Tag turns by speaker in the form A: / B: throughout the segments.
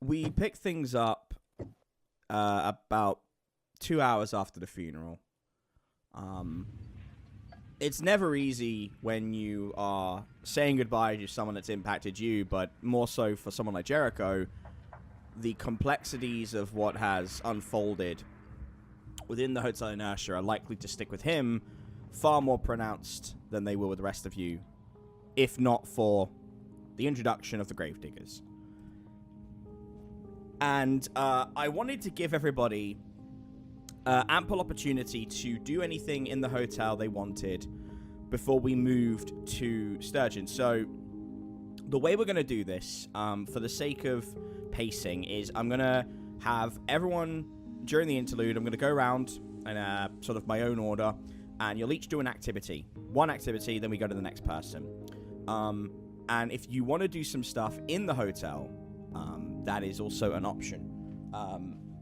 A: we pick things up about 2 hours after the funeral. It's never easy when you are saying goodbye to someone that's impacted you, but more so for someone like Jericho, the complexities of what has unfolded within the Hotel Inertia are likely to stick with him far more pronounced than they will with the rest of you, if not for the introduction of the Gravediggers. And I wanted to give everybody ample opportunity to do anything in the hotel they wanted before we moved to Sturgeon. So the way we're going to do this, for the sake of pacing, is I'm going to have everyone, during the interlude, I'm going to go around in sort of my own order, and you'll each do an activity. One activity, then we go to the next person. And if you want to do some stuff in the hotel, that is also an option.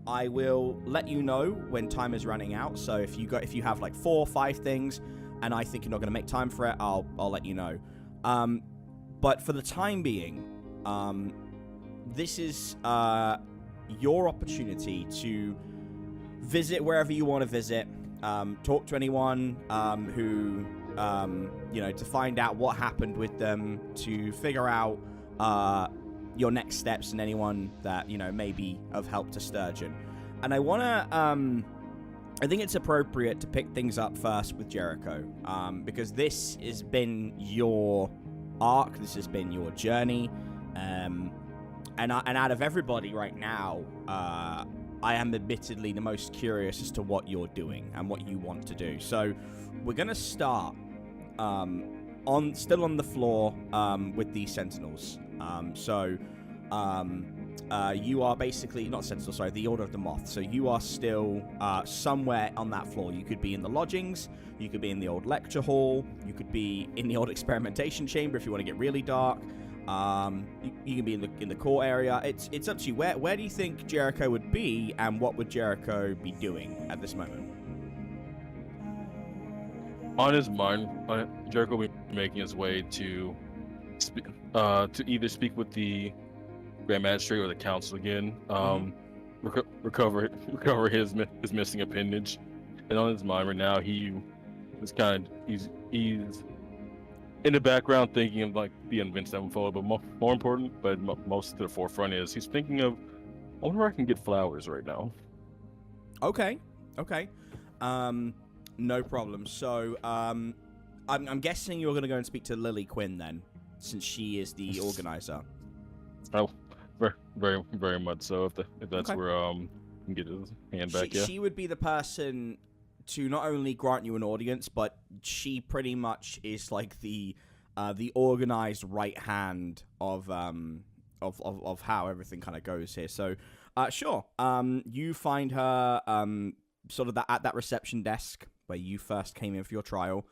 A: I will let you know when time is running out. So if you have like 4 or 5 things, and I think you're not going to make time for it, I'll let you know. But for the time being, this is your opportunity to visit wherever you want to visit. Talk to anyone who to find out what happened with them, to figure out your next steps, and anyone that may be of help to Sturgeon. And I think it's appropriate to pick things up first with Jericho, because this has been your arc, this has been your journey, and out of everybody right now, I am admittedly the most curious as to what you're doing and what you want to do. So we're gonna start still on the floor with these sentinels. You are basically not sentinels, sorry, the Order of the Moth. So you are still somewhere on that floor. You could be in the lodgings, you could be in the old lecture hall, you could be in the old experimentation chamber if you want to get really dark. You can be in the core area. It's up to you. Where do you think Jericho would be, and what would Jericho be doing at this moment?
B: On his mind, Jericho will be making his way to either speak with the Grand Magistrate or the Council again. Recover his missing appendage. And on his mind right now, he's in the background thinking of like the events that unfold, but more important, but most to the forefront is he's thinking of, I wonder where I can get flowers right now.
A: Okay. No problem. So I'm guessing you're going to go and speak to Lily Quinn then, since she is the organizer.
B: Oh, very, very, very much so. If that's okay. Where can get his hand back.
A: She would be the person to not only grant you an audience, but she pretty much is like the organized right hand of how everything kind of goes here. So, sure. You find her sort of at that reception desk where you first came in for your trial.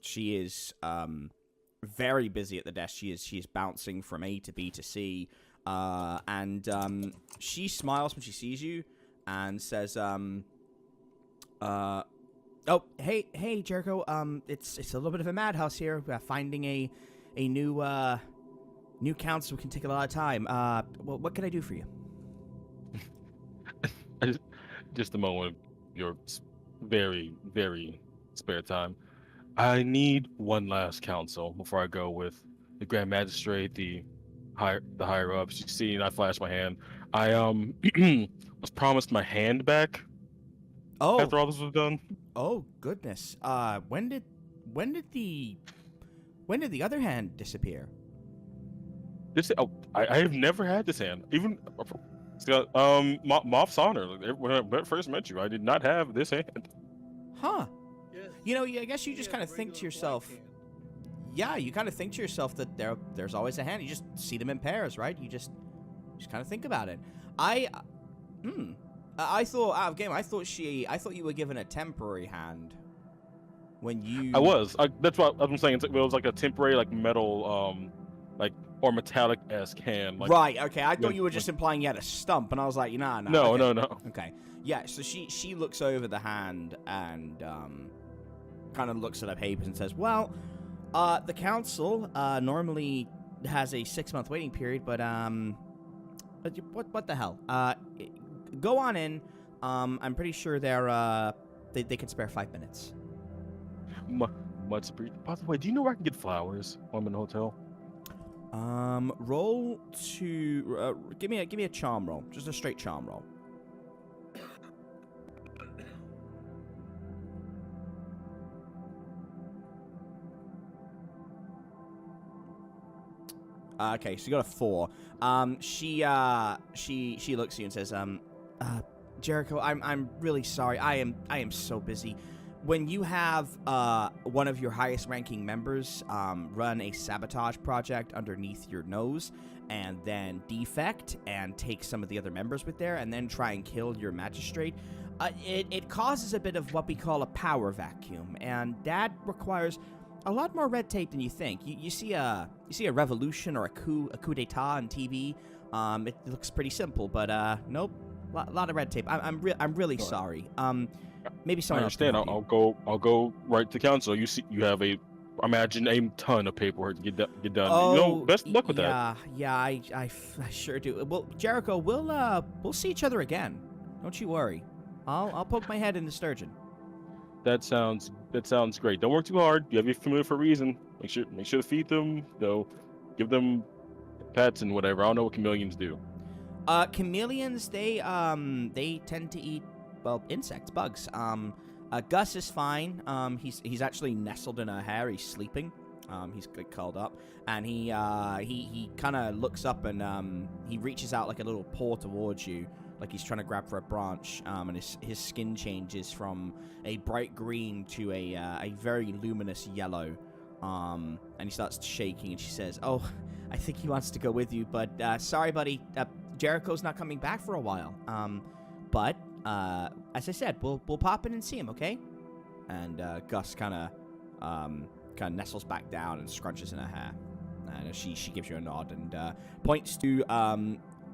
A: She is very busy at the desk. She is bouncing from A to B to C, and she smiles when she sees you and says, "Oh, hey, Jericho. It's a little bit of a madhouse here. Finding a new council can take a lot of time. Well, what can I do for you?"
B: Just a moment. Your very, very spare time. I need one last counsel before I go with the Grand Magistrate, the higher ups. You see, and I flash my hand. I was promised my hand back.
A: Oh,
B: after all this was done.
A: Oh goodness. When did the other hand disappear?
B: I have never had this hand. Even Moth's honor. When I first met you, I did not have this hand.
A: Huh. I guess you just kind of think to yourself. Yeah, you kind of think to yourself that there's always a hand. You just see them in pairs, right? You just kind of think about it. I thought out of game. I thought you were given a temporary hand when you.
B: I was. That's what I'm saying. It was like a temporary, like metal, or metallic-esque hand. Like,
A: right. Okay. I thought you were just implying you had a stump, and I was like, nah.
B: No,
A: okay.
B: No.
A: Okay. Yeah. So she looks over the hand and kind of looks at her papers and says, "Well, the council normally has a 6-month waiting period, but What the hell? Go on in. I'm pretty sure they can spare 5 minutes.
B: Much appreciated. By the way, do you know where I can get flowers while I'm in the hotel?
A: Roll to give me a charm roll, just a straight charm roll. Okay, so you got a 4. She looks at you and says, Jericho, I'm really sorry. I am so busy. When you have one of your highest ranking members run a sabotage project underneath your nose and then defect and take some of the other members with there and then try and kill your magistrate, it causes a bit of what we call a power vacuum, and that requires a lot more red tape than you think. You see a revolution or a coup d'etat on TV. It looks pretty simple, but nope, a lot of red tape. I'm really sorry. Maybe someone else.
B: I understand. I'll go right to council. You have imagine a ton of paperwork to get done.
A: Oh,
B: best luck with that.
A: Yeah, I sure do. Well, Jericho, we'll see each other again. Don't you worry. I'll poke my head in the sturgeon.
B: That sounds great. Don't work too hard. You have your family for a reason. Make sure to feed them. Give them pets and whatever. I don't know what chameleons do.
A: Chameleons, they tend to eat, well, insects, bugs. Gus is fine. He's actually nestled in her hair. He's sleeping. He's curled up, and he kind of looks up and he reaches out like a little paw towards you, like he's trying to grab for a branch. And his skin changes from a bright green to a very luminous yellow. And he starts shaking, and she says, "Oh, I think he wants to go with you, but sorry, buddy. Jericho's not coming back for a while. But as I said, we'll pop in and see him, okay?" And Gus kind of nestles back down and scrunches in her hair, and she gives you a nod and points to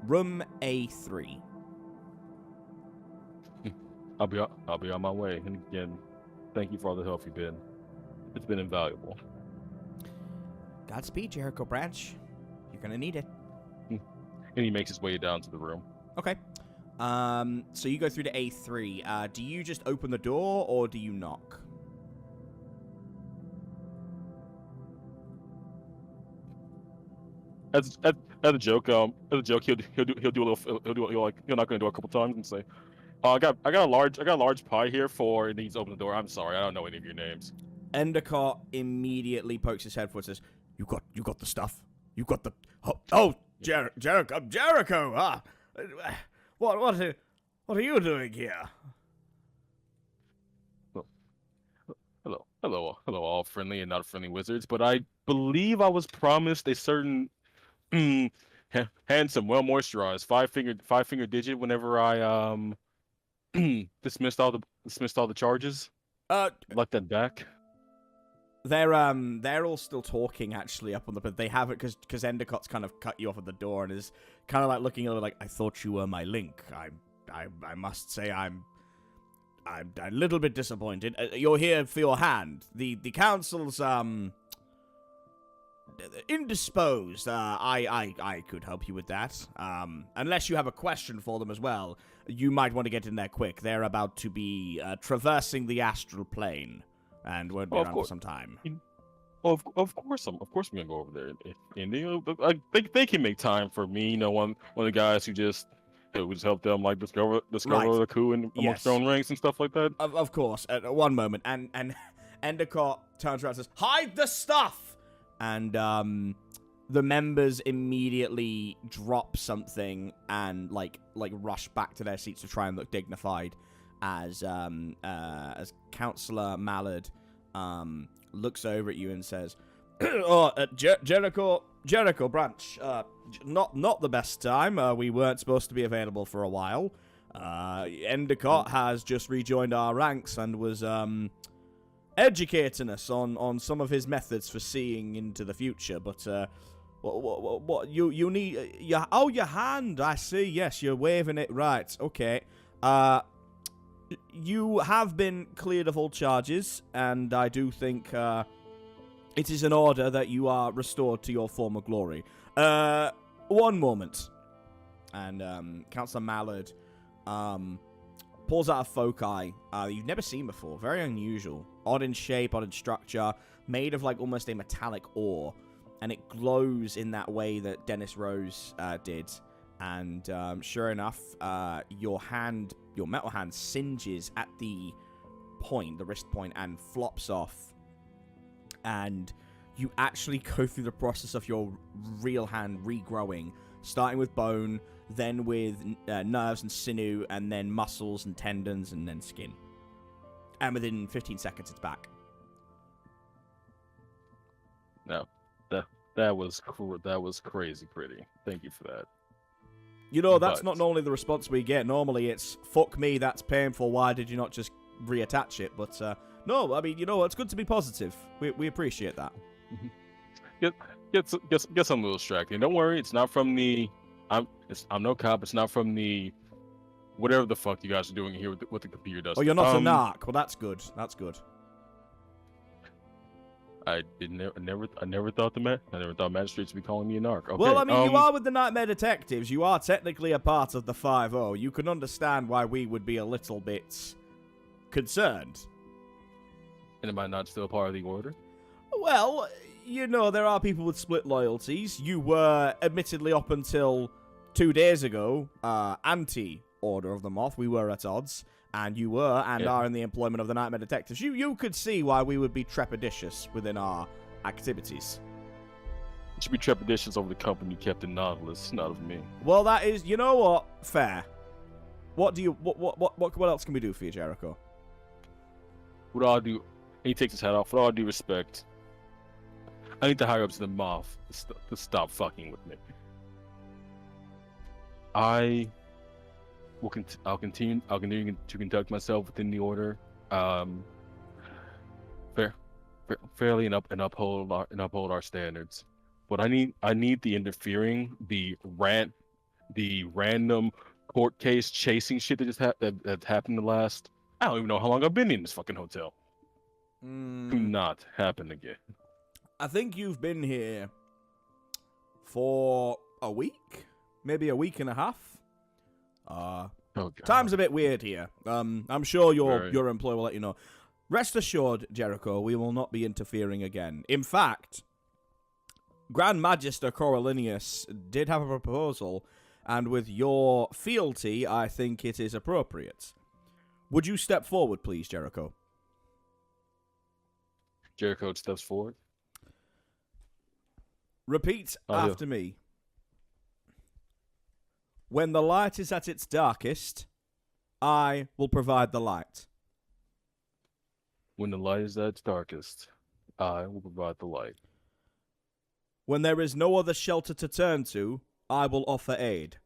A: room A3.
B: I'll be on my way. And again, thank you for all the help you've been. It's been invaluable.
A: Godspeed, Jericho Branch. You're gonna need it.
B: And he makes his way down to the room.
A: Okay. So you go through to A3. Do you just open the door or do you knock?
B: As a joke, he'll do like he'll knock on the door a couple times and say, I got a large pie here and he needs to open the door. I'm sorry, I don't know any of your names."
A: Endicott immediately pokes his head forward and says, You got the stuff? You got the Jericho! Ah, what are you doing here?
B: Hello, all friendly and not friendly wizards. But I believe I was promised a certain handsome, well moisturized five finger digit whenever I dismissed all the charges. Like that back.
A: They're all still talking actually up on the, but they haven't because Endicott's kind of cut you off at the door and is kind of like looking a little like, I thought you were my link. I must say I'm a little bit disappointed. You're here for your hand. The council's indisposed. I could help you with that. Unless you have a question for them as well. You might want to get in there quick. They're about to be traversing the astral plane. And won't be around for some time.
B: Of course I'm gonna go over there, and they can make time for me. One of the guys who just help them like discover
A: right.
B: the coup and amongst their own ranks and stuff like that.
A: Of course. One moment, and Endicott turns around and says, "Hide the stuff!" And the members immediately drop something and like rush back to their seats to try and look dignified. As Counselor Mallard looks over at you and says, Jericho Branch, not the best time. We weren't supposed to be available for a while. Endicott has just rejoined our ranks and was educating us on some of his methods for seeing into the future. But what you need? Your hand. I see. Yes, you're waving it. Right. Okay. You have been cleared of all charges, and I do think it is in order that you are restored to your former glory. One moment. And Counselor Mallard pulls out a foci you've never seen before. Very unusual. Odd in shape, odd in structure. Made of like almost a metallic ore. And it glows in that way that Dennis Rose did. And sure enough, your metal hand singes at the point, the wrist point, and flops off. And you actually go through the process of your real hand regrowing, starting with bone, then with nerves and sinew, and then muscles and tendons, and then skin. And within 15 seconds, it's back.
B: No, that was crazy pretty. Thank you for that.
A: You know, that's not normally the response we get. Normally it's, fuck me, that's painful, why did you not just reattach it? But, no, I mean, you know, it's good to be positive. We appreciate that.
B: Gets a little distracting. Don't worry, it's not from the... I'm no cop, it's not from the... Whatever the fuck you guys are doing here with what the computer does.
A: Oh, you're not a narc. Well, that's good. That's good.
B: I never thought magistrates would be calling me a narc. Okay,
A: well, I mean, you are with the Nightmare Detectives. You are technically a part of the 5-0. You can understand why we would be a little bit concerned.
B: And am I not still a part of the order?
A: Well, you know, there are people with split loyalties. You were, admittedly, up until 2 days ago, anti-Order of the Moth. We were at odds. And you were and are in the employment of the Nightmare Detectives. You could see why we would be trepidatious within our activities.
B: You should be trepidatious over the company kept in Nautilus, not of me.
A: Well, that is, you know what? Fair. What else can we do for you, Jericho?
B: What I'll do, and he takes his hat off. With all due respect, I need the higher ups of the Moth to stop fucking with me. I'll continue to conduct myself within the order, fairly and uphold our standards. But I need the interfering, the random court case chasing shit that just that happened the last. I don't even know how long I've been in this fucking hotel. Do not happen again.
A: I think you've been here for a week, maybe a week and a half. Time's a bit weird here. I'm sure your employer will let you know. Rest assured, Jericho, we will not be interfering again. In fact, Grand Magister Coriolanus did have a proposal, and with your fealty, I think it is appropriate. Would you step forward, please, Jericho?
B: Jericho steps forward.
A: Repeat after me. When the light is at its darkest, I will provide the light.
B: When the light is at its darkest, I will provide the light.
A: When there is no other shelter to turn to, I will offer aid.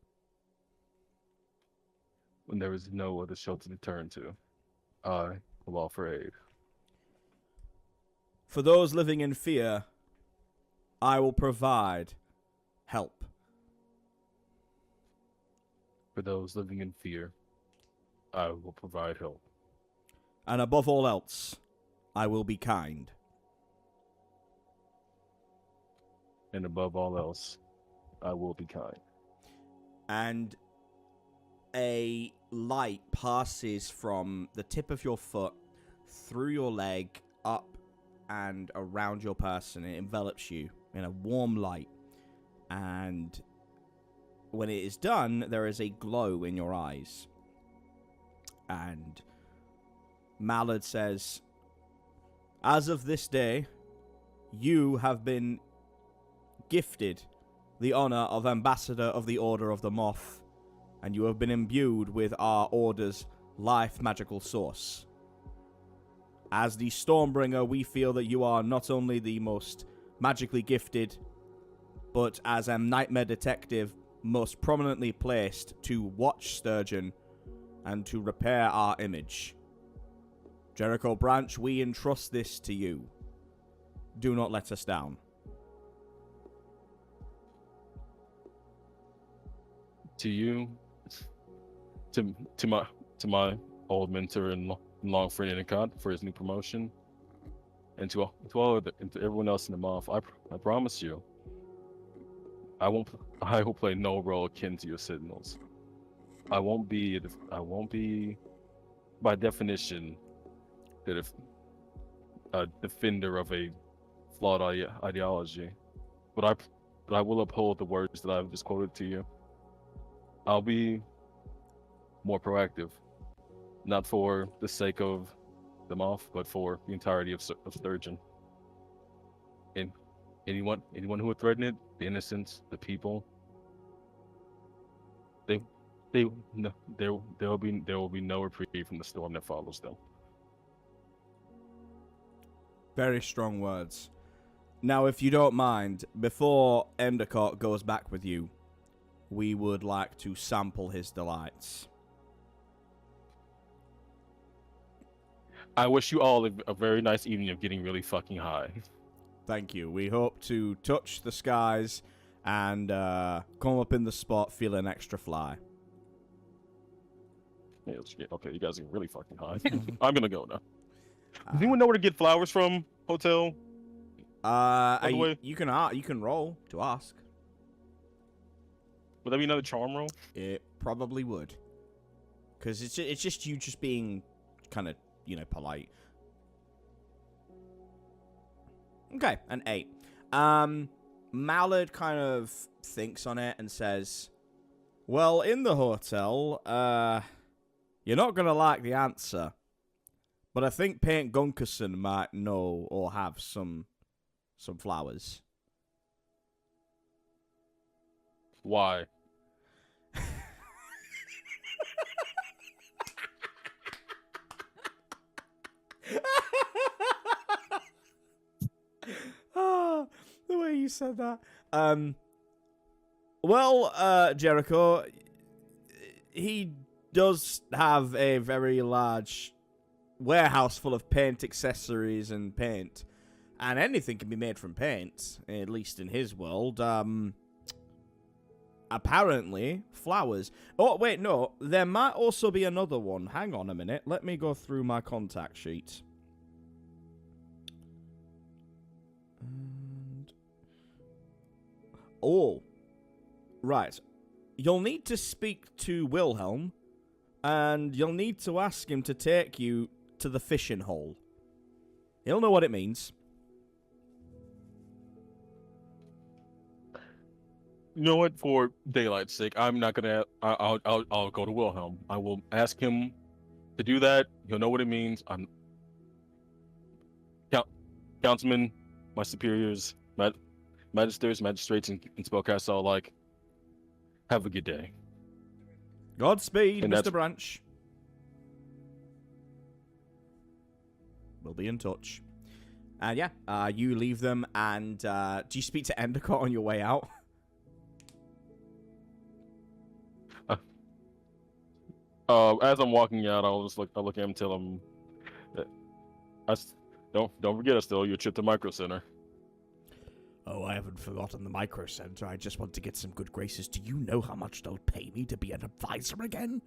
B: When there is no other shelter to turn to, I will offer aid.
A: For those living in fear, I will provide help.
B: For those living in fear, I will provide help.
A: And above all else, I will be kind.
B: And above all else, I will be kind.
A: And a light passes from the tip of your foot, through your leg, up and around your person. It envelops you in a warm light. And when it is done, there is a glow in your eyes. And Mallard says, as of this day, you have been gifted the honor of Ambassador of the Order of the Moth, and you have been imbued with our Order's life magical source. As the Stormbringer, we feel that you are not only the most magically gifted, but as a Nightmare Detective, most prominently placed to watch Sturgeon and to repair our image. Jericho Branch, we entrust this to you. Do not let us down.
B: To you, to my old mentor and long friend Endicott for his new promotion, and to everyone else in the Moth, I promise you, I won't. I will play no role akin to your signals. I won't be. I won't be, by definition, a defender of a flawed ideology. But I will uphold the words that I've just quoted to you. I'll be more proactive, not for the sake of the moth, but for the entirety of Sturgeon. And anyone who would threaten it, the innocents, the people, no, there will be no reprieve from the storm that follows them.
A: Very strong words. Now, if you don't mind, before Endicott goes back with you, we would like to sample his delights.
B: I wish you all a very nice evening of getting really fucking high.
A: Thank you. We hope to touch the skies and come up in the spot feeling extra fly.
B: Yeah, okay, you guys are really fucking high. I'm gonna go now. Does anyone know where to get flowers from? Hotel? By the way,
A: you can roll to ask.
B: Would that be another charm roll?
A: It probably would, because it's just you just being kind of polite. Okay, an 8. Mallard kind of thinks on it and says, "Well, in the hotel, you're not gonna like the answer, but I think Paint Gunkerson might know or have some flowers."
B: Why?
A: Ah, the way you said that. Well, Jericho, he does have a very large warehouse full of paint accessories and paint. And anything can be made from paint, at least in his world. Apparently, flowers. Oh, wait, no. There might also be another one. Hang on a minute. Let me go through my contact sheet. Oh. Right. You'll need to speak to Wilhelm, and you'll need to ask him to take you to the fishing hole. He'll know what it means.
B: You know what? For daylight's sake, I'm not gonna. I'll go to Wilhelm. I will ask him to do that. He'll know what it means. I'm councilman, my superiors, magistrates, and spellcasters all like. Have a good day.
A: Godspeed,
B: And
A: Mr. Branch. We'll be in touch. And yeah, you leave them, and do you speak to Endicott on your way out?
B: As I'm walking out, I'll look at him and tell him that don't forget, I still your trip to Micro Center.
A: Oh, I haven't forgotten the Micro Center. I just want to get some good graces. Do you know how much they'll pay me to be an advisor again?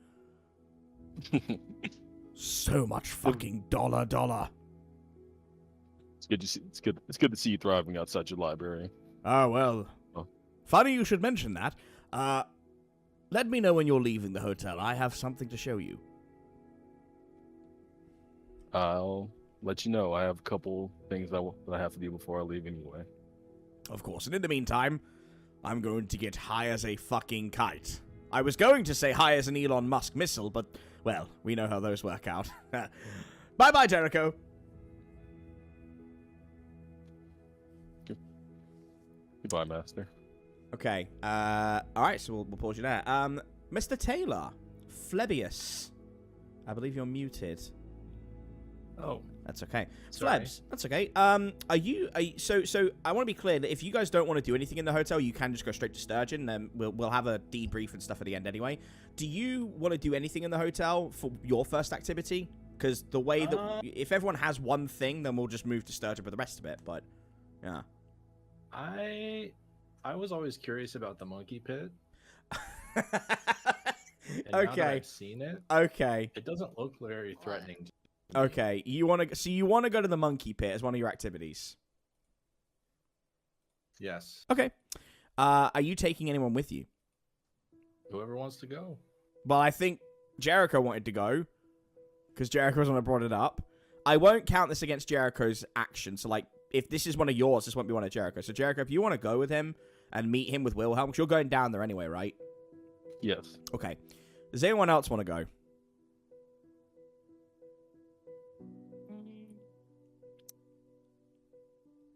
A: So much fucking dollar.
B: It's good to see. It's good to see you thriving outside your library.
A: Oh well.
B: Oh.
A: Funny you should mention that. Let me know when you're leaving the hotel. I have something to show you.
B: I'll let you know. I have a couple things that I have to do before I leave anyway.
A: Of course, and in the meantime, I'm going to get high as a fucking kite. I was going to say high as an Elon Musk missile, but, well, we know how those work out. Bye-bye, Jericho.
B: Goodbye, Master.
A: Okay, alright, so we'll pause you there. Mr. Taylor, Flebius, I believe you're muted.
C: Oh.
A: That's okay.
C: Sorry.
A: Flebs, that's okay. So I want to be clear that if you guys don't want to do anything in the hotel, you can just go straight to Sturgeon, then we'll have a debrief and stuff at the end anyway. Do you want to do anything in the hotel for your first activity? Because the way that, if everyone has one thing, then we'll just move to Sturgeon for the rest of it, but, yeah.
C: I was always curious about the monkey pit. And now that I've seen it.
A: Okay.
C: It doesn't look very threatening.
A: Okay. You want to go to the monkey pit as one of your activities?
C: Yes.
A: Okay. Are you taking anyone with you?
C: Whoever wants to go.
A: Well, I think Jericho wanted to go, because Jericho's the one that brought it up. I won't count this against Jericho's action, so, like, if this is one of yours, this won't be one of Jericho. So, Jericho, if you want to go with him and meet him with Wilhelm, because you're going down there anyway, right?
B: Yes.
A: Okay. Does anyone else want to go?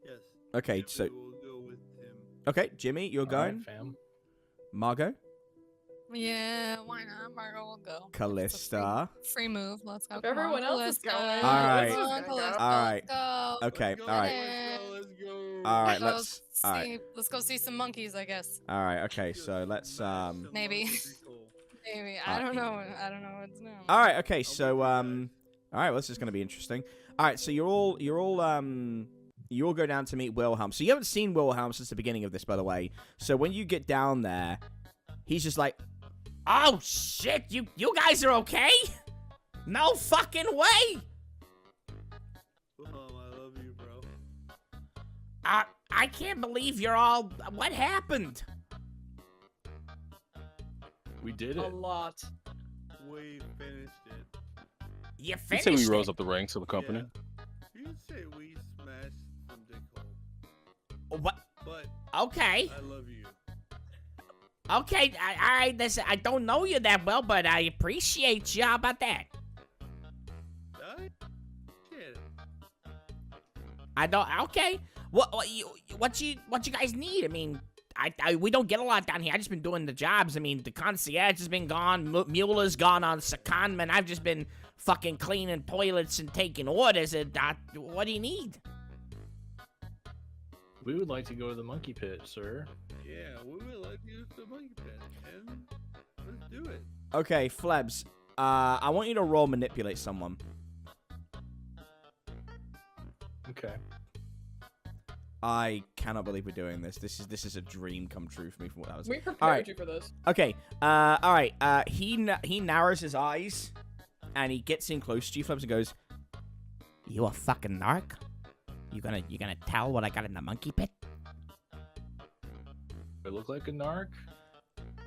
D: Yes.
A: Okay, so...
D: We'll go with him.
A: Okay, Jimmy, you're going.
C: Alright, fam.
A: Margot?
E: Yeah, why not? Margot will go.
A: Callista.
E: Free move. Let's go.
F: If everyone else is going,
A: All right.
E: Come on, Callista,
A: All right.
E: Let's go.
A: Okay,
D: Let's go,
A: alright.
D: Let's go.
A: Alright,
E: Go
A: let's... Alright.
E: see- Let's go see some monkeys, I guess.
A: Alright, okay, so let's,
E: Maybe. Maybe. I don't know. I don't know what's new.
A: Alright, okay, so, alright, well, this is going to be interesting. Alright, so you all go down to meet Wilhelm. So you haven't seen Wilhelm since the beginning of this, by the way. So when you get down there, he's just like, oh, shit, you guys are okay? No fucking way!
D: I love you, bro.
A: I can't believe you're all... What happened?
C: We did
F: A
C: it.
F: lot.
D: We finished it.
A: You
B: You
A: finished
B: say we
A: it.
B: rose up the ranks of the company.
D: Yeah. You say we smashed some dickhole.
A: What?
D: But
A: Okay.
D: I love you.
A: Okay, I don't know you that well, but I appreciate you. How about that?
D: Shit.
A: I don't... Okay. What you guys need? I mean... we don't get a lot down here. I just been doing the jobs. I mean, the concierge has been gone. Mueller's gone on secondment. I've just been fucking cleaning toilets and taking orders. And what do you need?
C: We would like to go to the monkey pit, sir.
D: Yeah, we would like to use the monkey pit, and let's do it.
A: Okay, Flebs. I want you to roll manipulate someone.
C: Okay.
A: I cannot believe we're doing this. This is a dream come true for me from what that was.
F: We prepared
A: Alright.
F: you for this.
A: Okay. All right. He narrows his eyes, and he gets in close to you, Flebs, and goes, "You a fucking narc? You gonna tell what I got in the monkey pit?"
C: I look like a narc.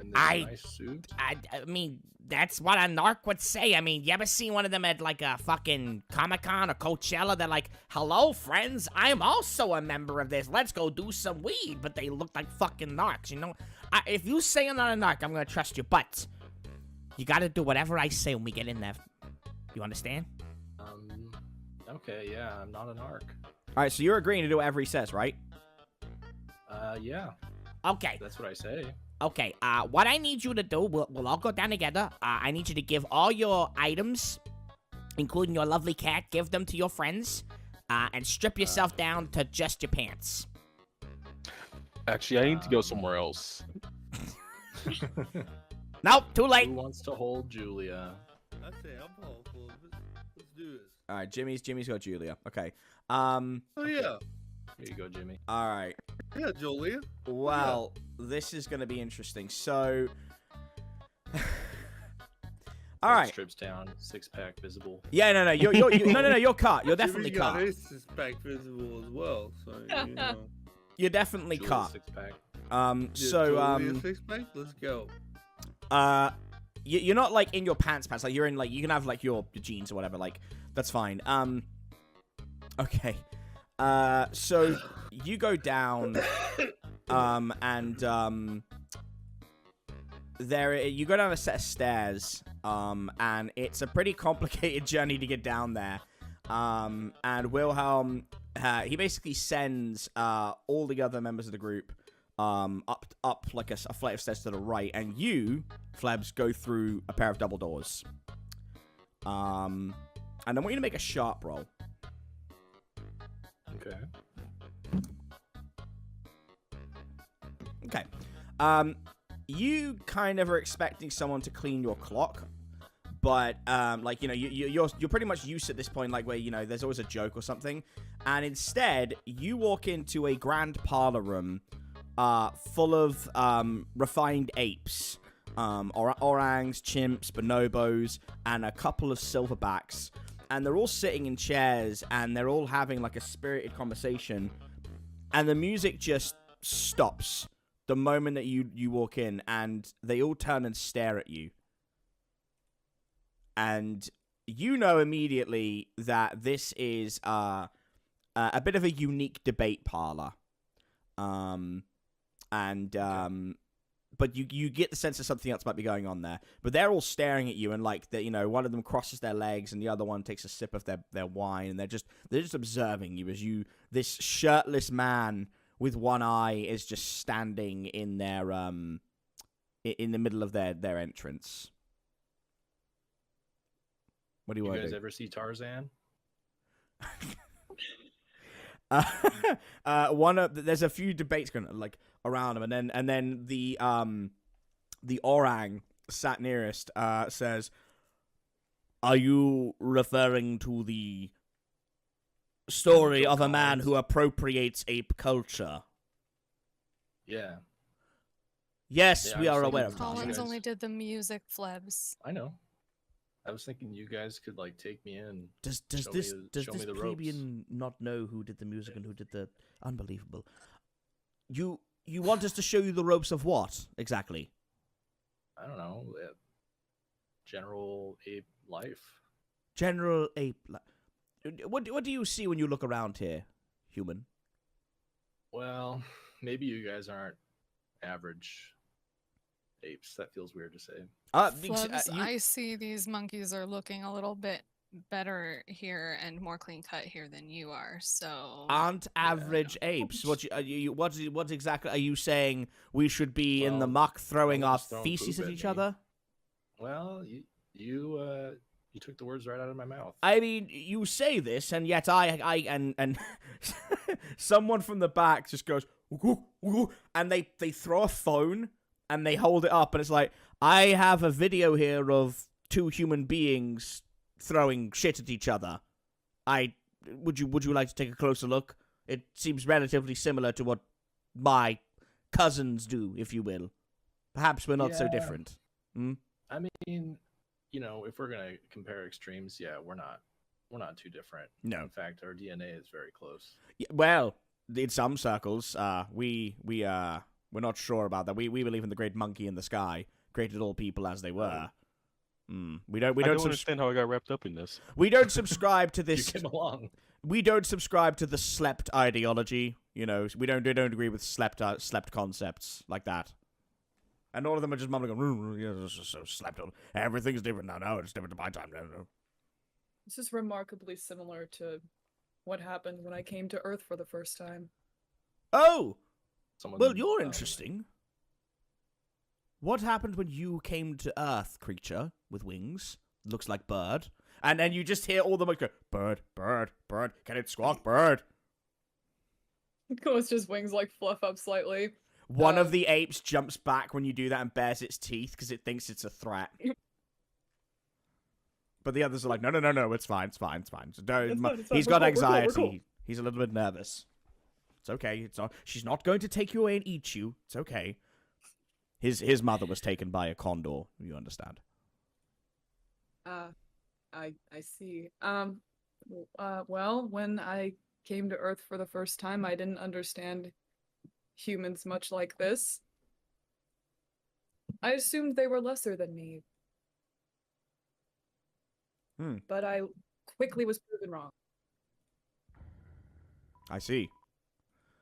C: In this nice suit.
A: I mean, that's what a narc would say. I mean, you ever seen one of them at, like, a fucking Comic-Con or Coachella? They're like, hello, friends, I'm also a member of this. Let's go do some weed. But they look like fucking narcs, you know? If you say I'm not a narc, I'm going to trust you. But you got to do whatever I say when we get in there. You understand?
C: Okay, yeah, I'm not a narc.
A: All right, so you're agreeing to do whatever he says, right?
C: Yeah,
A: Okay.
C: that's what I say.
A: Okay, what I need you to do, we'll all go down together. I need you to give all your items, including your lovely cat, give them to your friends, and strip yourself down to just your pants.
B: Actually, I need to go somewhere else.
A: Nope, too late.
C: Who wants to hold Julia?
D: I say I'm all full. Let's do this.
A: All right, Jimmy's got Julia. Okay.
D: Oh yeah.
C: Here you go, Jimmy.
A: All right.
D: Yeah, Julia.
A: Well, this is going to be interesting. So, all right.
C: Strips down, 6-pack visible.
A: Yeah, no, you're no, you're cut. You're definitely
D: Jimmy got
A: cut.
D: his six-pack visible as well, so you know.
A: You're definitely
C: Julia's
A: cut.
C: 6-pack.
D: Yeah,
A: So,
D: Julia six-pack. Let's go.
A: you're not like in your pants. Like you're in like you can have like your jeans or whatever. Like that's fine. Okay. So you go down, and there you go down a set of stairs, and it's a pretty complicated journey to get down there. And Wilhelm, he basically sends all the other members of the group up like a flight of stairs to the right, and you, Flebs, go through a pair of double doors. And I want you to make a sharp roll.
C: Okay.
A: Okay. You kind of are expecting someone to clean your clock, but like you're pretty much used at this point, like where there's always a joke or something, and instead you walk into a grand parlor room, full of refined apes, orangs, chimps, bonobos, and a couple of silverbacks, and they're all sitting in chairs, and they're all having like a spirited conversation, and the music just stops the moment that you walk in, and they all turn and stare at you. And you know immediately that this is a bit of a unique debate parlor. But you get the sense that something else might be going on there. But they're all staring at you, and like one of them crosses their legs, and the other one takes a sip of their wine, and they're just observing you as this shirtless man with one eye is just standing in their in the middle of their entrance. What do you want to do?
C: You guys ever see Tarzan?
A: There's a few debates going like around him, and then the orang sat nearest says, "Are you referring to the story of a man who appropriates ape culture?"
C: Yeah.
A: Yes,
C: Yeah,
A: we
C: I was
A: are
C: thinking
A: aware of
C: of
A: that.
E: Collins
C: guys.
E: only did the music, Flebs.
C: I know. I was thinking you guys could like take me in.
A: Does
C: Show
A: this
C: me
A: does
C: the
A: this
C: ropes.
A: plebeian not know who did the music and who did the unbelievable? You want us to show you the ropes of what exactly?
C: I don't know. General ape life.
A: General ape. What do you see when you look around here, human?
C: Well, maybe you guys aren't average apes. That feels weird to say.
E: Flebs, I see these monkeys are looking a little bit better here and more clean cut here than you are. So
A: aren't average apes. What exactly are you saying? We should be in the muck throwing our
C: just throwing
A: feces
C: poop
A: at
C: at
A: each
C: me.
A: other?
C: Well, you took the words right out of my mouth.
A: I mean, you say this, and yet and someone from the back just goes, "Ooh, ooh," and they throw a phone and they hold it up, and it's like, I have a video here of two human beings throwing shit at each other. Would you like to take a closer look? It seems relatively similar to what my cousins do, if you will. Perhaps we're not so
C: Yeah.
A: different. Hmm?
C: I mean, if we're gonna compare extremes, yeah, we're not too different.
A: No.
C: In fact, our DNA is very close.
A: Yeah, well, in some circles, we're not sure about that. We believe in the great monkey in the sky, created all people as they were. We don't
B: I don't understand how I got wrapped up in this.
A: We don't subscribe to
C: You
A: this.
C: came along.
A: We don't subscribe to the slept ideology. We don't agree with slept concepts like that. And all of them are just mumbling, going, yeah, so slept on. Everything's different now. No, it's different to my time. No.
F: This is remarkably similar to what happened when I came to Earth for the first time.
A: Oh,
C: Someone,
A: well, you're interesting. What happened when you came to Earth, creature with wings? Looks like bird. And then you just hear all the monkeys go, bird, bird, bird. Can it squawk, bird?
F: It's just wings like fluff up slightly.
A: One of the apes jumps back when you do that and bares its teeth because it thinks it's a threat. But the others are like, no, it's fine. So
F: It's fine.
A: he's
F: We're
A: got
F: cool,
A: anxiety.
F: we're cool.
A: He's a little bit nervous. It's okay. It's not. She's not going to take you away and eat you. It's okay. His mother was taken by a condor. You understand?
F: I see. Well, when I came to Earth for the first time, I didn't understand humans much like this. I assumed they were lesser than me. But I quickly was proven wrong.
A: I see.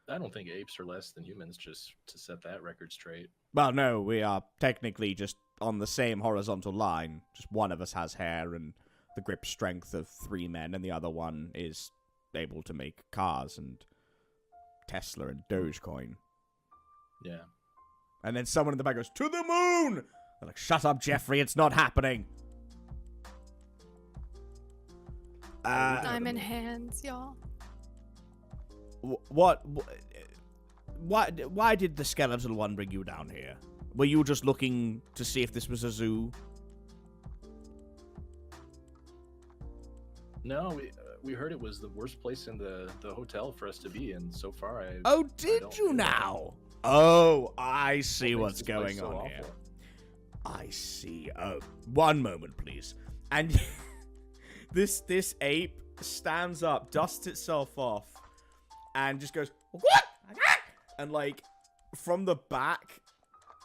C: I don't think apes are less than humans, just to set that record straight.
A: Well, no, we are technically just on the same horizontal line. Just one of us has hair and the grip strength of 3 men, and the other one is able to make cars and Tesla and Dogecoin.
C: Yeah.
A: And then someone in the back goes, to the moon! They're like, shut up, Jeffrey, it's not happening.
E: Diamond hands, y'all.
A: Why did the skeletal one bring you down here? Were you just looking to see if this was a zoo?
C: No, we heard it was the worst place in the hotel for us to be, and so far I.
A: Oh,
C: I
A: did
C: don't
A: you
C: feel
A: now? Oh, I see
C: What makes
A: what's
C: this place
A: going
C: so
A: on here.
C: awful?
A: I see. Oh, one moment, please. And this ape stands up, dusts itself off, and just goes, what? And like from the back,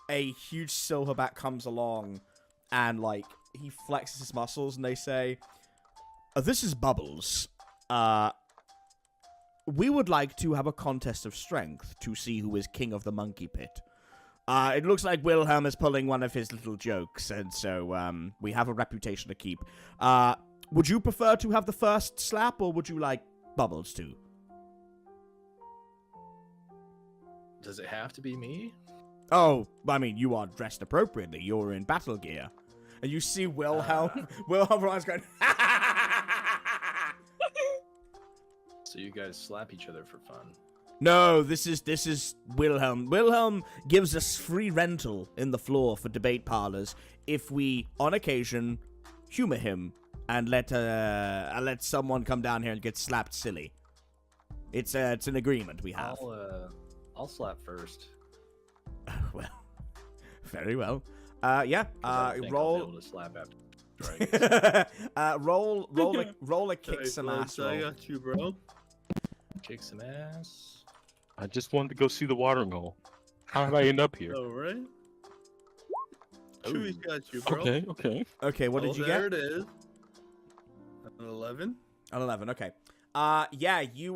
A: a huge silverback comes along, and like he flexes his muscles, and they say, "This is Bubbles. We would like to have a contest of strength to see who is king of the monkey pit. It looks like Wilhelm is pulling one of his little jokes, and so we have a reputation to keep. Would you prefer to have the first slap, or would you like Bubbles to?"
C: Does it have to be me?
A: Oh, I mean, you are dressed appropriately. You're in battle gear. And you see Wilhelm. Wilhelm's going,
C: So you guys slap each other for fun.
A: No, this is Wilhelm. Wilhelm gives us free rental in the floor for debate parlors if we, on occasion, humor him and let someone come down here and get slapped silly. It's an agreement we have.
C: I'll slap first.
A: Well, very well. Yeah.
C: 'Cause I don't think I'll
A: Roll.
C: be able to slap after.
A: roll a kick some ass
D: I
A: roll.
D: got you, bro.
C: Kick some ass.
B: I just wanted to go see the watering hole. How did I end up here?
D: All right. Chewy's got you, bro.
B: Okay.
A: Okay, what did you get?
D: There it is. An 11.
A: An 11. Okay. Yeah, you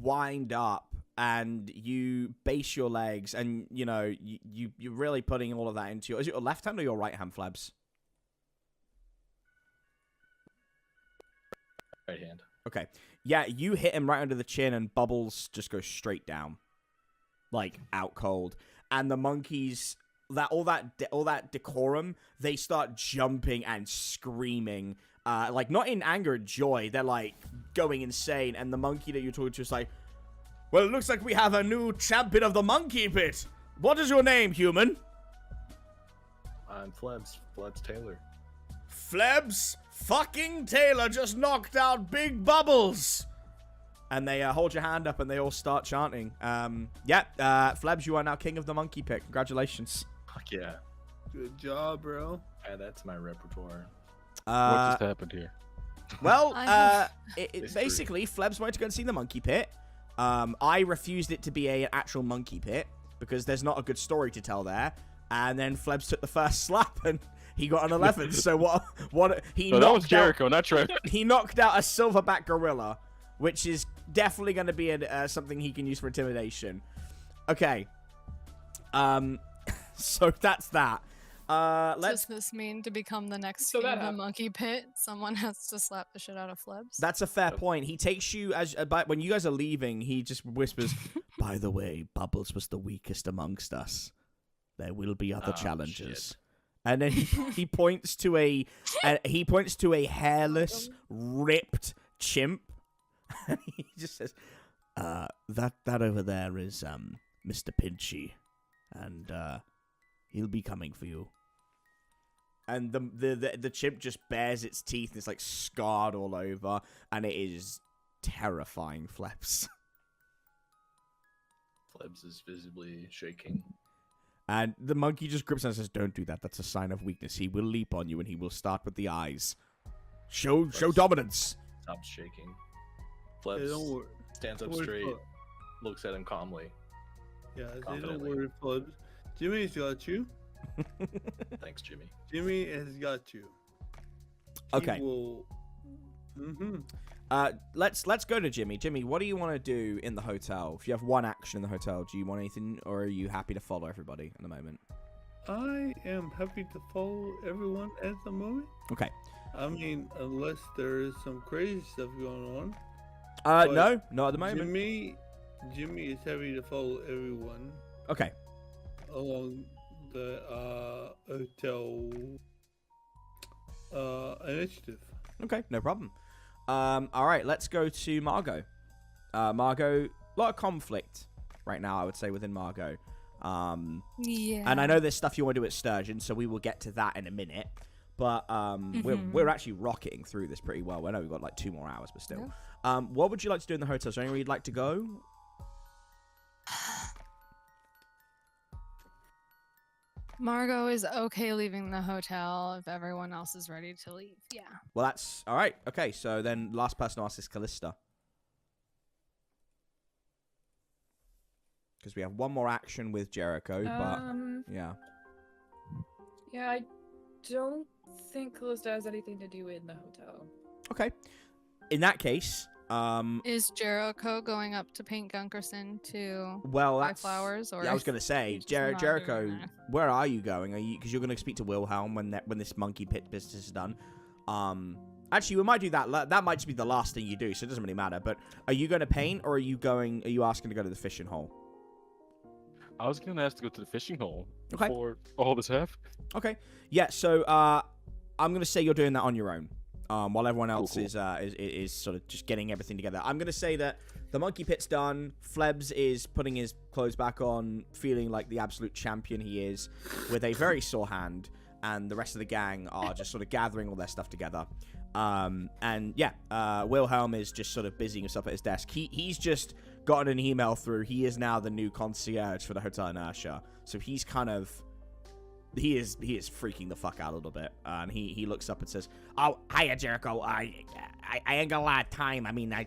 A: wind up and you base your legs, and you know you're really putting all of that into your. Is it your left hand or your right hand, Flebs?
C: Right hand.
A: Okay. Yeah, you hit him right under the chin, and Bubbles just goes straight down, like out cold. And the monkeys, all that decorum, they start jumping and screaming, like not in anger and joy. They're like going insane. And the monkey that you're talking to is like, "Well, it looks like we have a new champion of the monkey pit. What is your name, human?"
C: I'm Flebs. Flebs Taylor.
A: Flebs fucking Taylor just knocked out Big Bubbles. And they hold your hand up and they all start chanting. Flebs, you are now king of the monkey pit. Congratulations.
C: Fuck yeah.
D: Good job, bro.
C: Add that to my repertoire.
B: What just happened here?
A: Well,
C: History.
A: basically, Flebs wanted to go and see the monkey pit. I refused it to be an actual monkey pit because there's not a good story to tell there. And then Flebs took the first slap and he got an 11. So what he
B: No,
A: knocked
B: that was Jericho, not Trevin.
A: he knocked out a silverback gorilla, which is definitely going to be something he can use for intimidation. Okay. So that's that.
E: Does this mean to become the next
F: So
E: king
F: that
E: of the
F: happened.
E: monkey pit, someone has to slap the shit out of Flebs?
A: That's a fair point. He takes you when you guys are leaving. He just whispers, "By the way, Bubbles was the weakest amongst us. There will be other challenges."
C: Shit.
A: And then he points to a hairless, ripped chimp. And he just says, "That over there is Mr. Pinchy, and he'll be coming for you." And the chimp just bares its teeth, and it's like scarred all over, and it is terrifying, Flebs.
C: Flebs is visibly shaking.
A: And the monkey just grips and says, "Don't do that. That's a sign of weakness. He will leap on you, and he will start with the eyes. Show dominance."
C: Stops shaking.
D: Hey,
C: Flebs
D: don't worry.
C: stands up
D: Don't worry,
C: straight,
D: Flebs.
C: looks at him calmly.
D: Yeah, they don't
C: Confidently.
D: worry, Flebs. Jimmy's got you.
C: Thanks, Jimmy.
D: Jimmy has got you. He
A: Okay.
D: will... Mm-hmm.
A: Let's go to Jimmy. Jimmy, what do you want to do in the hotel? If you have one action in the hotel, do you want anything, or are you happy to follow everybody at the moment?
D: I am happy to follow everyone at the moment.
A: Okay.
D: I mean, unless there is some crazy stuff going on.
A: No, not at the moment.
D: Jimmy is happy to follow everyone
A: Okay.
D: along the hotel initiative.
A: Okay, no problem. All right, let's go to Margot. Margot, a lot of conflict right now, I would say, within Margot.
E: Yeah.
A: And I know there's stuff you want to do at Sturgeon, so we will get to that in a minute. But we're actually rocketing through this pretty well. I know we've got like 2 more hours, but still. What would you like to do in the hotel? Is there anywhere you'd like to go?
E: Margot is okay leaving the hotel if everyone else is ready to leave. Yeah.
A: Well, that's all right. Okay, so then last person to ask is Callista. Because we have one more action with Jericho, but yeah.
F: Yeah, I don't think Callista has anything to do in the hotel.
A: Okay. In that case,
E: Is Jericho going up to Paint Gunkerson to
A: well,
E: buy
A: that's
E: flowers? Or
A: yeah, I was gonna say,
E: he's just not
A: Jericho,
E: doing that?
A: where are you going? Are you because you're gonna speak to Wilhelm when this monkey pit business is done? Actually, we might do that. That might just be the last thing you do, so it doesn't really matter. But are you going to paint, or are you asking to go to the fishing hole?
B: I was gonna ask to go to the fishing hole.
A: Okay.
B: Before all this happened.
A: Okay. Yeah. So I'm gonna say you're doing that on your own. While everyone else
B: Cool.
A: is sort of just getting everything together. I'm gonna say that the monkey pit's done. Flebs is putting his clothes back on, feeling like the absolute champion he is, with a very sore hand, and the rest of the gang are just sort of gathering all their stuff together. And yeah, Wilhelm is just sort of busying himself at his desk. He's just gotten an email through. He is now the new concierge for the Hotel Inertia. So he's kind of, he is freaking the fuck out a little bit. And he looks up and says, "Oh, hiya, Jericho. I ain't got a lot of time. I mean, I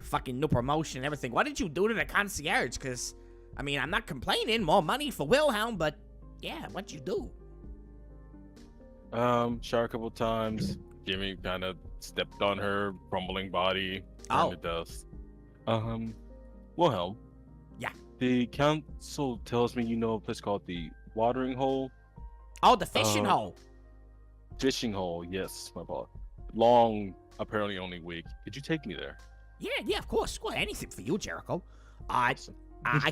A: fucking new promotion and everything. What did you do to the concierge? Because, I mean, I'm not complaining. More money for Wilhelm, but yeah, what'd you do?"
B: Shot a couple times. Jimmy kind of stepped on her crumbling body, turned to dust. Wilhelm.
A: Yeah.
B: The council tells me you know a place called the Watering Hole.
A: Oh, the fishing hole.
B: Fishing hole, yes, my fault. Long, apparently only week. Could you take me there?
A: Yeah, of course. Well, anything for you, Jericho. I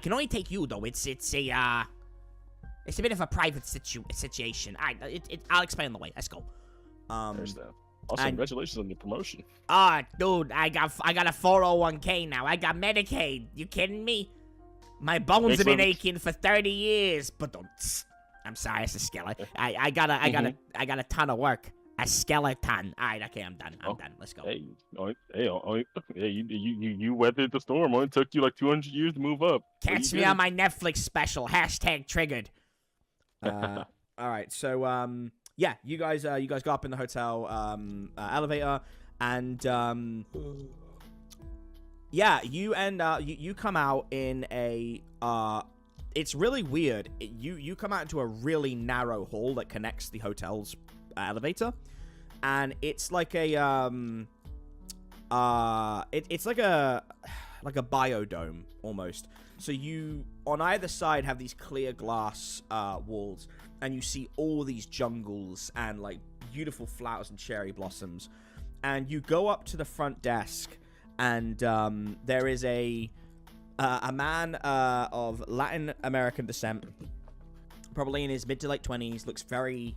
A: can only take you though. It's a bit of a private situation. I'll explain on the way. Let's go.
B: Understand. Also,
A: and-
B: congratulations on your promotion.
A: Dude, I got a 401k now. I got Medicaid. You kidding me? My bones
B: Thanks
A: have been
B: for-
A: aching for 30 years. But don't. I'm sorry, it's a skeleton. I got a ton of work. A skeleton. All right, okay, I'm done. I'm done. Let's go.
B: You weathered the storm. Only took you like 200 years to move up.
A: Catch me on my Netflix special. #triggered. All right, so yeah, you guys go up in the hotel elevator, and yeah, you come out in a it's really weird. You come out into a really narrow hall that connects the hotel's elevator, and it's like a it's like a biodome almost. So you on either side have these clear glass walls, and you see all these jungles and like beautiful flowers and cherry blossoms. And you go up to the front desk, and there is a man of Latin American descent, probably in his mid to late 20s, looks very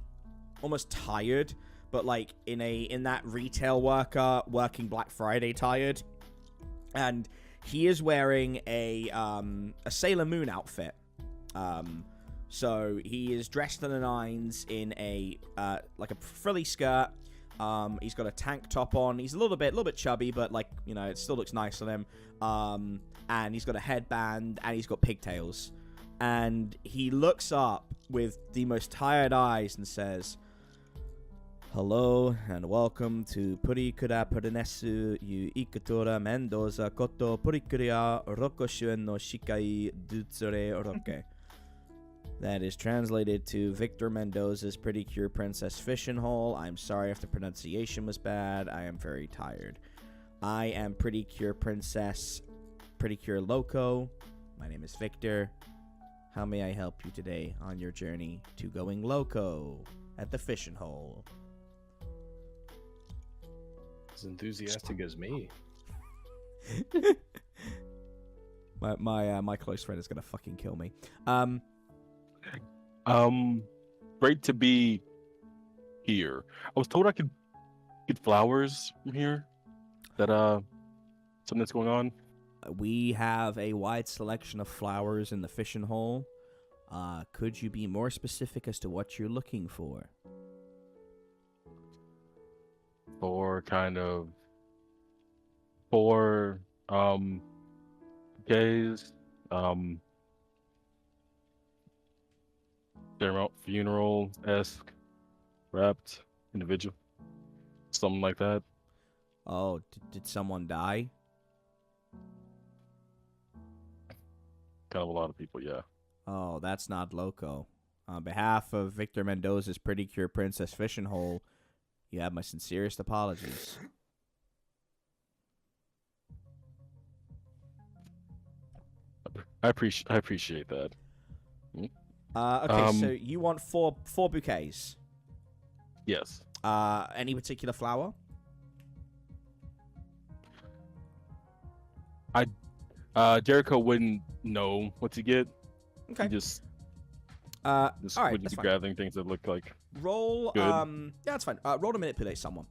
A: almost tired, but like in that retail working Black Friday tired. And he is wearing a Sailor Moon outfit. So he is dressed to the nines in a like a frilly skirt. He's got a tank top on. He's a little bit chubby, but like, you know, it still looks nice on him. And he's got a headband, and he's got pigtails. And he looks up with the most tired eyes and says, "Hello and welcome to Purikura Purinesu yu Ikutora Mendoza Koto Purikuria Rokoshuen no Shikai Dutsure Roke." That is translated to Victor Mendoza's Pretty Cure Princess Fishing Hole. I'm sorry if the pronunciation was bad. I am very tired. I am Pretty Cure Princess, Pretty Cure Loco. My name is Victor. How may I help you today on your journey to going loco at the fishing hole?
C: As enthusiastic as me.
A: My close friend is gonna fucking kill me.
B: Great to be here. I was told I could get flowers from here. That something that's going on.
A: We have a wide selection of flowers in the fishing hole. Could you be more specific as to what you're looking for?
B: For gays, funeral-esque wrapped individual, something like that.
A: Oh, did someone die?
B: kind of a lot of people. Yeah.
A: Oh, that's not loco. On behalf of Victor Mendoza's Pretty Cure Princess Fishing Hole, you have my sincerest apologies.
B: I appreciate that.
A: Okay, so you want four bouquets.
B: Yes.
A: Any particular flower?
B: Jericho wouldn't know what to get.
A: Okay.
B: He just
A: all right,
B: wouldn't
A: that's
B: be
A: fine.
B: gathering things that look like.
A: Roll.
B: Good.
A: Yeah, that's fine. Roll to manipulate someone.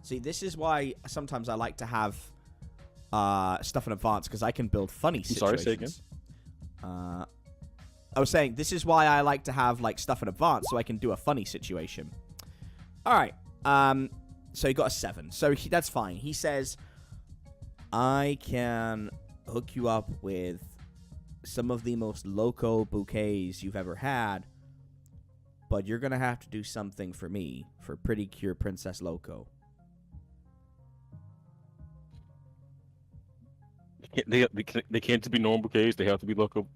A: See, this is why sometimes I like to have stuff in advance, because I can build funny situations.
B: Sorry, say again.
A: I was saying this is why I like to have like stuff in advance, so I can do a funny situation. All right. So he got a 7. So that's fine. He says, I can hook you up with some of the most loco bouquets you've ever had, but you're going to have to do something for me for Pretty Cure Princess Loco.
B: They can't be normal bouquets. They have to be loco.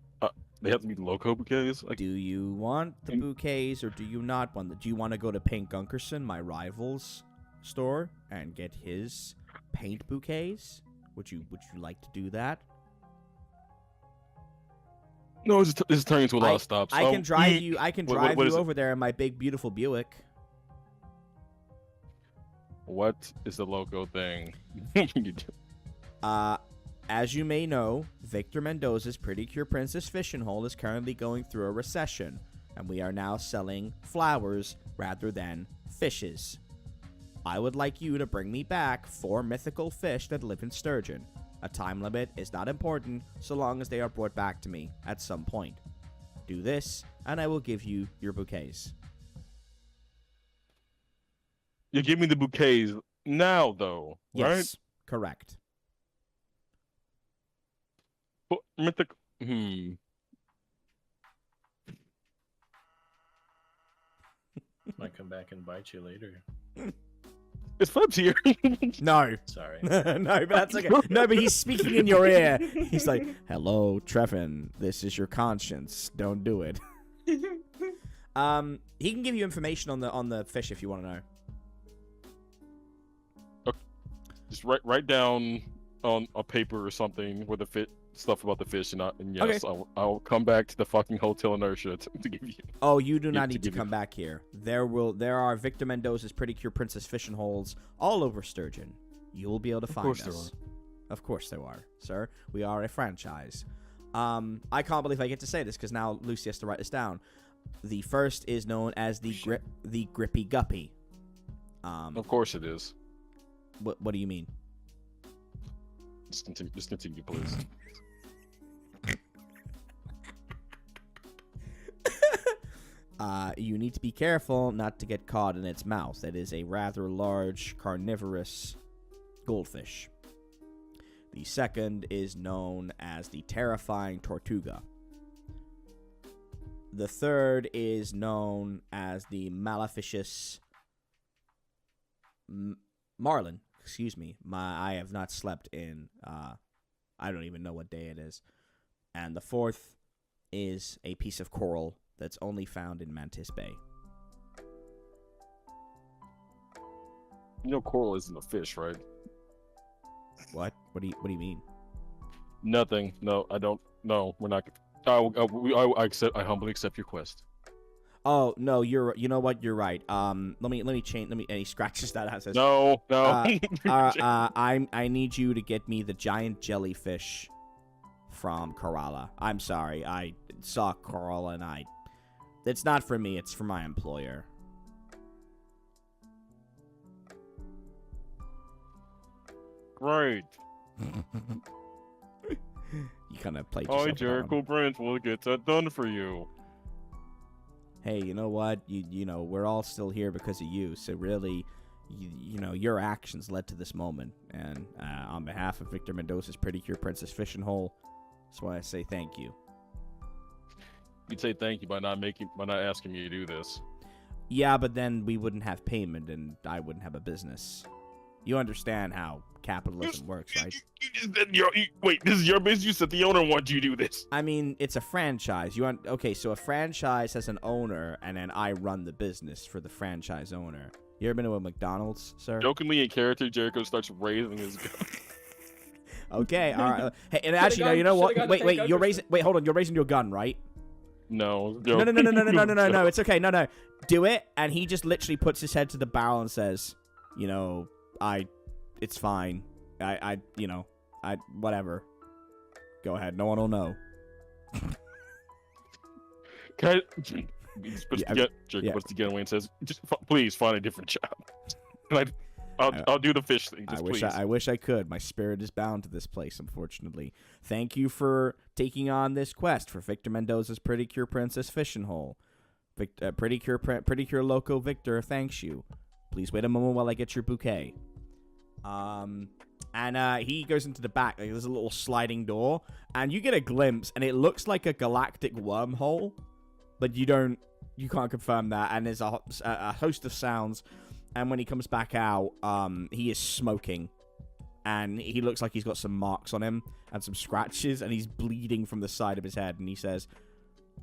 B: They have to be loco bouquets. Like,
A: Do you want the bouquets or do you not want them? Do you want to go to Pink Gunkerson, my rival's store, and get his paint bouquets? Would you like to do that?
B: no, it's turning into a lot of stops.
A: I can drive you. I can drive
B: what
A: you
B: is it?
A: over there in my big beautiful Buick.
B: What is the loco thing?
A: As you may know, Victor Mendoza's Pretty Cure Princess Fishing Hole is currently going through a recession, and we are now selling flowers rather than fishes. I would like you to bring me back 4 mythical fish that live in Sturgeon. A time limit is not important so long as they are brought back to me at some point. Do this, and I will give you your bouquets.
B: You give me the bouquets now, though,
A: Yes,
B: right?
A: correct.
B: But mythical.
C: Might come back and bite you later.
B: It's Flebs here.
A: No.
C: Sorry.
A: No, but that's okay. No, but he's speaking in your ear. He's like, hello, Trevin. This is your conscience. Don't do it. He can give you information on the fish if you want to know.
B: Just write down on a paper or something with the stuff about the fish, and yes,
A: Okay.
B: I'll come back to the fucking Hotel Inertia to give you.
A: Oh, you do
B: Yeah,
A: not
B: to
A: need to
B: give you-
A: come back here. There are Victor Mendoza's Pretty Cure Princess Fishing Holes all over Sturgeon. You will be able to find
B: course
A: us.
B: there are.
A: Of course there are, sir. We are a franchise. I can't believe I get to say this because now Lucy has to write this down. The first is known as the Grippy Guppy.
B: Of course it is.
A: What do you mean?
B: Just continue, please.
A: You need to be careful not to get caught in its mouth. It is a rather large carnivorous goldfish. The second is known as the terrifying Tortuga. The third is known as the Maleficious Marlin. Excuse me. I have not slept in, I don't even know what day it is. And the fourth is a piece of coral that's only found in Mantis Bay.
B: You know, coral isn't a fish, right?
A: What? What do you mean?
B: Nothing. No, I don't. No, we're not. I humbly accept your quest.
A: Oh no, you know what? You're right. Let me change. And he scratches that out. Says,
B: No.
A: I need you to get me the giant jellyfish from Kerala. I'm sorry, I saw Kerala and it's not for me. It's for my employer.
B: Great.
A: You kind of played
B: Hi,
A: yourself. with that one.
B: Jericho Brent. We'll get that done for you.
A: Hey, you know what? You know, we're all still here because of you. So really, you know, your actions led to this moment. And on behalf of Victor Mendoza's Pretty Cure Princess Fishing Hole, that's why I say thank you.
B: You'd say thank you by not asking me to do this.
A: Yeah, but then we wouldn't have payment, and I wouldn't have a business. You understand how capitalism works, right?
B: Wait, this is your business. You said the owner wants you to do this.
A: I mean, it's a franchise. Okay, so a franchise has an owner, and then I run the business for the franchise owner. You ever been to a McDonald's, sir?
B: Jokingly in character, Jericho starts raising his gun.
A: Okay, all right. Hey, and actually, no, you know what? Wait, you're raising. Wait, hold on. You're raising your gun, right?
B: No.
A: No. It's okay. No. Do it, and he just literally puts his head to the barrel and says, it's fine. Whatever. Go ahead. No one will know.
B: Can I? Jericho puts the gun away and says, please find a different job. I'll do the fish thing.
A: I wish I could. My spirit is bound to this place, unfortunately. Thank you for taking on this quest for Victor Mendoza's Pretty Cure Princess Fishing Hole. Pretty Cure Loco Victor thanks you. Please wait a moment while I get your bouquet. And he goes into the back. There's a little sliding door, and you get a glimpse, and it looks like a galactic wormhole, but you can't confirm that. And there's a host of sounds. And when he comes back out, he is smoking. And he looks like he's got some marks on him and some scratches. And he's bleeding from the side of his head. And he says,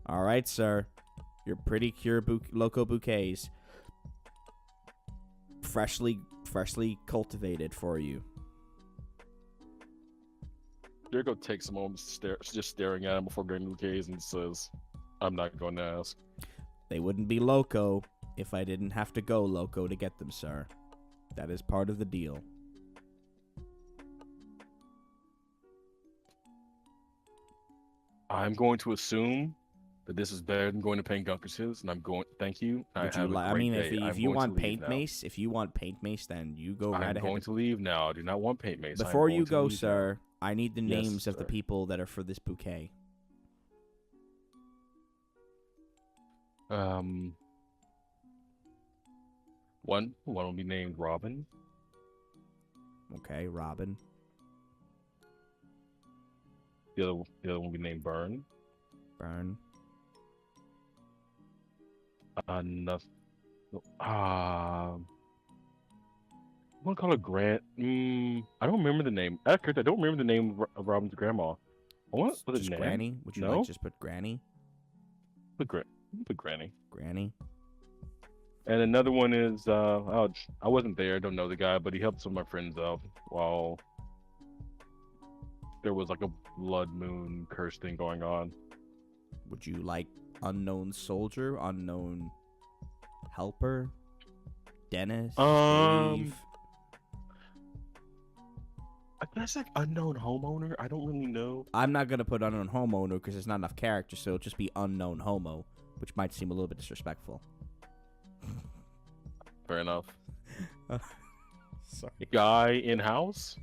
A: all right, sir. Your Pretty Cure Loco bouquets. Freshly cultivated for you.
B: Jericho takes a moment just staring at him before getting the bouquets and says, I'm not going to ask.
A: They wouldn't be loco if I didn't have to go loco to get them, sir. That is part of the deal.
B: I'm going to assume that this is better than going to Paint Gunkers's, and I'm going. Thank you.
A: If you want paint mace, then you go right ahead.
B: I'm going to leave now. I do not want paint mace.
A: Before you go, sir, I need the names of the people that are for this bouquet.
B: One will be named Robin.
A: Okay, Robin.
B: The other one will be named Burn.
A: Burn.
B: I'm gonna call her Grant. I don't remember the name. I don't remember the name of Robin's grandma. I want to put
A: just Granny. Would you like just put Granny?
B: Put Granny.
A: Granny.
B: And another one is I wasn't there. I don't know the guy, but he helped some of my friends out while there was like a blood moon curse thing going on.
A: Would you like unknown soldier, unknown helper, Dennis, Dave?
B: I guess like unknown homeowner. I don't really know.
A: I'm not gonna put unknown homeowner because there's not enough characters, so it'll just be unknown homo, which might seem a little bit disrespectful.
B: Fair enough.
A: Sorry.
B: Guy in house.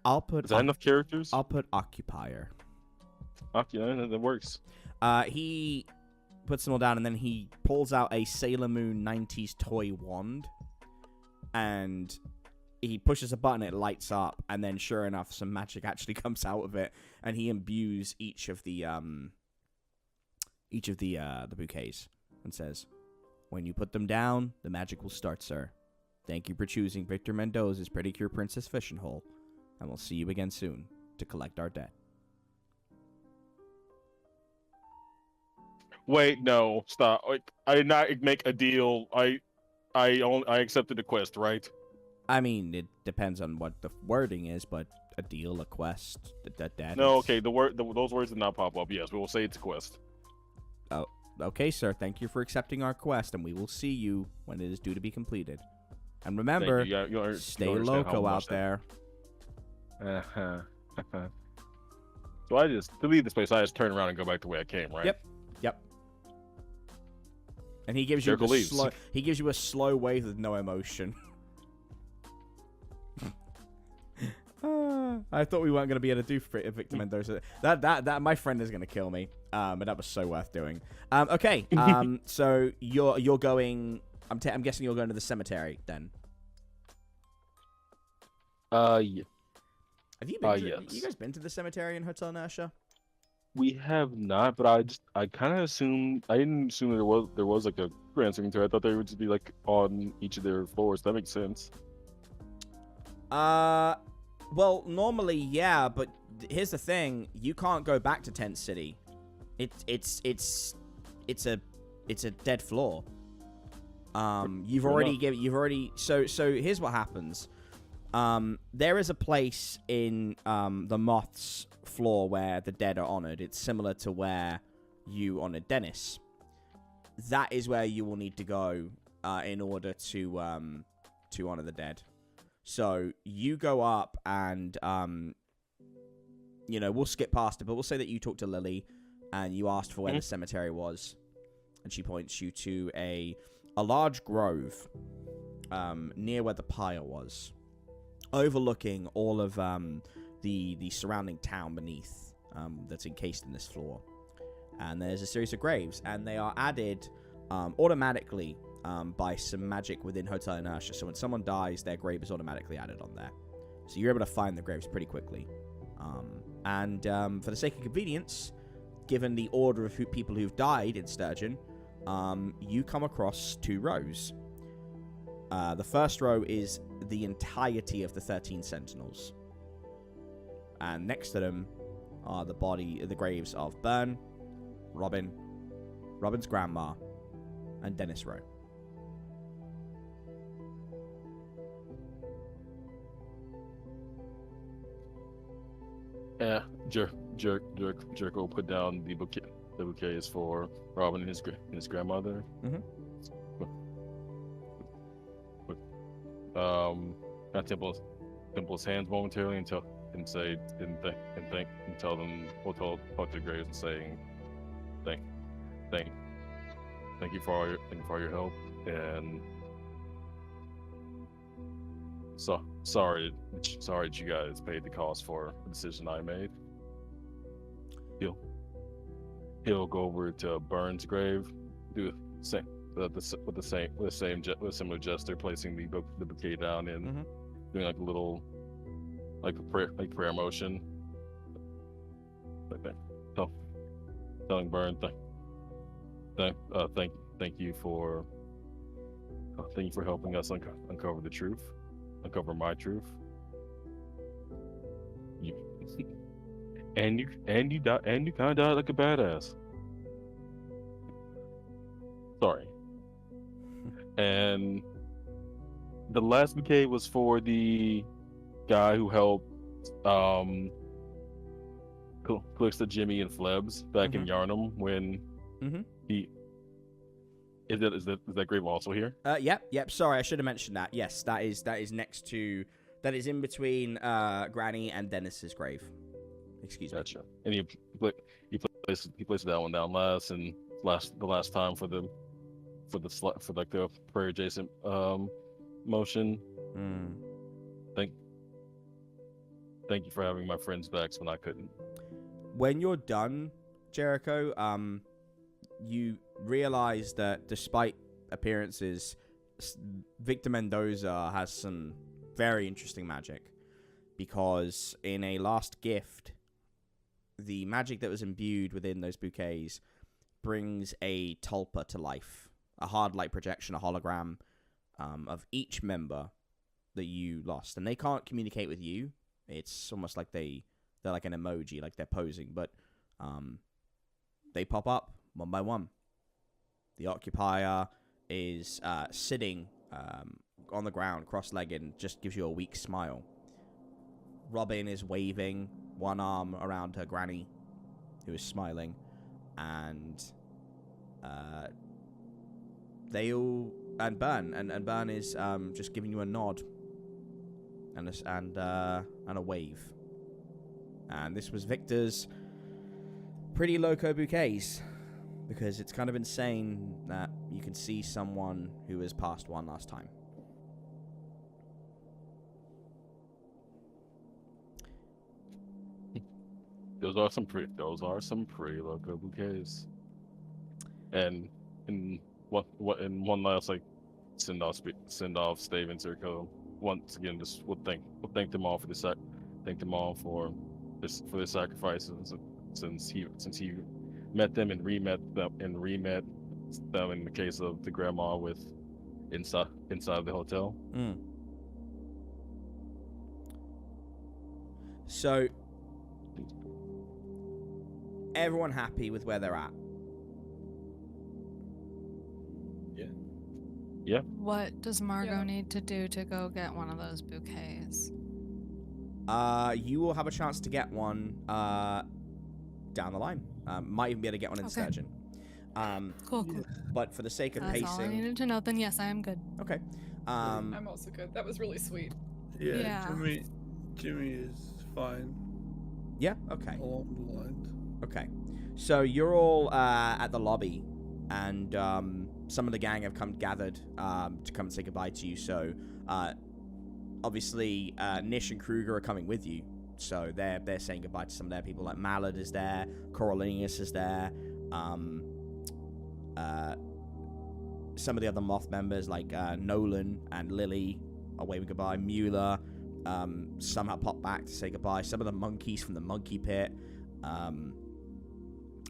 A: Is
B: that enough characters?
A: I'll put occupier.
B: Yeah, that works.
A: He puts them all down, and then he pulls out a Sailor Moon 90s toy wand, and he pushes a button, it lights up, and then sure enough, some magic actually comes out of it, and he imbues each of the bouquets, and says, "When you put them down, the magic will start, sir. Thank you for choosing Victor Mendoza's Pretty Cure Princess Fishing Hole, and we'll see you again soon to collect our debt."
B: Wait, no, stop. Like, I did not make a deal. I accepted the quest, right?
A: I mean, it depends on what the wording is, but a deal, a quest, that.
B: No, okay. Those words did not pop up. Yes, we will say it's a quest.
A: Oh, okay, sir. Thank you for accepting our quest, and we will see you when it is due to be completed. And remember, stay loco out there.
B: So to leave this place, I just turn around and go back the way I came, right?
A: Yep. And he gives you a slow wave with no emotion. I thought we weren't going to be able to do Victor Mendoza. That my friend is going to kill me. But that was so worth doing. Okay. So you're going. I'm guessing you're going to the cemetery then.
B: Yeah.
A: Have you been?
B: Yes.
A: You guys been to the cemetery in Hotel Inertia?
B: We have not, but I kind of assumed. I didn't assume there was like a grand cemetery. I thought they would just be like on each of their floors. That makes sense.
A: Well, normally, yeah, but here's the thing: you can't go back to Tent City. It's a dead floor. You've already. So here's what happens. There is a place in the Moth's floor where the dead are honored. It's similar to where you honored Dennis. That is where you will need to go in order to honor the dead. So you go up and we'll skip past it, but we'll say that you talked to Lily and you asked for where the cemetery was, and she points you to a large grove near where the pyre was, overlooking all of the surrounding town beneath that's encased in this floor. And there's a series of graves, and they are added automatically by some magic within Hotel Inertia. So when someone dies, their grave is automatically added on there. So you're able to find the graves pretty quickly. For the sake of convenience, given the order of people who've died in Sturgeon, you come across 2 rows. The first row is the entirety of the 13 Sentinels. And next to them are the graves of Byrne, Robin, Robin's grandma, and Dennis Rowe.
B: Yeah, Jericho will put down the bouquets for Robin and his grandmother. Temple his hands momentarily and tell them, we'll talk to the graves and saying thank you for all your help, and sorry that you guys paid the cost for the decision I made. He'll go over to Byrne's grave, do the same with a similar gesture, placing the bouquet down and doing like a little prayer motion. Like that. So, telling Byrne thank you for helping us uncover the truth, uncover my truth. You kind of died like a badass. Sorry. And the last bouquet was for the guy who helped Callista, Jimmy, and Flebs back in Yarnum when he. Is that grave also here?
A: Yep. Sorry, I should have mentioned that. Yes, that is next to, that is in between Granny and Dennis's grave. Excuse me.
B: Gotcha. And he placed that one down last, and the last time for the prayer adjacent motion. Thank you for having my friends back when I couldn't.
A: When you're done, Jericho, you realize that despite appearances, Victor Mendoza has some very interesting magic, because in a last gift, the magic that was imbued within those bouquets brings a tulpa to life, a hard light projection, a hologram of each member that you lost, and they can't communicate with you. It's almost like they're like an emoji, like they're posing, but they pop up one by one. The occupier is sitting on the ground, cross-legged, and just gives you a weak smile. Robin is waving one arm around her granny, who is smiling, and Byrne is just giving you a nod and a wave. And this was Victor's pretty loco bouquets, because it's kind of insane that you can see someone who has passed one last time.
B: Those are some pretty loco bouquets. And in one last send off Stave Jericho, once again we'll thank them all for this. Thank them all for their sacrifices, since he met them and remet them in the case of the grandma inside of the hotel.
A: So, everyone happy with where they're at?
B: Yeah.
E: What does Margot
F: Yeah.
E: need to do to go get one of those bouquets?
A: You will have a chance to get one down the line. Might even be able to get one in
E: Okay.
A: Sturgeon.
E: Cool.
A: But for the sake of
E: That's all I
A: pacing,
E: needed to know. Then yes, I am good.
A: okay.
F: I'm also good. That was really sweet.
D: Yeah,
E: Yeah.
D: Jimmy is fine
A: Yeah. Okay.
D: along the lines.
A: Okay. So you're all at the lobby, and some of the gang have gathered to come and say goodbye to you. So obviously Nish and Kruger are coming with you. So they're saying goodbye to some of their people. Like Mallard is there, Coriolanus is there. Some of the other Moth members like Nolan and Lily are waving goodbye. Mueller somehow popped back to say goodbye. Some of the monkeys from the monkey pit.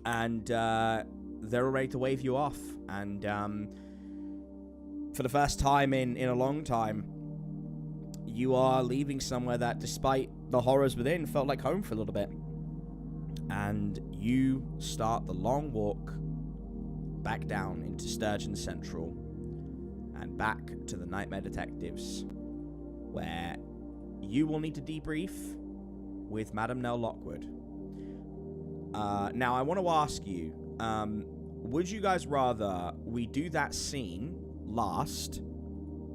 A: And they're all ready to wave you off. And for the first time in a long time, you are leaving somewhere that, despite the horrors within, felt like home for a little bit. And you start the long walk back down into Sturgeon Central and back to the Nightmare Detectives, where you will need to debrief with Madame Nell Lockwood. Now, I want to ask you, would you guys rather we do that scene last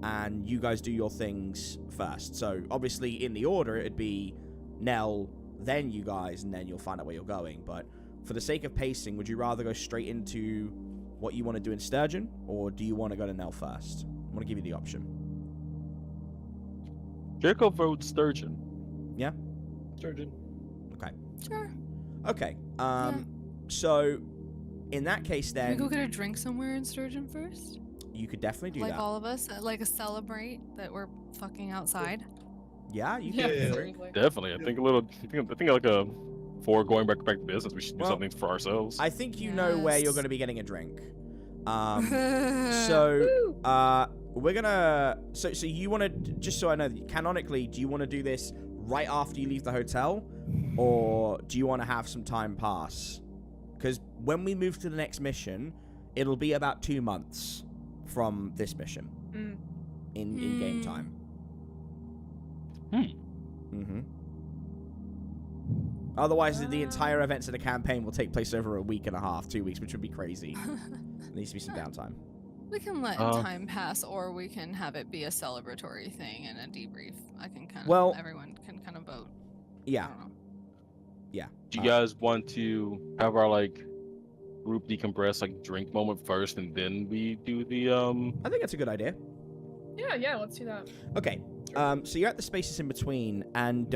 A: and you guys do your things first? So, obviously, in the order, it'd be Nell, then you guys, and then you'll find out where you're going. But for the sake of pacing, would you rather go straight into what you want to do in Sturgeon, or do you want to go to Nell first? I want to give you the option.
B: Jericho votes Sturgeon.
A: Yeah?
C: Sturgeon.
A: Okay.
E: Sure.
A: Okay.
E: Yeah.
A: So, in that case,
E: Can we go
A: then,
E: get a drink somewhere in Sturgeon first?
A: you could definitely do
E: Like
A: that.
E: all of us, like a celebrate that we're fucking outside.
A: Yeah, you
F: Yeah,
A: can.
D: Yeah.
F: seriously.
B: Definitely. I think like a before going back to business, we should do
A: Well,
B: something for ourselves.
A: I think you know where you're
E: Yes.
A: going to be getting a drink. So, we're gonna. So you want to, just so I know, canonically, do you want to do this right after you leave the hotel, or do you want to have some time pass? Because when we move to the next mission, it'll be about 2 months from this mission in game time. Mm-hmm. Otherwise, the entire events of the campaign will take place over a week and a half, 2 weeks, which would be crazy. There needs to be some downtime.
E: We can let time pass, or we can have it be a celebratory thing and a debrief. I can kind of,
A: Well-
E: everyone can kind of vote.
A: Yeah.
E: I don't know.
A: Yeah.
B: Do you guys want to have our like group decompress, like drink moment first, and then we do the
A: I think that's a good idea.
F: Yeah, let's do that.
A: Okay. So you're at the spaces in between, and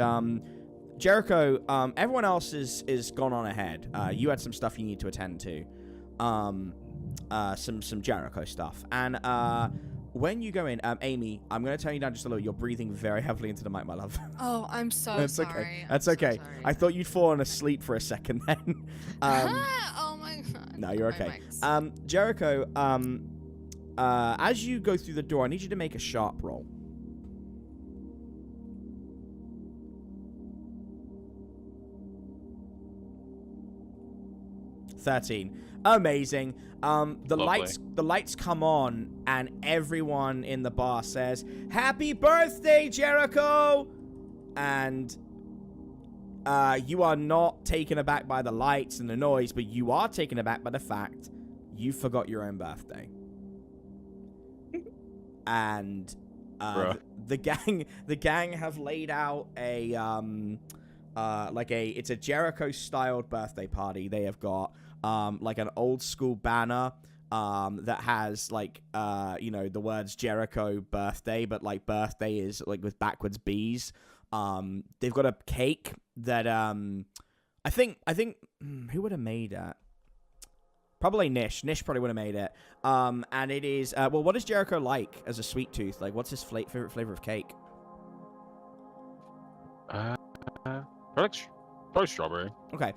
A: Jericho, everyone else is gone on ahead. You had some stuff you need to attend to. Some Jericho stuff. And when you go in, Amy, I'm going to turn you down just a little. You're breathing very heavily into the mic, my love.
E: Oh, I'm so
A: That's
E: sorry.
A: okay.
E: I'm
A: That's
E: so
A: okay.
E: sorry.
A: I thought you'd fallen asleep for a second then.
E: Oh my god.
A: No, you're
E: My
A: okay.
E: mic's-
A: Jericho, as you go through the door, I need you to make a sharp roll. $13. Amazing. The
B: Lovely.
A: lights come on, and everyone in the bar says, "Happy birthday, Jericho!" And you are not taken aback by the lights and the noise, but you are taken aback by the fact you forgot your own birthday. And
B: Bruh.
A: the gang have laid out a it's a Jericho styled birthday party. They have got like an old school banner that has the words Jericho birthday, but like birthday is like with backwards B's. They've got a cake that I think who would have made that? Probably Nish. Nish probably would have made it. And it is what is Jericho like as a sweet tooth? Like, what's his favorite flavor of cake?
B: Probably strawberry.
A: Okay.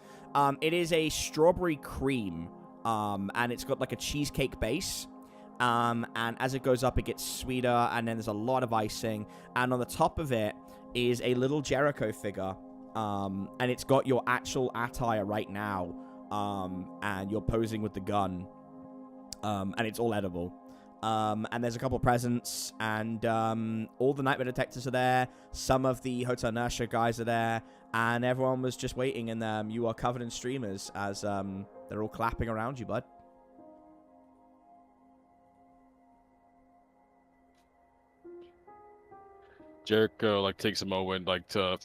A: It is a strawberry cream. And it's got like a cheesecake base. And as it goes up, it gets sweeter, and then there's a lot of icing. And on the top of it is a little Jericho figure. and it's got your actual attire right now, and you're posing with the gun, and it's all edible. And there's a couple presents, and all the nightmare detectors are there. Some of the Hotel Inertia guys are there, and everyone was just waiting, and you are covered in streamers as they're all clapping around you, bud.
B: Jericho like takes a moment like to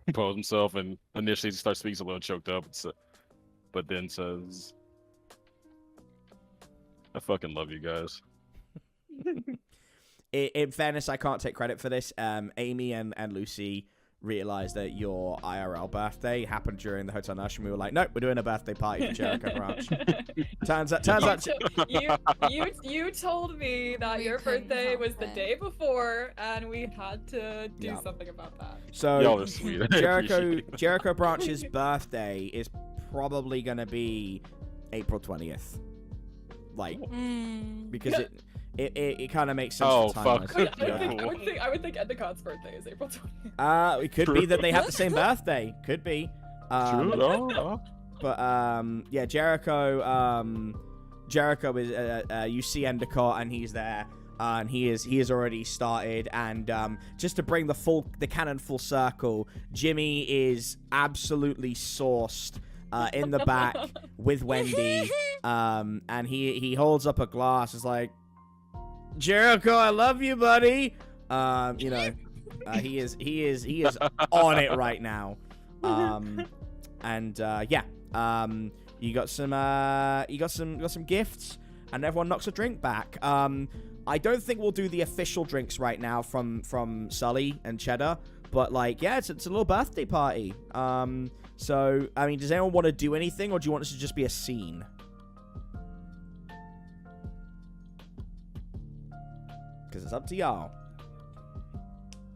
B: compose himself, and initially starts speaking a little choked up, but then says, "I fucking love you guys."
A: In fairness, I can't take credit for this. Amy and Lucy realized that your IRL birthday happened during the Hotel Inertia. We were like, nope, we're doing a birthday party for Jericho Branch. turns out,
F: you told me that
E: We
F: your
E: couldn't
F: birthday
E: help
F: was the
E: it.
F: day before, and we had to do
A: Yeah.
F: something about that.
A: so
B: Y'all are sweet. I appreciate it.
A: Jericho Branch's birthday is probably gonna be April 20th, like because it kind of makes sense.
B: Oh,
A: for
B: fuck.
A: time-wise.
F: I would think Endicott's birthday is April 20th.
A: It could be that they have the same birthday. Could be.
B: True. Oh.
A: But yeah, Jericho is you see Endicott, and he's there, and he has already started. And just to bring the canon full circle, Jimmy is absolutely sourced in the back with Wendy, and he holds up a glass. It's like, Jericho, I love you, buddy. You know, he is on it right now. And yeah, you got some gifts, and everyone knocks a drink back. I don't think we'll do the official drinks right now from Sully and Cheddar, but like, yeah, it's a little birthday party. So I mean, does anyone want to do anything, or do you want this to just be a scene? Because it's up to y'all.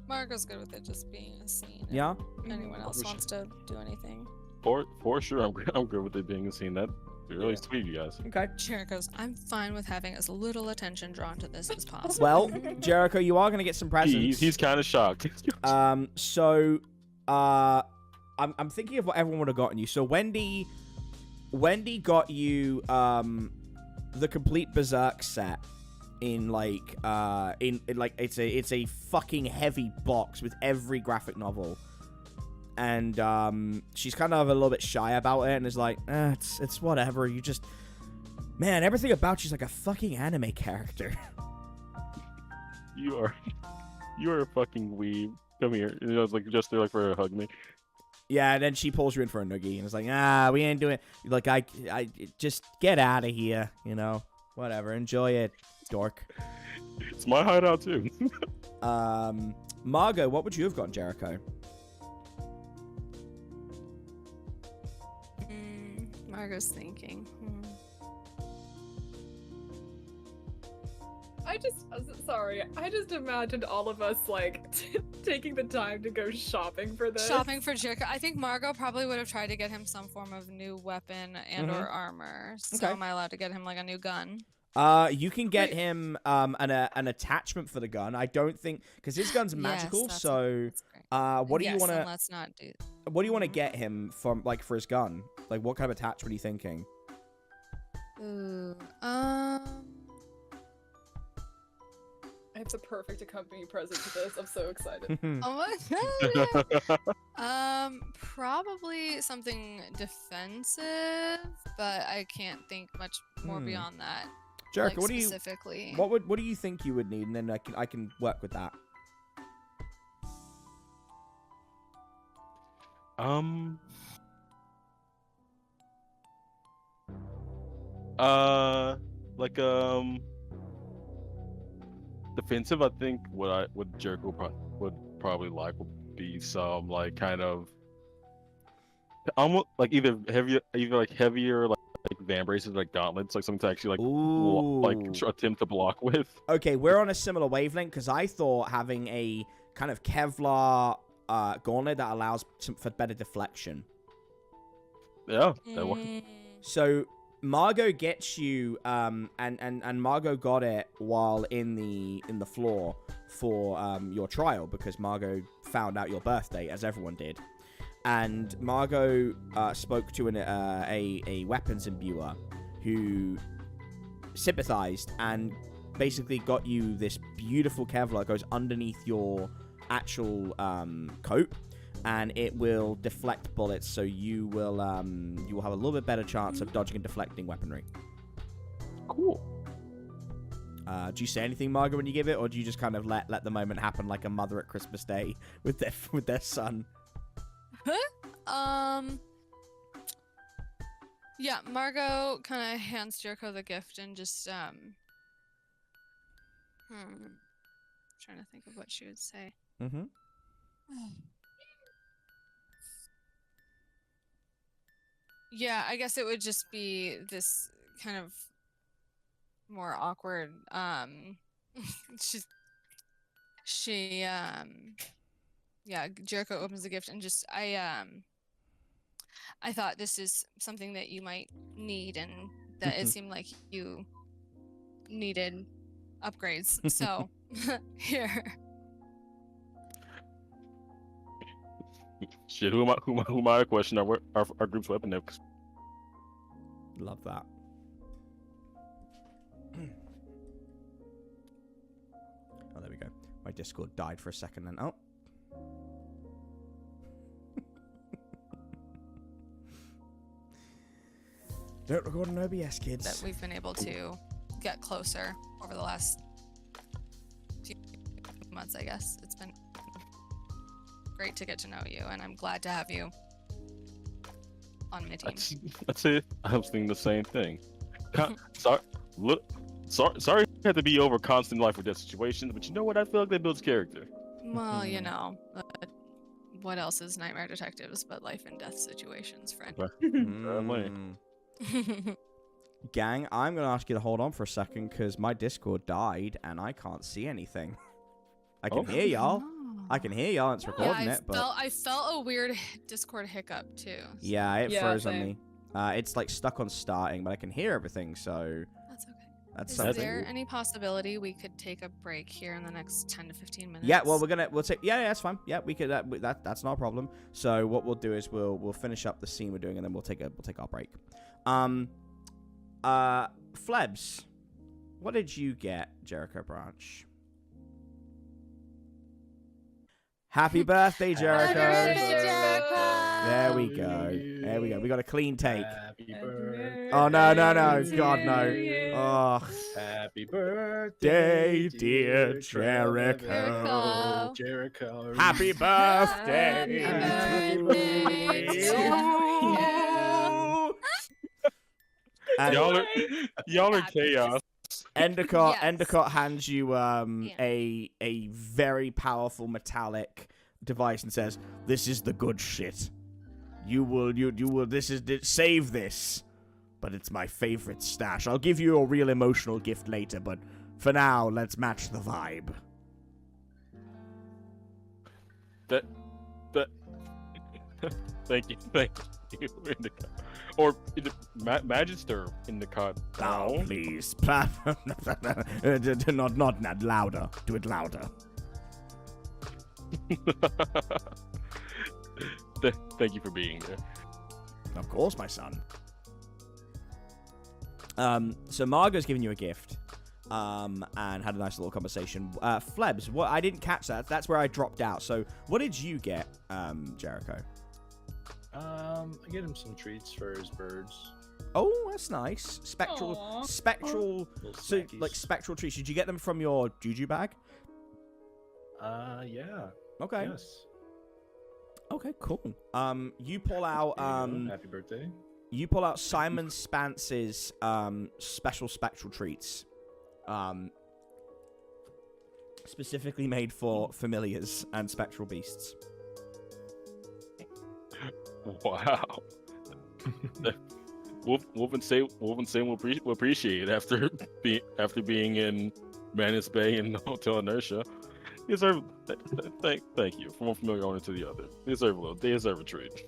E: Margot's good with it just being a scene.
A: Yeah.
E: If anyone else wants to do anything.
B: For sure, I'm good with it being a scene. That'd be really sweet of you guys.
A: Okay.
E: Jericho's, I'm fine with having as little attention drawn to this as possible.
A: Well, Jericho, you are going to get some presents.
B: He's kind of shocked.
A: So, I'm thinking of what everyone would have gotten you. So Wendy got you the complete Berserk set in like it's a fucking heavy box with every graphic novel, and she's kind of a little bit shy about it, and is like, it's whatever. You just, man, everything about you's like a fucking anime character.
B: You are a fucking weeb. Come here. You know, it's like just there like for a hug me.
A: Yeah, and then she pulls you in for a noogie, and it's like, we ain't doing. Like, I just get out of here, you know. Whatever, enjoy it, dork.
B: It's my hideout too.
A: Margot, what would you have gotten Jericho?
E: Margot's thinking.
F: I just imagined all of us like taking the time to go shopping for this.
E: Shopping for Jericho. I think Margot probably would have tried to get him some form of new weapon and or armor. So
A: Okay.
E: am I allowed to get him like a new gun?
A: You can get him an attachment for the gun. I don't think, because his gun's magical.
E: Yes,
A: so
E: that's great.
A: what do you
E: Yes,
A: want
E: then
A: to?
E: let's not do.
A: What do you want to get him from, like, for his gun? Like, what kind of attachment are you thinking?
E: Ooh,
F: I have the perfect accompanying present to this. I'm so excited.
E: oh my god. Probably something defensive, but I can't think much more beyond that.
A: Jericho,
E: like,
A: what do you?
E: specifically?
A: What do you think you would need, and then I can work with that.
B: Like defensive. I think what Jericho would probably like would be some like kind of almost like either heavier like van braces, like gauntlets, like something to actually like attempt to block with.
A: Okay, we're on a similar wavelength, because I thought having a kind of Kevlar gauntlet that allows for better deflection.
B: Yeah, that works.
A: So Margot gets you, and Margot got it while in the floor for your trial, because Margot found out your birthday, as everyone did. and Margot spoke to a weapons imbuer who sympathized and basically got you this beautiful Kevlar that goes underneath your actual coat, and it will deflect bullets, so you will have a little bit better chance of dodging and deflecting weaponry.
B: Cool.
A: Do you say anything, Margot, when you give it, or do you just kind of let the moment happen like a mother at Christmas Day with their son?
E: Yeah, Margot kind of hands Jericho the gift and just trying to think of what she would say.
A: Mm-hmm.
E: Yeah, I guess it would just be this kind of more awkward. Yeah, Jericho opens the gift and just I thought this is something that you might need, and that it seemed like you needed upgrades. So here.
B: Shit, who am I to question our group's weapon next?
A: Love that. Oh, there we go. My Discord died for a second then. Oh. Don't record an OBS, kids.
E: That we've been able to get closer over the last few months, I guess. It's been great to get to know you, and I'm glad to have you on my team.
B: That's it. I was thinking the same thing. Sorry, sorry I had to be over constant life or death situations, but you know what? I feel like that builds character.
E: Well, you know, what else is Nightmare Detectives but life and death situations, friend?
A: Gang, I'm going to ask you to hold on for a second because my Discord died and I can't see anything. I can hear y'all. I can hear y'all. It's recording it, but
E: I felt a weird Discord hiccup too.
A: Yeah, it
F: Yeah,
A: froze
F: same.
A: on me. It's like stuck on starting, but I can hear everything, so
E: That's okay.
A: that's
E: Is
A: something.
E: there any possibility we could take a break here in the next 10 to 15 minutes?
A: Yeah, well, we'll take. Yeah, that's fine. Yeah, we could. That's not a problem. So what we'll do is we'll finish up the scene we're doing, and then we'll take our break. Flebs, what did you get, Jericho Branch? Happy birthday, Jericho! There we go. There we go. We got a clean take.
C: Happy birthday.
A: Oh no, God no! Oh,
C: Happy birthday,
A: dear
E: Jericho.
C: Jericho.
A: happy birthday!
E: Happy
A: to
E: birthday
A: you.
E: to you.
A: And
B: Y'all are chaos.
A: Endicott,
E: Yes.
A: Endicott hands you a very powerful metallic device and says, "This is the good shit. You will. Save this, but it's my favorite stash. I'll give you a real emotional gift later, but for now, let's match the vibe."
B: Thank you, Endicott. Or Magister Endicott.
A: Oh, please, not louder. Do it louder.
B: Thank you for being there.
A: Of course, my son. So Margot's giving you a gift, and had a nice little conversation. Flebs, what I didn't catch that. That's where I dropped out. So what did you get, Jericho?
C: I get him some treats for his birds.
A: Oh, that's nice. Spectral.
F: Aw.
C: Little
A: So
C: snackies.
A: like spectral treats. Did you get them from your juju bag?
C: Yeah.
A: Okay.
C: Yes.
A: Okay, cool. You pull out
C: There you go. Happy birthday.
A: You pull out Simon Spance's special spectral treats, specifically made for familiars and spectral beasts.
B: Wow. Wolfenstein will appreciate it after being in Manus Bay and Hotel Inertia. They deserve thank you from one familiar owner to the other. They deserve a treat.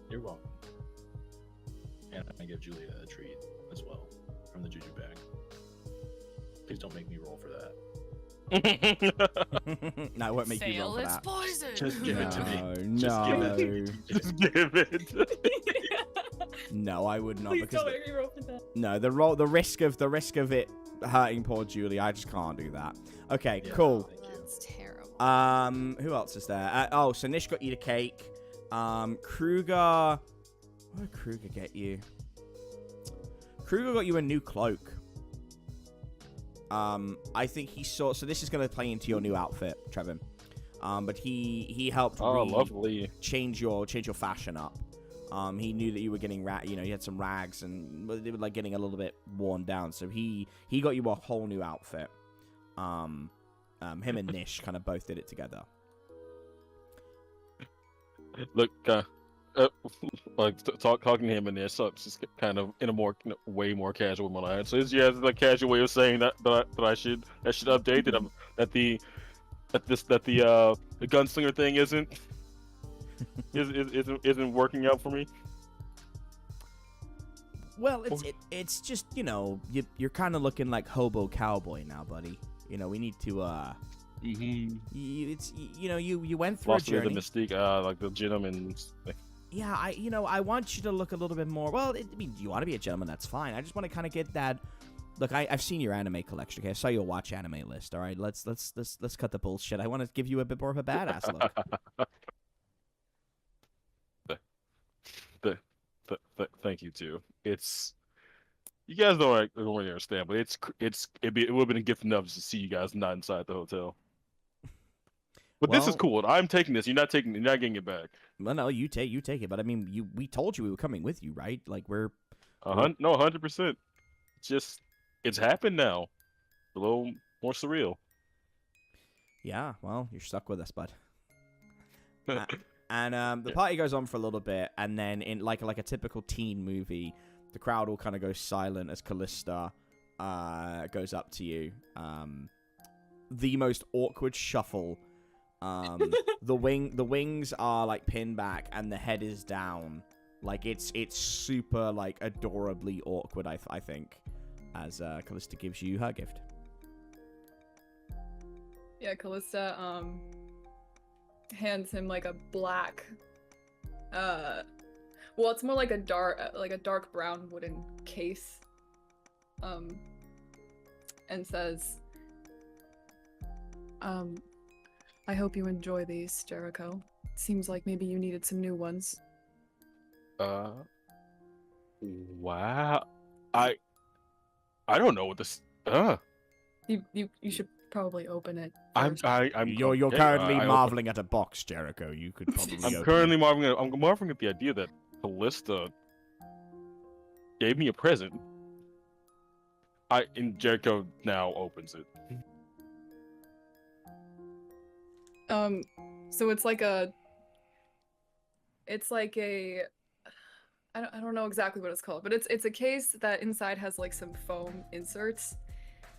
C: You're welcome. And I give Julia a treat as well from the juju bag. Please don't make me roll for that.
A: No, I won't make you roll
E: Fail
A: for
E: its
A: that.
E: poison.
B: Just give it to me.
A: No,
B: Just give it.
A: no, I would not
F: Please
A: because
F: don't make me roll for that.
A: no, the risk of it hurting poor Julie, I just can't do that. Okay,
C: Yeah.
A: cool.
E: That's terrible.
A: Who else is there? Oh, so Nish got you the cake. Kruger, what did Kruger get you? Kruger got you a new cloak. I think he saw. So this is going to play into your new outfit, Trevin. But he helped
B: Lovely.
A: change your fashion up. He knew that you were getting you had some rags and they were like getting a little bit worn down. So he got you a whole new outfit. Him and Nish kind of both did it together.
B: Look, like talking to him in there, so it's just kind of in a way more casual manner. So it's like a casual way of saying that I should update that the gunslinger thing isn't working out for me.
A: Well, it's just you're kind of looking like hobo cowboy now, buddy. We need to you went through a
B: Lost
A: journey.
B: the mystique, like the gentleman.
A: Yeah, I want you to look a little bit more. Well, I mean, you want to be a gentleman, that's fine. I just want to kind of get that. Look, I've seen your anime collection. Okay, I saw your watch anime list. All right, let's cut the bullshit. I want to give you a bit more of a badass look.
B: Thank you too. It's you guys don't really understand, but it would have been a gift enough to see you guys not inside the hotel. But this is cool. I'm taking this. You're not getting it back.
A: Well, no, you take it. But I mean, we told you we were coming with you, right? Like we're
B: 100%. It's happened now. A little more surreal.
A: Yeah. Well, you're stuck with us, bud. And the party goes on for a little bit, and then in like a typical teen movie, the crowd all kind of goes silent as Callista goes up to you. The most awkward shuffle. The wings are like pinned back, and the head is down. Like it's super like adorably awkward. I think, as Callista gives you her gift.
F: Yeah, Callista hands him like a black well, it's more like a dark brown wooden case, and says, I hope you enjoy these, Jericho. Seems like maybe you needed some new ones.
B: Wow. I don't know what this.
F: You should probably open it.
B: I'm
A: You're currently marveling at a box, Jericho. You could probably.
B: I'm currently marveling at the idea that Callista gave me a present. And Jericho now opens it.
F: So it's like a I don't know exactly what it's called, but it's a case that inside has like some foam inserts,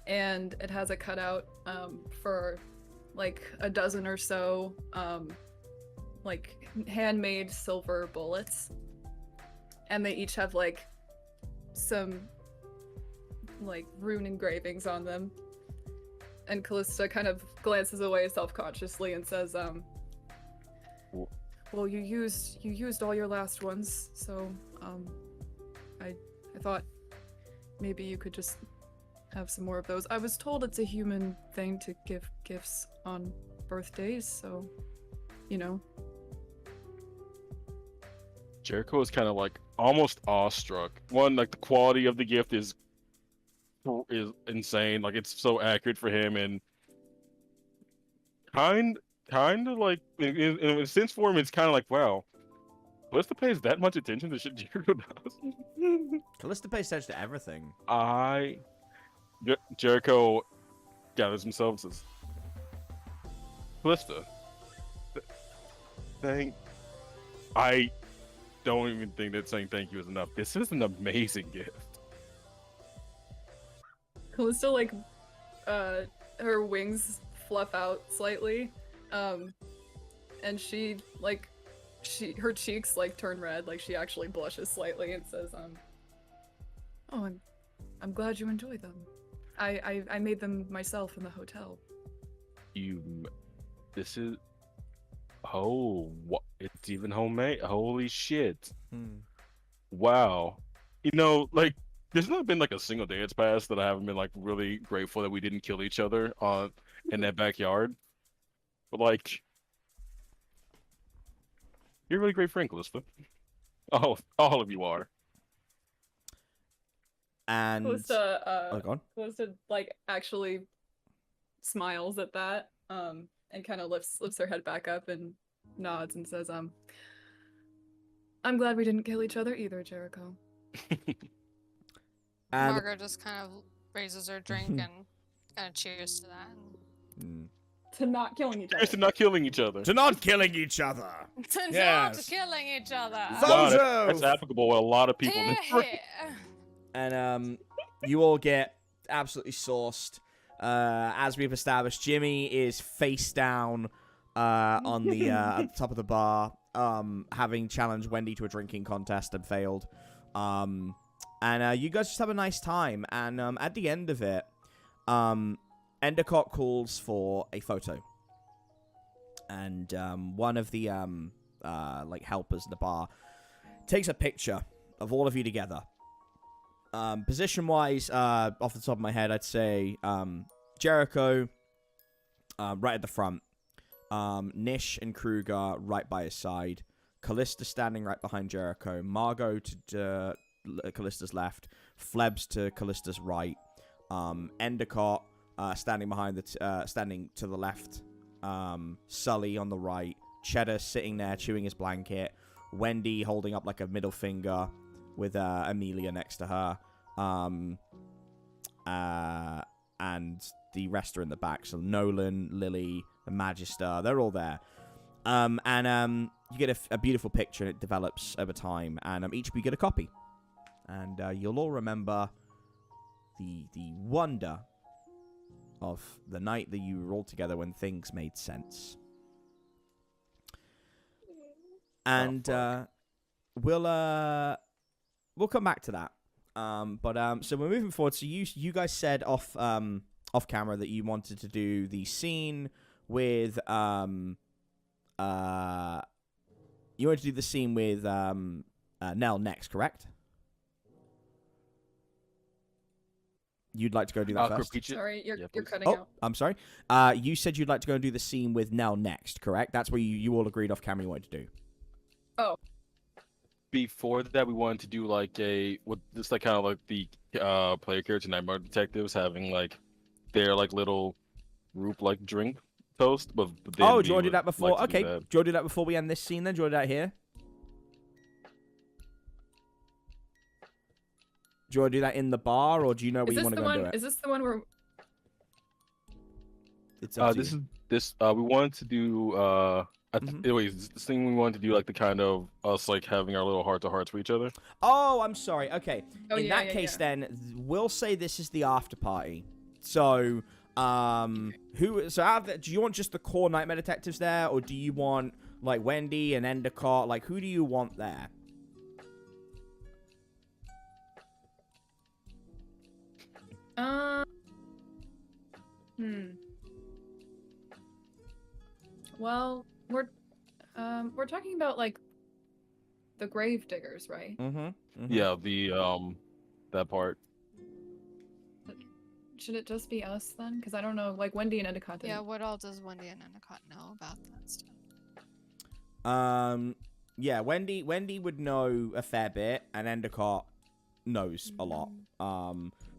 F: and it has a cutout for like a dozen or so like handmade silver bullets, and they each have like some like rune engravings on them. And Callista kind of glances away self-consciously and says, well, you used all your last ones, so I thought maybe you could just have some more of those. I was told it's a human thing to give gifts on birthdays, so
B: Jericho is kind of like almost awestruck. One, like the quality of the gift is insane. Like it's so accurate for him, and kind of like in a sense for him, it's kind of like, wow, Callista pays that much attention to shit Jericho does.
A: Callista pays attention to everything.
B: Jericho gathers himself and says, Callista, I don't even think that saying thank you is enough. This is an amazing gift.
F: Callista, like, her wings fluff out slightly, and her cheeks, like, turn red, like, she actually blushes slightly and says, oh, I'm glad you enjoy them. I made them myself in the hotel.
B: This is. Oh, what? It's even homemade. Holy shit! Wow. Like, there's not been like a single day that's passed that I haven't been like really grateful that we didn't kill each other in that backyard. But like, you're a really great friend, Callista. All of you are.
A: And
F: Callista,
A: go on.
F: Callista like actually smiles at that, and kind of lifts her head back up and nods and says, I'm glad we didn't kill each other either, Jericho.
A: And
E: Margot just kind of raises her drink and kind of cheers to that.
F: To not killing each other.
B: Cheers to not killing each other.
A: to not killing each other.
E: To not
A: Yes.
E: killing each other.
B: Wow,
A: Photo!
B: that's applicable with a lot of people.
E: Here, here.
A: And you all get absolutely sauced. As we've established, Jimmy is face down on the at the top of the bar, having challenged Wendy to a drinking contest and failed. And you guys just have a nice time. And at the end of it, Endicott calls for a photo. And one of the like helpers in the bar takes a picture of all of you together. Position-wise, off the top of my head, I'd say Jericho right at the front, Nish and Kruger right by his side, Callista standing right behind Jericho, Margot to Callista's left, Flebs to Callista's right, Endicott standing behind standing to the left, Sully on the right, Cheddar sitting there chewing his blanket, Wendy holding up like a middle finger, with Amelia next to her, and the rest are in the back. So Nolan, Lily, the Magister, they're all there. And you get a beautiful picture, and it develops over time. And each of you get a copy, and you'll all remember the wonder of the night that you were all together when things made sense. And we'll come back to that. So we're moving forward. So you guys said off camera that you wanted to do the scene with you wanted to do the scene with Nell next, correct? You'd like to go do that first?
F: Sorry, you're cutting
A: Oh,
F: out.
A: I'm sorry. You said you'd like to go and do the scene with Nell next, correct? That's where you all agreed off camera you wanted to do.
F: Oh.
B: Before that, we wanted to do like just like kind of like the player character Nightmare Detectives having like their like little group like drink toast. But
A: do you want to do that before? Okay. Do you want to do that before we end this scene then? Do you want to do that here? Do you want to do that in the bar, or do you know where you want to go and do it?
F: Is this the one where...
A: It's up to
B: this
A: you.
B: is we wanted to do anyways, this thing we wanted to do like the kind of us like having our little heart to hearts with each other.
A: Oh, I'm sorry. Okay.
F: Oh,
A: in that case, then we'll say this is the after party. So, do you want just the core Nightmare Detectives there, or do you want like Wendy and Endicott? Like, who do you want there?
F: Well, we're talking about like the grave diggers, right?
B: Yeah, the that part.
F: Should it just be us then? Because I don't know, like Wendy and Endicott.
E: Yeah, what all does Wendy and Endicott know about that stuff?
A: Yeah, Wendy would know a fair bit, and Endicott knows a lot.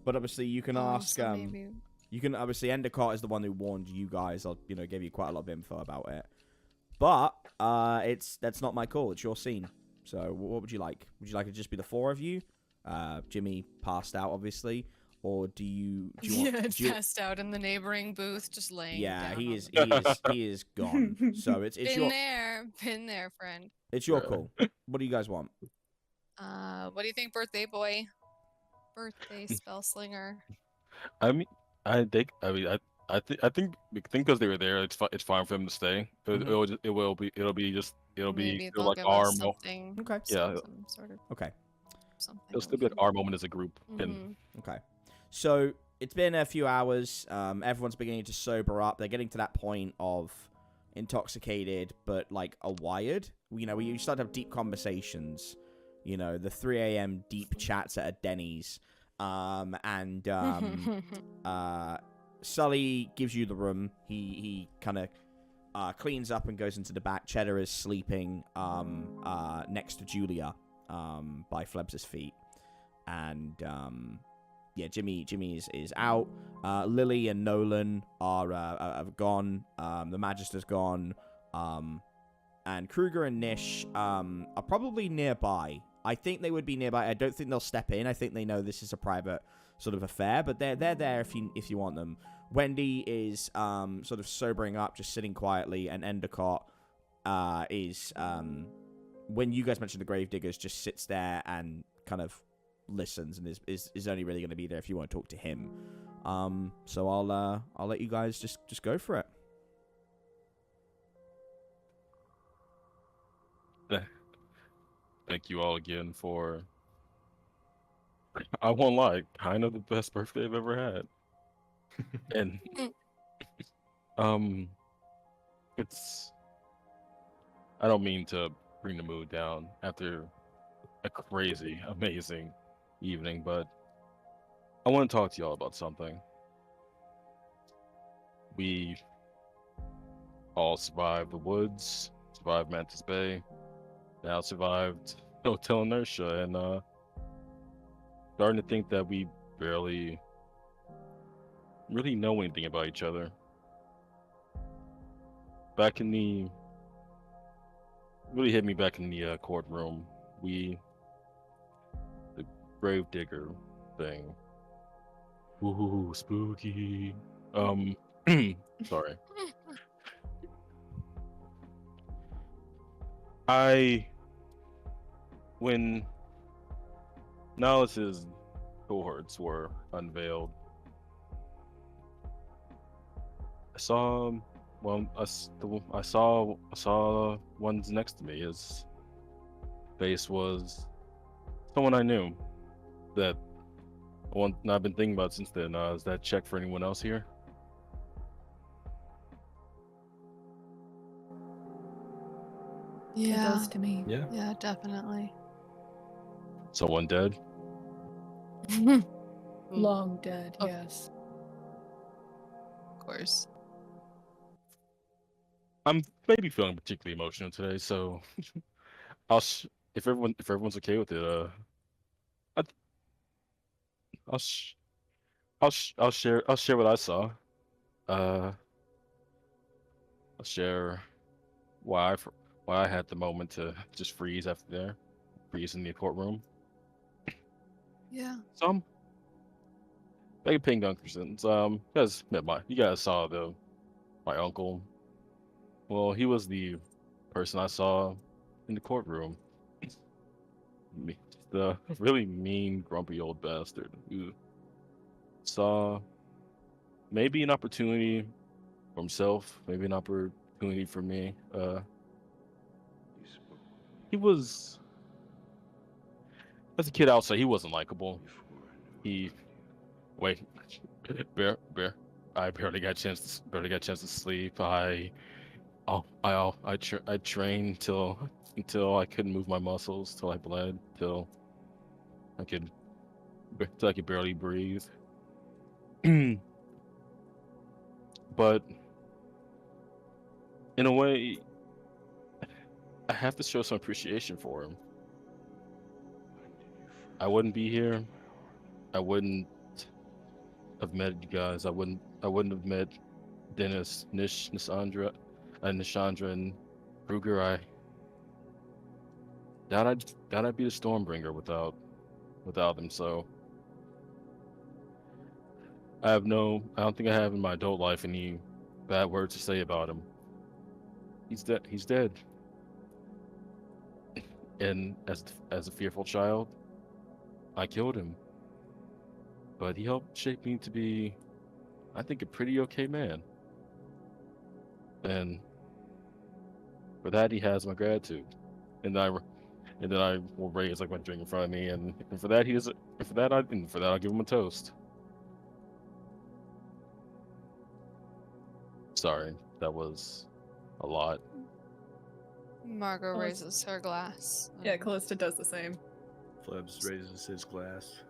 A: But obviously you can ask.
E: So maybe...
A: You can obviously Endicott is the one who warned you guys, or gave you quite a lot of info about it. But that's not my call. It's your scene. So what would you like? Would you like it to just be the four of you? Jimmy passed out, obviously, or do you want?
E: Passed out in the neighboring booth, just laying.
A: Yeah,
E: down
A: he
E: on
A: is gone. So it's
E: been
A: your
E: been there, friend.
A: it's your call. What do you guys want?
E: What do you think, birthday boy? Birthday spell slinger.
B: I think because they were there, it's fine for them to stay. It'll be
E: Maybe they'll
B: like
E: give
B: our
E: us something.
A: Okay.
B: Yeah.
E: Some sort of
A: Okay.
E: something.
B: It'll still be like our moment as a group.
E: Mhm.
A: Okay. So it's been a few hours. Everyone's beginning to sober up. They're getting to that point of intoxicated, but like a wired. You know, you start to have deep conversations. You know, the 3 a.m. deep chats at a Denny's. Sully gives you the room. He kind of cleans up and goes into the back. Cheddar is sleeping next to Julia by Flebs' feet. And yeah, Jimmy is out. Lily and Nolan are gone. The Magister's gone. And Kruger and Nish are probably nearby. I think they would be nearby. I don't think they'll step in. I think they know this is a private sort of affair, but they're there if you want them. Wendy is sort of sobering up, just sitting quietly, and Endicott is when you guys mentioned the Gravediggers, just sits there and kind of listens and is only really going to be there if you want to talk to him. So I'll let you guys just go for it.
B: Thank you all again for, I won't lie, kind of the best birthday I've ever had. And it's, I don't mean to bring the mood down after a crazy, amazing evening, but I want to talk to y'all about something. We all survived the woods, survived Mantis Bay, now survived Hotel Inertia, and starting to think that we barely really know anything about each other. Really hit me back in the courtroom. The Gravedigger thing. Ooh, spooky. Sorry. When Nihilus' cohorts were unveiled, I saw ones next to me. His face was someone I knew. That one I've been thinking about since then. Is that check for anyone else here?
F: It
E: Yeah.
F: does to me.
C: Yeah.
E: Yeah, definitely.
B: Someone dead?
F: Long dead,
E: Oh.
F: yes.
E: Of course.
B: I'm maybe feeling particularly emotional today, so if everyone's okay with it, I'll share what I saw. I'll share why I had the moment to just freeze in the courtroom.
E: Yeah.
B: So Megan Ping Dunkersons, you guys saw my uncle. Well, he was the person I saw in the courtroom. The really mean, grumpy old bastard who saw maybe an opportunity for himself, maybe an opportunity for me. He was, as a kid, I'll say he wasn't likable. Bear. I barely got a chance to sleep. I trained until I couldn't move my muscles, till I bled, till I could barely breathe. But in a way, I have to show some appreciation for him. I wouldn't be here. I wouldn't have met you guys. I wouldn't have met Dennis, Nishandra, and Kruger. I doubt I'd be the Stormbringer without them. So I don't think I have in my adult life any bad words to say about him. He's dead. And as a fearful child, I killed him. But he helped shape me to be, I think, a pretty okay man. And for that, he has my gratitude. And then I will raise like my drink in front of me, and for that I'll give him a toast. Sorry, that was a lot.
E: Margot
F: Oh,
E: raises her glass.
F: Yeah, Callista does the same.
C: Flebs raises his glass.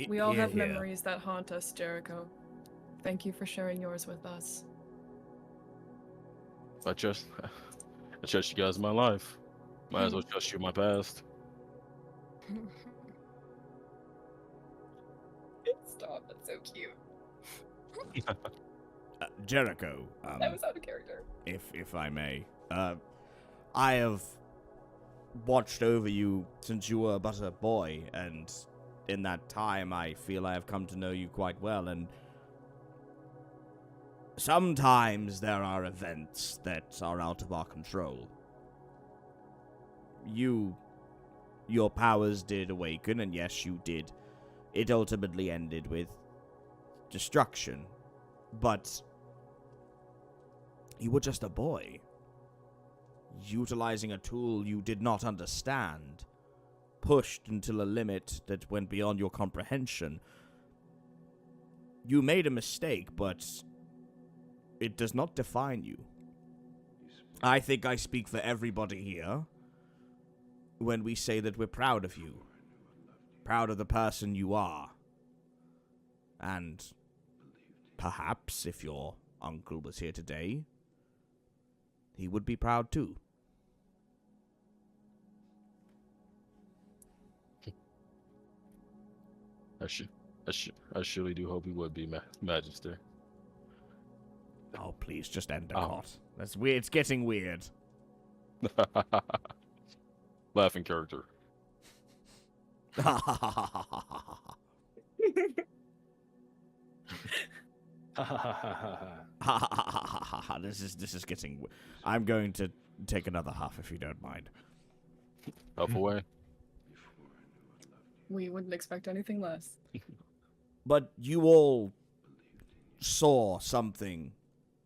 F: We all
A: Hear,
F: have
A: hear.
F: memories that haunt us, Jericho. Thank you for sharing yours with us.
B: I trust you guys in my life. Might as well trust you in my past.
F: Stop, that's so cute.
A: Jericho,
F: That was out of character.
A: if I may, I have watched over you since you were but a boy, and in that time I feel I have come to know you quite well, and sometimes there are events that are out of our control. Your powers did awaken, and yes, you did. It ultimately ended with destruction, but you were just a boy, utilizing a tool you did not understand, pushed until a limit that went beyond your comprehension. You made a mistake, but it does not define you. I think I speak for everybody here when we say that we're proud of you, proud of the person you are, and perhaps if your uncle was here today, he would be proud too.
B: I surely do hope he would be, Magister.
A: Oh, please, just end the cot. That's weird. It's getting weird.
B: Laughing character.
A: This is getting. I'm going to take another half if you don't mind.
B: Up away.
F: We wouldn't expect anything less.
A: But you all saw something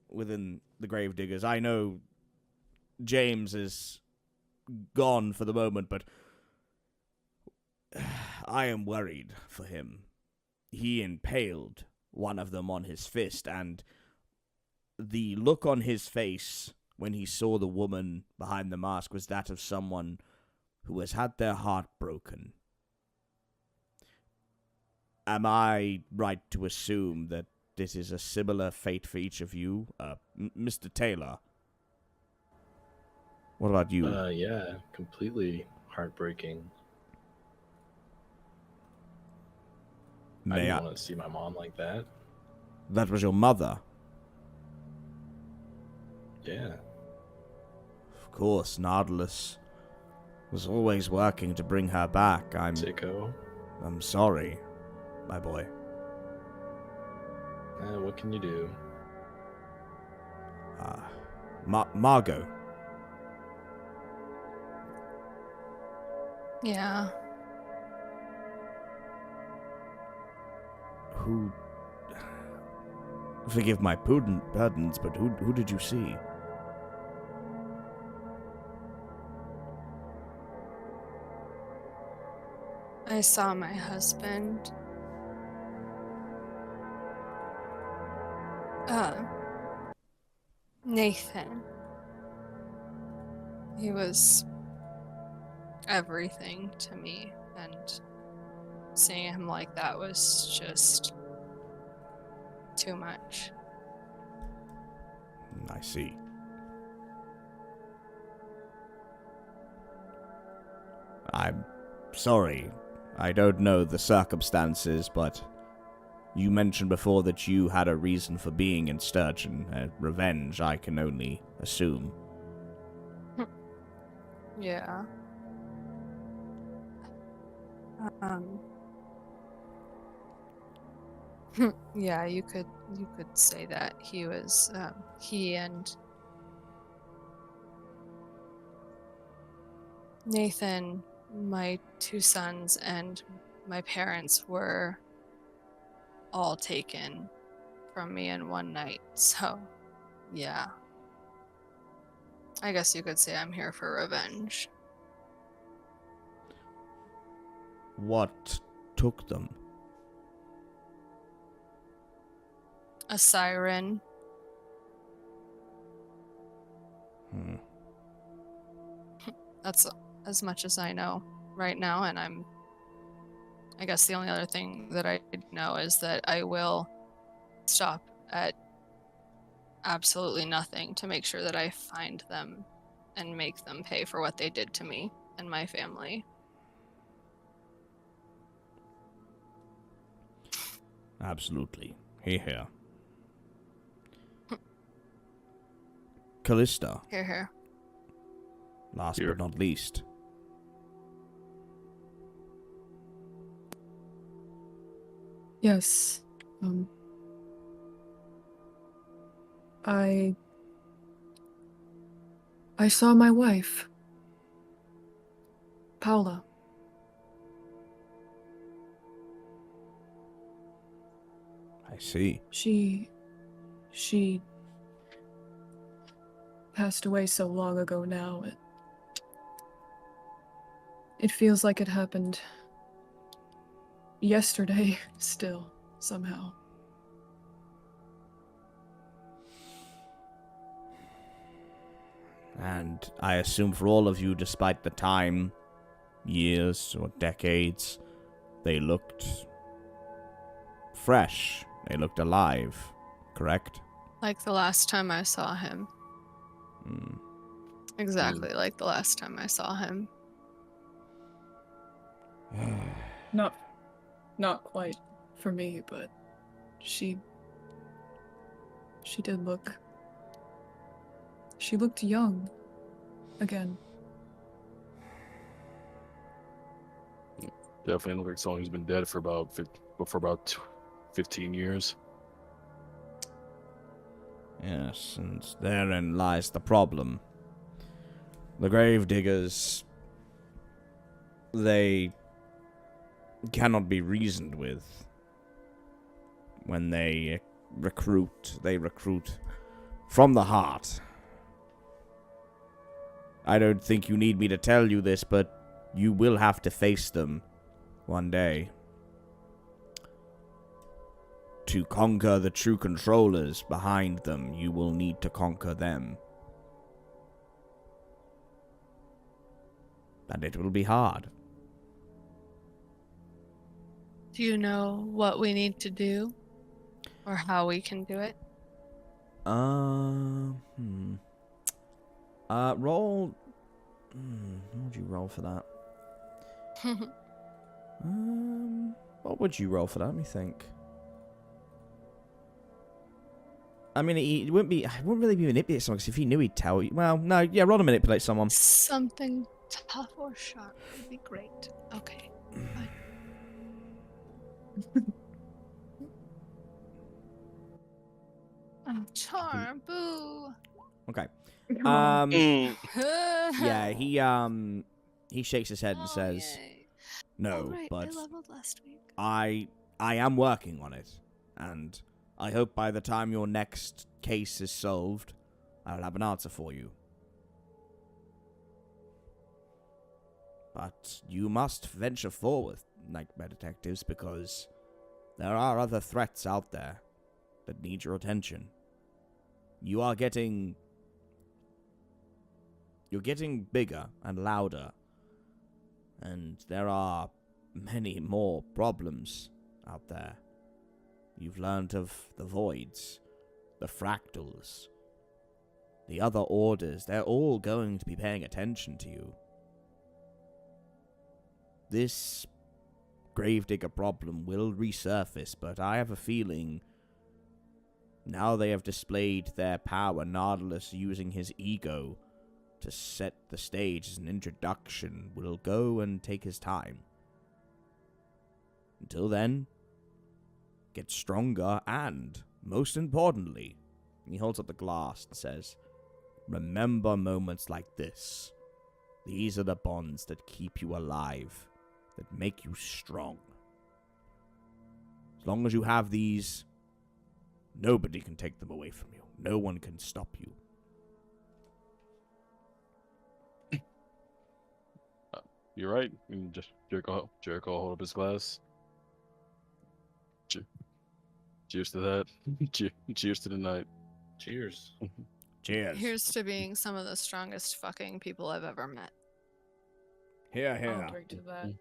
A: within the Gravediggers. I know James is gone for the moment, but I am worried for him. He impaled one of them on his fist, and the look on his face when he saw the woman behind the mask was that of someone who has had their heart broken. Am I right to assume that this is a similar fate for each of you? Mr. Taylor, what about you?
C: Yeah, completely heartbreaking. I
A: May
C: didn't
A: I?
C: want to see my mom like that.
A: That was your mother.
C: Yeah.
A: Of course, Nautilus was always working to bring her back.
C: Sicko.
A: I'm sorry, my boy.
C: What can you do?
A: Margot.
E: Yeah.
A: Who... Forgive my pardons, but who did you see?
E: I saw my husband. Nathan. He was everything to me, and seeing him like that was just too much.
A: I see. I'm sorry. I don't know the circumstances, but you mentioned before that you had a reason for being in Sturgeon. Revenge, I can only assume.
E: Yeah. Yeah, you could say that he was he and Nathan, my two sons, and my parents were all taken from me in one night. So, yeah. I guess you could say I'm here for revenge.
A: What took them?
E: a siren.
A: Hmm.
E: That's as much as I know right now, and I guess the only other thing that I know is that I will stop at absolutely nothing to make sure that I find them and make them pay for what they did to me and my family.
A: Absolutely. Here. Callista,
E: Here, here.
A: last
B: Here.
A: but not least.
F: Yes. I saw my wife, Paula.
A: I see.
F: She passed away so long ago now. It feels like it happened yesterday still, somehow.
A: And I assume for all of you, despite the time, years or decades, they looked fresh. They looked alive, correct?
E: Like the last time I saw him.
A: Hmm.
E: Exactly like the last time I saw him.
F: Not quite for me, but she did look. She looked young again.
B: Definitely look like someone who's been dead for about 15 years.
A: Yes, and therein lies the problem. The gravediggers, they cannot be reasoned with. When they recruit from the heart. I don't think you need me to tell you this, but you will have to face them one day. To conquer the true controllers behind them, you will need to conquer them. And it will be hard.
E: Do you know what we need to do? Or how we can do it?
A: Roll. What would you roll for that? What would you roll for that? Let me think. I mean, it wouldn't really be manipulate someone, because if he knew, he'd tell you. Well, no, yeah, roll to manipulate someone.
E: Something tough or sharp would be great. Okay, fine. Charm, boo.
A: Okay.
B: Mm.
A: Yeah, he shakes his head and says,
E: yay.
A: "No,
E: Oh, right,
A: but
E: I leveled last week.
A: I am working on it, and I hope by the time your next case is solved, I'll have an answer for you. But you must venture forward, nightmare detectives, because there are other threats out there that need your attention. You're getting bigger and louder, and there are many more problems out there. You've learned of the voids, the fractals, the other orders. They're all going to be paying attention to you. This gravedigger problem will resurface, but I have a feeling now they have displayed their power, Nautilus using his ego to set the stage as an introduction will go and take his time. Until then, get stronger and, most importantly, he holds up the glass and says, remember moments like this. These are the bonds that keep you alive, that make you strong. As long as you have these, nobody can take them away from you. No one can stop you.
B: You're right. And just Jericho hold up his glass. Cheers to that. Cheers to the night.
C: Cheers.
A: Cheers.
E: Here's to being some of the strongest fucking people I've ever met.
A: Here,
F: I'll drink to that.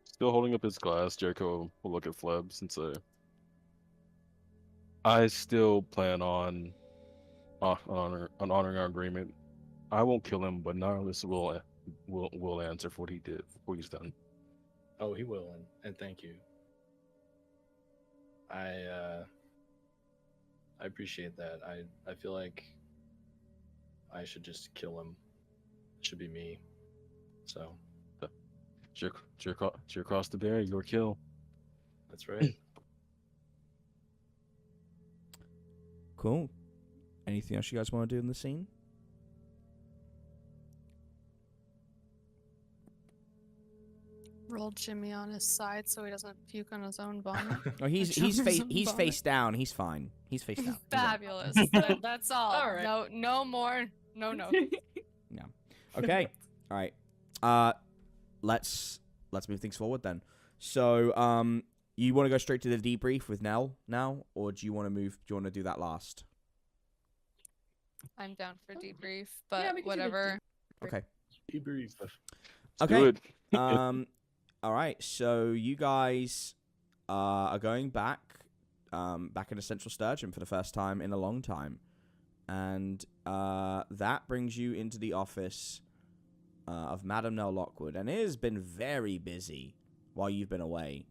B: Still holding up his glass, Jericho will look at Flebs and say, I still plan on honoring our agreement. I won't kill him, but Gnarlis will answer for what he did, for what he's done.
C: Oh, he will, and thank you. I appreciate that. I feel like I should just kill him. It should be me. So
B: Cheer across the bear, your kill.
C: that's right.
A: Cool. Anything else you guys want to do in the scene?
E: Roll Jimmy on his side so he doesn't puke on his own vomit.
A: Oh, he's
E: Vomit.
A: face down. He's fine. He's face down. He's all right.
E: Fabulous. That's all.
F: All right.
E: No more. No.
A: Okay. All right. Let's move things forward then. So, you want to go straight to the debrief with Nell now, or do you want to move? Do you want to do that last?
E: I'm down for debrief,
F: Yeah,
E: but
F: we can do the
E: whatever.
A: Okay.
C: Debrief.
A: Okay.
B: Do it.
A: All right. So you guys are going back into Central Sturgeon for the first time in a long time, and that brings you into the office of Madame Nell Lockwood, and it has been very busy while you've been away.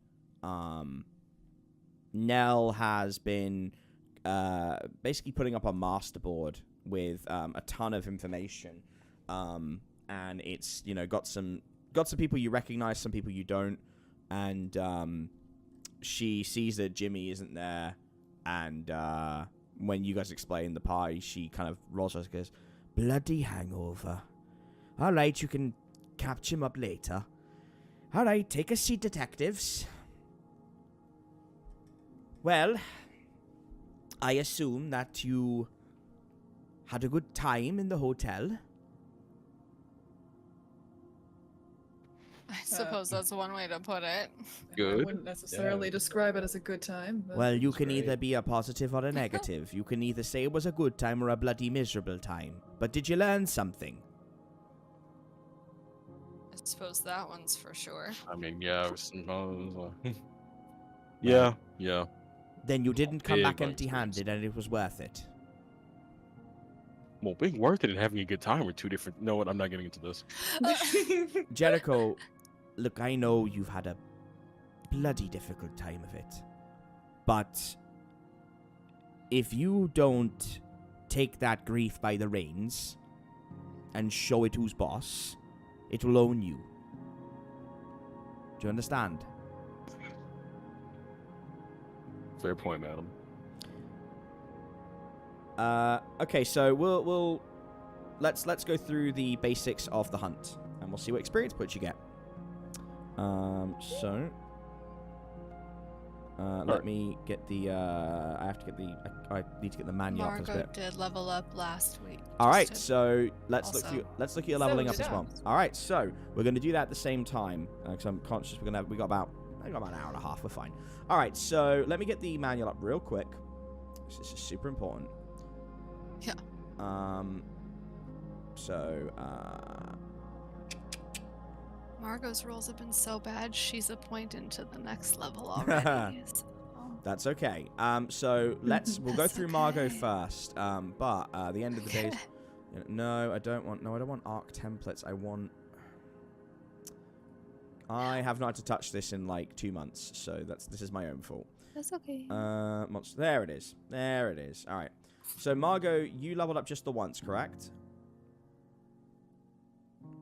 A: Nell has been basically putting up a masterboard with a ton of information, and it's got some people you recognize, some people you don't, and she sees that Jimmy isn't there, and when you guys explain the party, she kind of rolls her eyes and goes, "Bloody hangover. All right, you can catch him up later. All right, take a seat, detectives. Well, I assume that you had a good time in the hotel."
E: I suppose that's one way to put it.
F: I
B: Good.
F: wouldn't necessarily describe it as a good time. But...
A: Well, you
C: That's
A: can either
C: great.
A: be a positive or a negative. You can either say it was a good time or a bloody miserable time. But did you learn something?
E: I suppose that one's for sure.
B: I mean, yeah. Yeah.
A: Then you didn't come
B: Big
A: back
B: learning
A: empty-handed, and it was worth it.
B: Well, being worth it and having a good time are two different. No, what? I'm not getting into this.
A: Jericho, look, I know you've had a bloody difficult time of it. But if you don't take that grief by the reins and show it who's boss, it will own you. Do you understand?
B: Fair point, madam.
A: Okay, so let's go through the basics of the hunt, and we'll see what experience points you get. Let me get the I need to get the manual up for this
E: Margot
A: bit.
E: did level up last week.
A: All right,
E: just to-
A: so let's look
E: also-
A: at your leveling up
F: did
A: as
F: I.
A: well. All right, so we're going to do that at the same time because I'm conscious we got about an hour and a half. We're fine. All right, so let me get the manual up real quick. This is super important.
E: Yeah. Margot's rolls have been so bad, she's appointed to the next level already. So-
A: That's okay. So we'll go
E: That's
A: through Margot
E: okay.
A: first. But the end of the day, no, I don't want ARC templates. I have not had to touch this in like 2 months, so this is my own fault.
E: That's okay.
A: Monster. There it is. All right. So Margot, you leveled up just the once, correct?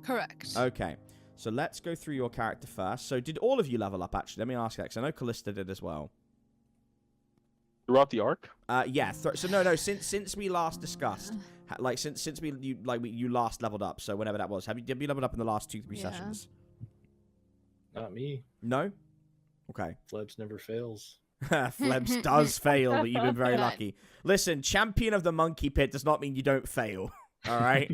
E: Correct.
A: Okay. So let's go through your character first. So did all of you level up? Actually, let me ask that because I know Callista did as well.
B: Throughout the arc?
A: Yeah. So no. Since we last discussed, since you last leveled up. So whenever that was, have you leveled up in the last 2-3
E: Yeah.
A: sessions?
C: Not me.
A: No. Okay.
C: Flebs never fails.
A: Flebs does fail, but you've been very
E: Good.
A: lucky. Listen, champion of the monkey pit does not mean you don't fail. All right.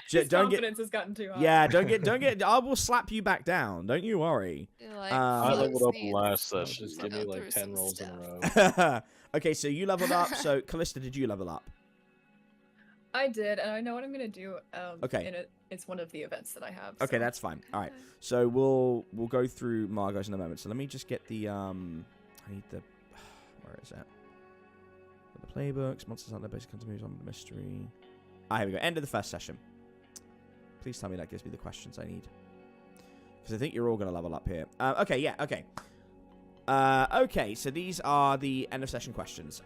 F: His
A: Don't get.
F: confidence has gotten too high.
A: Yeah, don't get. I will slap you back down. Don't you worry.
E: Like,
B: I
A: Um,
B: leveled up
E: needs
B: last
C: So
B: session.
C: just
E: to
C: give me
E: go
C: like
E: through
C: 10
E: some
C: rolls in a
E: stuff.
C: row.
A: okay, so you leveled up. So Callista, did you level up?
F: I did, and I know what I'm gonna do.
A: Okay.
F: It's one of the events that I have.
A: Okay,
F: so.
A: that's fine. All right. So we'll go through Margot's in a moment. So let me just get the I need the where is that? The playbooks, monsters hunter, basic continues on the mystery. Ah, here we go. End of the first session. Please tell me that gives me the questions I need. Because I think you're all going to level up here. Okay, yeah, okay. Okay, so these are the end of session questions.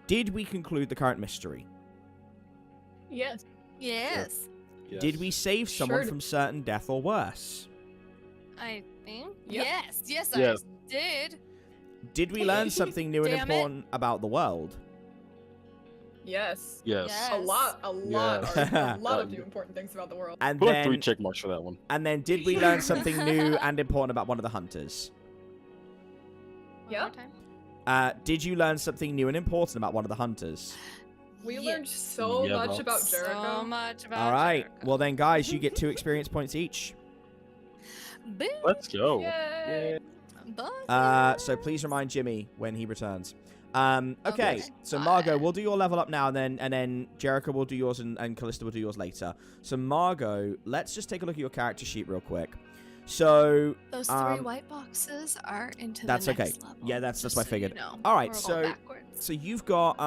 A: Did we conclude the current mystery?
F: Yes.
E: Yes,
C: Yes.
A: Did we save someone
F: Sure.
A: from certain death or worse?
E: I think.
F: Yep.
E: Yes,
B: Yes.
E: I did.
A: Did we learn something new and
E: Damn it.
A: important about the world?
F: Yes.
B: Yes.
E: Yes.
F: A lot
B: Yes.
F: a lot of new important things about the world.
A: And
B: Put like 3
A: then,
B: check marks for that one.
A: did we learn something new and important about one of the hunters?
E: One
F: Yeah.
E: more time.
A: Did you learn something new and important about one of the hunters?
F: We
E: Yeah.
F: learned so
B: Yeah,
F: much
B: well.
F: about Jericho.
E: So much about
A: All right.
E: Jericho.
A: Well then, guys, you get 2 experience points each.
E: Boom.
B: Let's go.
F: Yay.
E: Buzz.
A: So please remind Jimmy when he returns. Okay.
E: Okay.
A: So Margot, we'll do your level up now, and then Jericho will do yours, and Callista will do yours later. So Margot, let's just take a look at your character sheet real quick. So
E: Those 3 white boxes are into
A: that's
E: the
A: okay.
E: next level.
A: Yeah, that's
E: just
A: what I
E: so
A: figured.
E: You know.
A: All right,
E: We're
A: so-
E: going backwards.
A: So you've got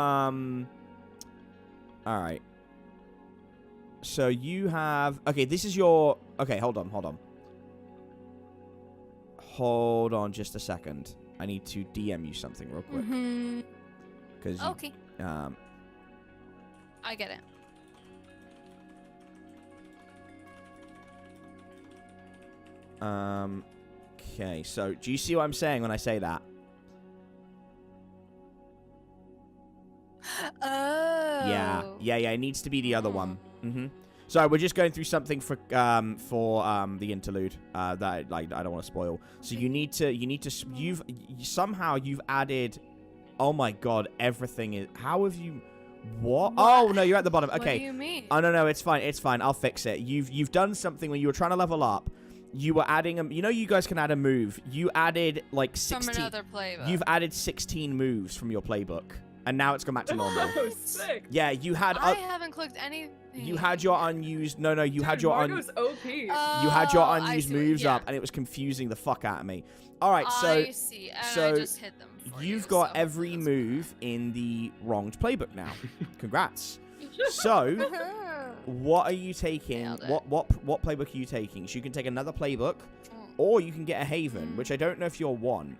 A: all right. So you have okay. This is your okay. Hold on, just a second. I need to DM you something real quick
E: Mhm.
A: because
E: Okay,
A: um
E: I get it.
A: okay. So do you see what I'm saying when I say that?
E: Oh.
A: Yeah. It needs to be the other one. Sorry, we're just going through something for the interlude that I don't want to spoil. So you've added. Oh my God! Everything is. How have you? What? Oh no, you're at the bottom.
E: What
A: Okay.
E: do you mean?
A: Oh no, it's fine. It's fine. I'll fix it. You've done something when you were trying to level up. You were adding a. You know, you guys can add a move. You added like 16.
E: From another playbook.
A: You've added 16 moves from your playbook, and now it's gone back to normal.
F: Oh, sick.
A: Yeah, you had.
E: I haven't clicked anything.
A: You had your unused. No, you had your
F: Margot's OP.
A: You had your
E: Oh, I
A: unused
E: see what-
A: moves
E: yeah.
A: up, and it was confusing the fuck out of me. All right, so
E: I see. And
A: so
E: I just hit them. For
A: you've
E: you,
A: got
E: so
A: every
E: that's
A: move in the wronged playbook now. Congrats. So,
E: good.
A: what are you taking?
E: Nailed it.
A: What playbook are you taking? So you can take another playbook, or you can get a Haven, which I don't know if you're one.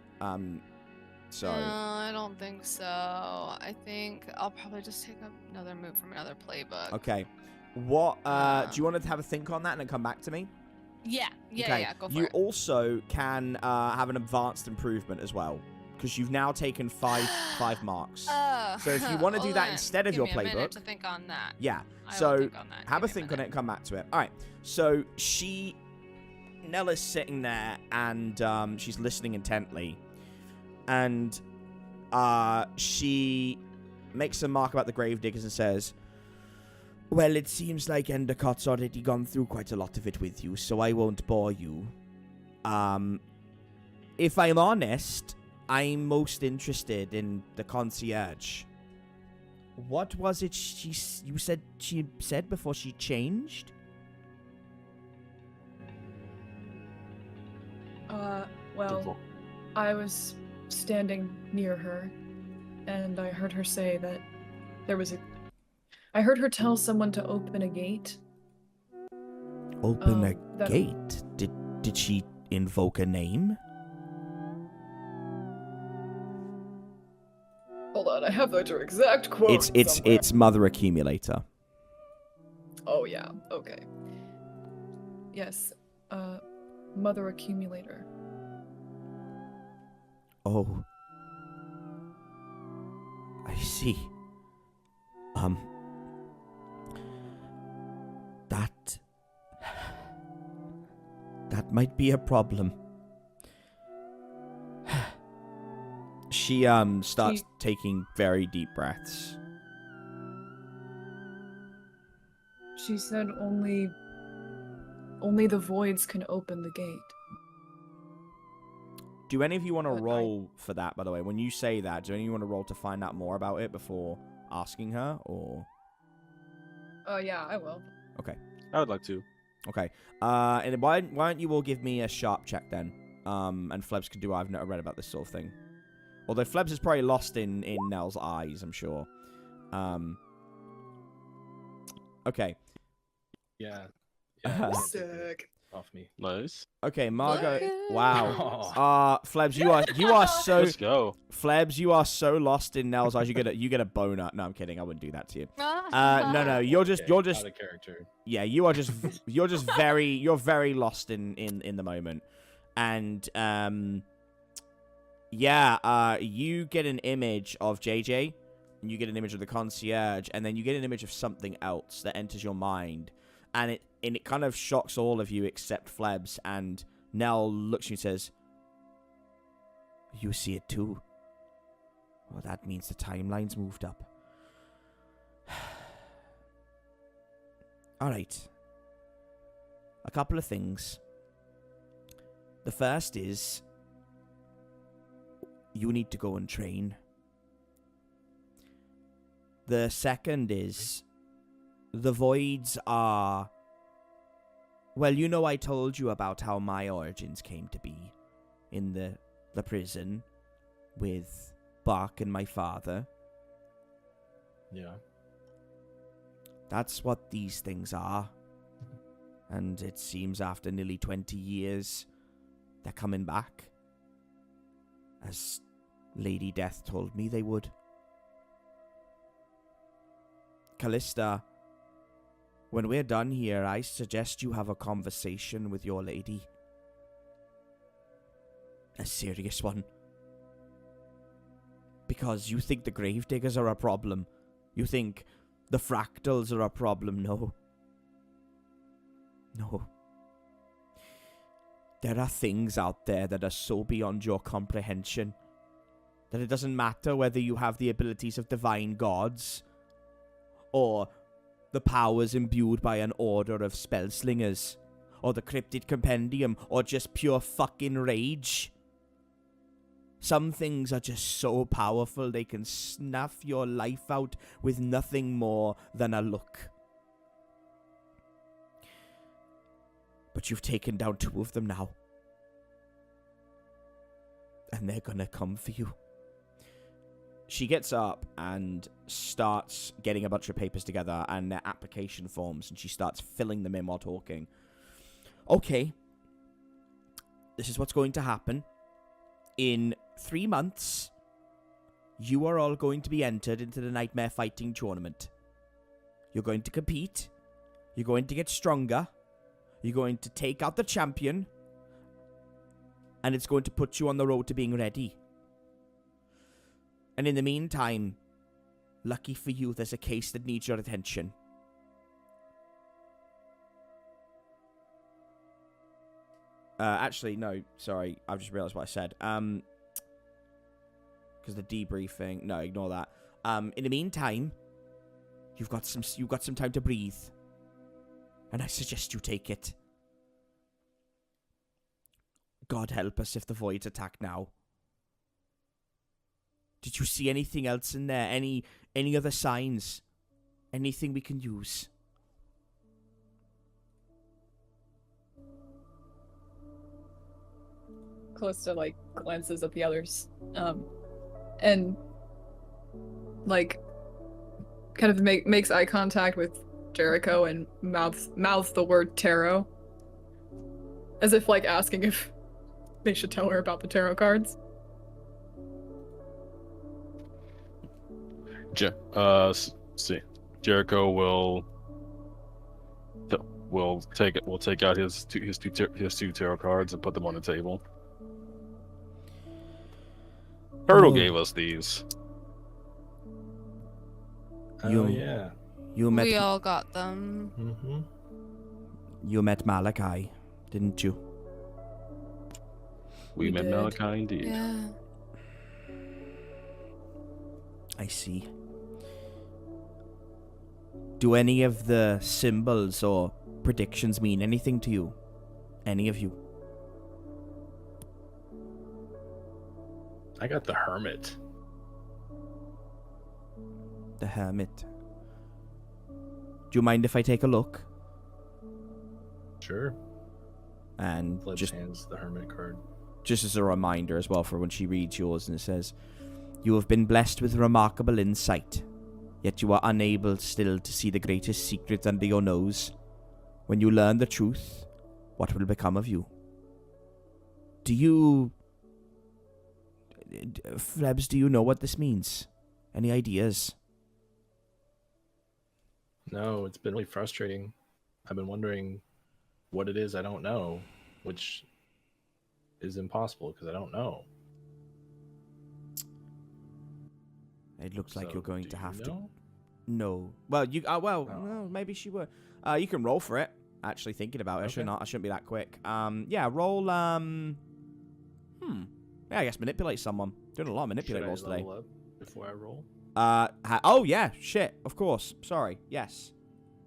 A: So.
E: No, I don't think so. I think I'll probably just take another move from another playbook.
A: Okay. What? Do you want to have a think on that and then come back to me?
E: Yeah,
A: Okay.
E: go for
A: You
E: it.
A: also can have an advanced improvement as well, because you've now taken five marks. So if you want to do
E: hold
A: that
E: on.
A: instead of
E: Give
A: your
E: me a minute
A: playbook,
E: to think on that.
A: yeah.
E: I will
A: So
E: think on that.
A: have a
E: Give me
A: think on it
E: minute.
A: and come back to it. All right. So Nella's sitting there and she's listening intently, and she makes a mark about the gravediggers and says, "Well, it seems like Endercott's already gone through quite a lot of it with you, so I won't bore you. If I'm honest, I'm most interested in the concierge. What was it you said she said before she changed?"
F: Well, I was standing near her, and I heard her say that I heard her tell someone to open a gate.
A: Open a
F: that-
A: gate? Did she invoke a name?
F: Hold on, I have the exact quote.
A: It's Mother Accumulator.
F: Oh yeah, okay. Yes, Mother Accumulator.
A: Oh. I see. That might be a problem. She starts taking very deep breaths.
F: She said only the voids can open the gate.
A: Do any of you want to
F: But
A: roll for that, by the way? When you say that, do any of you want to roll to find out more about it before asking her, or...?
F: Oh, yeah, I will.
A: Okay.
B: I would like to.
A: Okay. And why don't you all give me a sharp check, then? And Flebs can do I've never read about this sort of thing. Although Flebs is probably lost in Nell's eyes, I'm sure. Okay.
C: Yeah.
F: Sick.
C: Off me.
B: Nice.
A: Okay, Margot.
E: Look.
A: Wow. Flebs, you are so
B: Let's go.
A: Flebs, you are so lost in Nell's eyes. You get a boner. No, I'm kidding. I wouldn't do that to you. No. You're just
C: Out of character.
A: Yeah, you're very lost in the moment. And you get an image of JJ, and you get an image of the concierge, and then you get an image of something else that enters your mind, and it kind of shocks all of you except Flebs. And Nell looks at you and says, "You see it too? Well, that means the timeline's moved up." All right. A couple of things. The first is, you need to go and train. The second is, the voids are... Well, you know I told you about how my origins came to be in the prison with Bark and my father.
C: Yeah.
A: That's what these things are. And it seems after nearly 20 years, they're coming back. As Lady Death told me they would. Callista, when we're done here, I suggest you have a conversation with your lady. A serious one. Because you think the gravediggers are a problem. You think the fractals are a problem. No. There are things out there that are so beyond your comprehension that it doesn't matter whether you have the abilities of divine gods or the powers imbued by an order of spellslingers or the cryptid compendium or just pure fucking rage. Some things are just so powerful they can snuff your life out with nothing more than a look. But you've taken down 2 of them now. And they're gonna come for you. She gets up and starts getting a bunch of papers together and their application forms, and she starts filling them in while talking. Okay. This is what's going to happen. In 3 months, you are all going to be entered into the Nightmare Fighting Tournament. You're going to compete. You're going to get stronger. You're going to take out the champion. And it's going to put you on the road to being ready. And in the meantime, lucky for you, there's a case that needs your attention. Actually, no, sorry. I've just realized what I said. Because the debriefing... No, ignore that. In the meantime, you've got some time to breathe. And I suggest you take it. God help us if the voids attack now. Did you see anything else in there? Any other signs? Anything we can use?
F: Callista, glances at the others. And, kind of makes eye contact with Jericho and mouths the word tarot. As if, asking if they should tell her about the tarot cards.
B: See. Jericho will take out his two tarot cards and put them on the table. Turtle gave us these.
C: Yeah.
E: We all got them.
C: Mm-hmm.
A: You met Malachi, didn't you?
B: We met
F: did.
B: Malachi indeed.
E: Yeah.
A: I see. Do any of the symbols or predictions mean anything to you? Any of you?
C: I got the Hermit.
A: The Hermit. Do you mind if I take a look?
C: Sure.
A: And
C: Flebs
A: just
C: hands the Hermit card.
A: just as a reminder as well for when she reads yours, and it says, "You have been blessed with remarkable insight, yet you are unable still to see the greatest secret under your nose. When you learn the truth, what will become of you?" Do you... Flebs, do you know what this means? Any ideas?
C: No, it's been really frustrating. I've been wondering what it is I don't know, which is impossible because I don't know.
A: It looks like
C: So,
A: you're going
C: do
A: to
C: you
A: have to...
C: know?
A: No. Well, you... well,
C: No.
A: no, maybe she would. You can roll for it. Actually thinking about it.
C: Okay.
A: I shouldn't be that quick. Yeah, roll, Yeah, I guess manipulate someone. Doing a lot of manipulate
C: Should I
A: rolls today.
C: level up before I roll?
A: Oh yeah, shit. Of course. Sorry. Yes.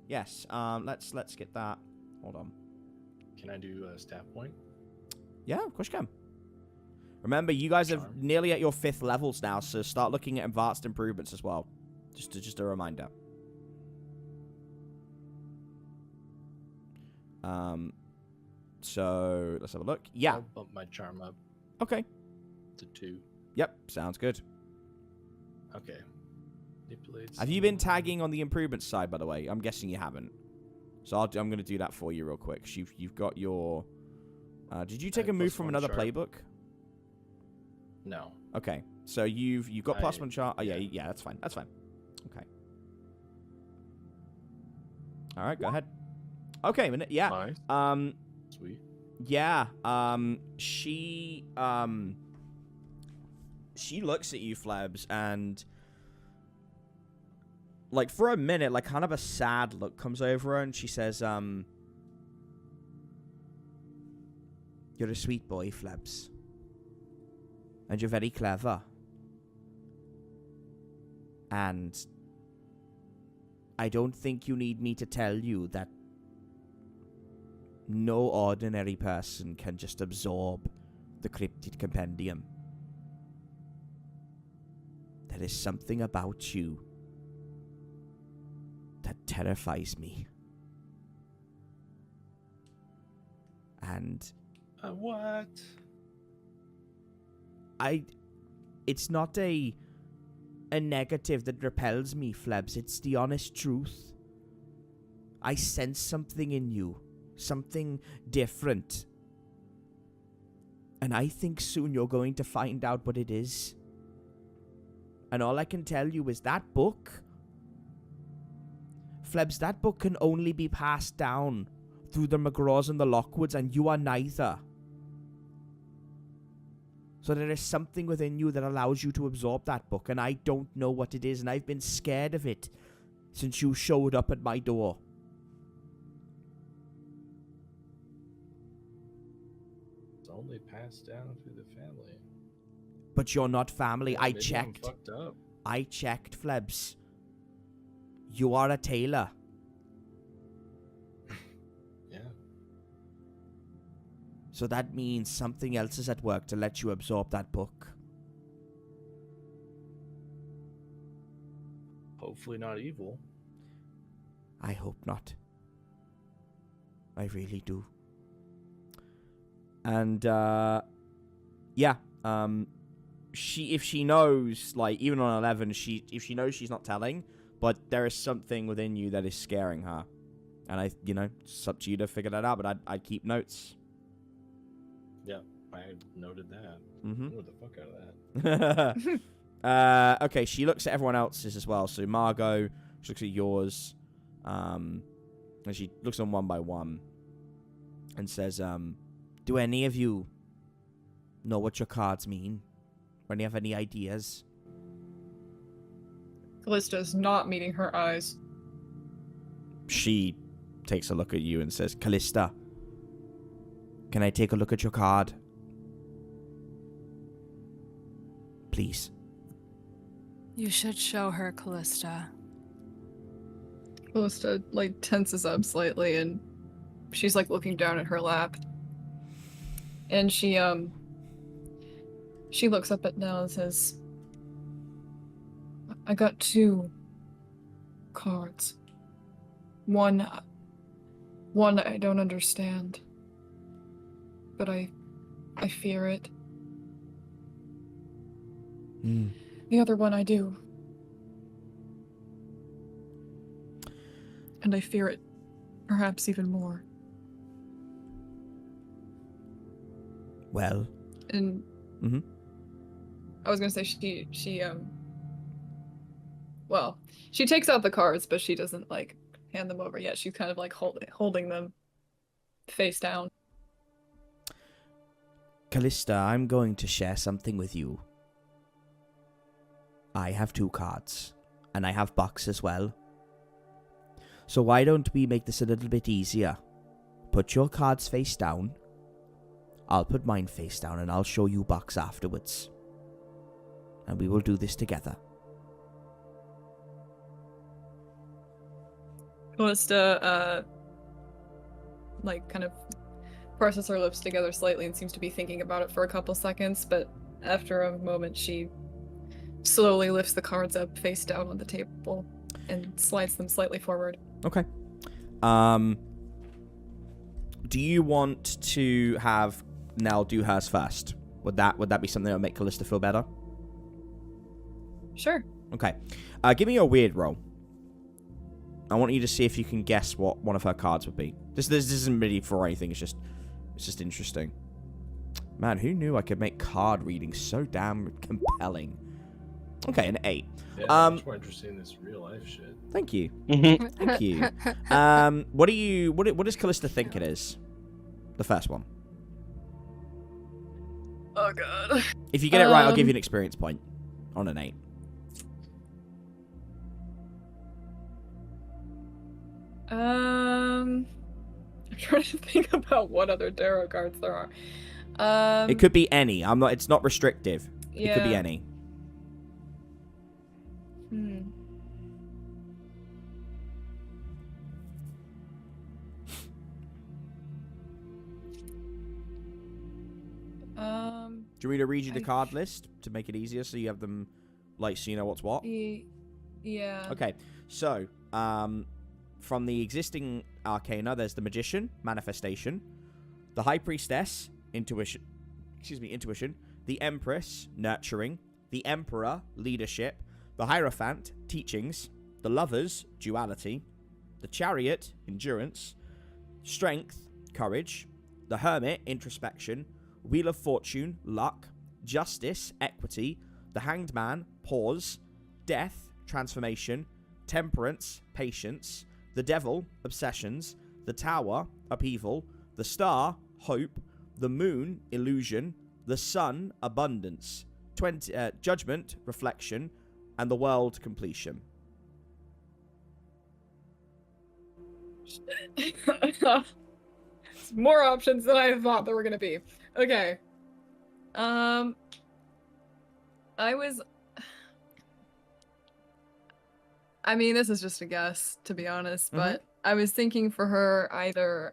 A: Let's get that. Hold on.
C: Can I do a staff point?
A: Yeah, of course you can. Remember, you guys are
C: Charm.
A: nearly at your 5th levels now, so start looking at advanced improvements as well. Just a reminder. So let's have a look. Yeah.
C: I'll bump my charm up
A: Okay.
C: to 2.
A: Yep. Sounds good.
C: Okay. Manipulate
A: Have you been
C: someone.
A: tagging on the improvement side, by the way? I'm guessing you haven't. So I'm going to do that for you real quick. You've got your... did you take a
C: have
A: move
C: +1
A: from another
C: sharp.
A: playbook?
C: No.
A: Okay. So you've got
C: I-
A: +1 chart. Oh, yeah,
C: yeah.
A: yeah, that's fine. That's fine. Okay. All right, go ahead. Okay, yeah.
B: Nice.
C: Sweet.
A: Yeah. She looks at you, Flebs, and like for a minute, like kind of a sad look comes over her, and she says, "You're a sweet boy, Flebs, and you're very clever, and I don't think you need me to tell you that no ordinary person can just absorb the cryptid compendium. There is something about you that terrifies me. And
C: What?
A: it's not a negative that repels me, Flebs. It's the honest truth. I sense something in you. Something different. And I think soon you're going to find out what it is. And all I can tell you is that book, Flebs, that book can only be passed down through the McGraws and the Lockwoods, and you are neither. So there is something within you that allows you to absorb that book, and I don't know what it is, and I've been scared of it since you showed up at my door.
C: It's only passed down through the family.
A: But you're not family. I
C: Maybe I'm
A: checked.
C: fucked up.
A: I checked, Flebs. You are a tailor.
C: Yeah.
A: So that means something else is at work to let you absorb that book.
C: Hopefully not evil.
A: I hope not. I really do. And, yeah, if she knows, like, even on 11, if she knows she's not telling, but there is something within you that is scaring her. And it's up to you to figure that out, but I'd keep notes.
C: Yeah, I noted that.
A: Mm-hmm.
C: I know the fuck out of that.
A: Okay, she looks at everyone else's as well. So Margot, she looks at yours, and she looks on one by one, and says, "Do any of you know what your cards mean, or any have any ideas?"
F: Callista's not meeting her eyes.
A: She takes a look at you and says, "Callista, can I take a look at your card? Please."
E: You should show her, Callista.
F: Callista like tenses up slightly and she's like looking down at her lap. And she looks up at Nell and says, I got 2 cards. One I don't understand. But I fear it. The other one I do. And I fear it perhaps even more.
A: Well.
F: And I was gonna say she well, she takes out the cards, but she doesn't like hand them over yet. She's kind of like holding them face down.
A: Callista, I'm going to share something with you. I have 2 cards, and I have Bucks as well. So why don't we make this a little bit easier? Put your cards face down. I'll put mine face down, and I'll show you Bucks afterwards. And we will do this together.
F: Callista, like, kind of presses her lips together slightly and seems to be thinking about it for a couple seconds, but after a moment, she slowly lifts the cards up face down on the table and slides them slightly forward.
A: Okay. Do you want to have Nell do hers first? Would that be something that would make Callista feel better?
F: Sure.
A: Okay. Give me a weird roll. I want you to see if you can guess what one of her cards would be. This isn't really for anything. It's just interesting. Man, who knew I could make card reading so damn compelling? Okay, an 8.
C: Yeah, I'm much more interested in this real life shit.
A: Thank you. Thank you. What does Callista think it is? The first one.
F: Oh god.
A: If you get it right, I'll give you an experience point on an 8.
F: I'm trying to think about what other tarot cards there are.
A: It could be any. It's not restrictive.
F: Yeah.
A: It could be any. Do you want me to read you the card list to make it easier so you have them, like, so you know what's what?
F: Yeah.
A: Okay, so, from the existing arcana, there's the Magician, Manifestation, the High Priestess, Intuition, the Empress, Nurturing, the Emperor, Leadership, the Hierophant, Teachings, the Lovers, Duality, the Chariot, Endurance, Strength, Courage, the Hermit, Introspection, Wheel of Fortune, Luck, Justice, Equity, the Hanged Man, Pause, Death, Transformation, Temperance, Patience, the Devil, Obsessions, the Tower, Upheaval, the Star, Hope, the Moon, Illusion, the Sun, Abundance, Judgment, Reflection, and the World, Completion.
F: More options than I thought there were gonna be. Okay. I mean, this is just a guess, to be honest, but I was thinking for her either,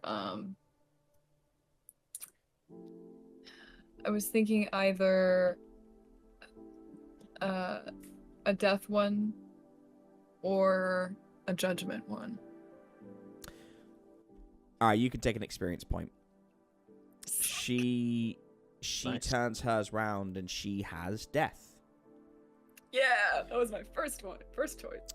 F: a death one or a judgment one.
A: Alright, you can take an experience point. She
C: Nice.
A: turns hers round and she has death.
F: Yeah, that was my first choice.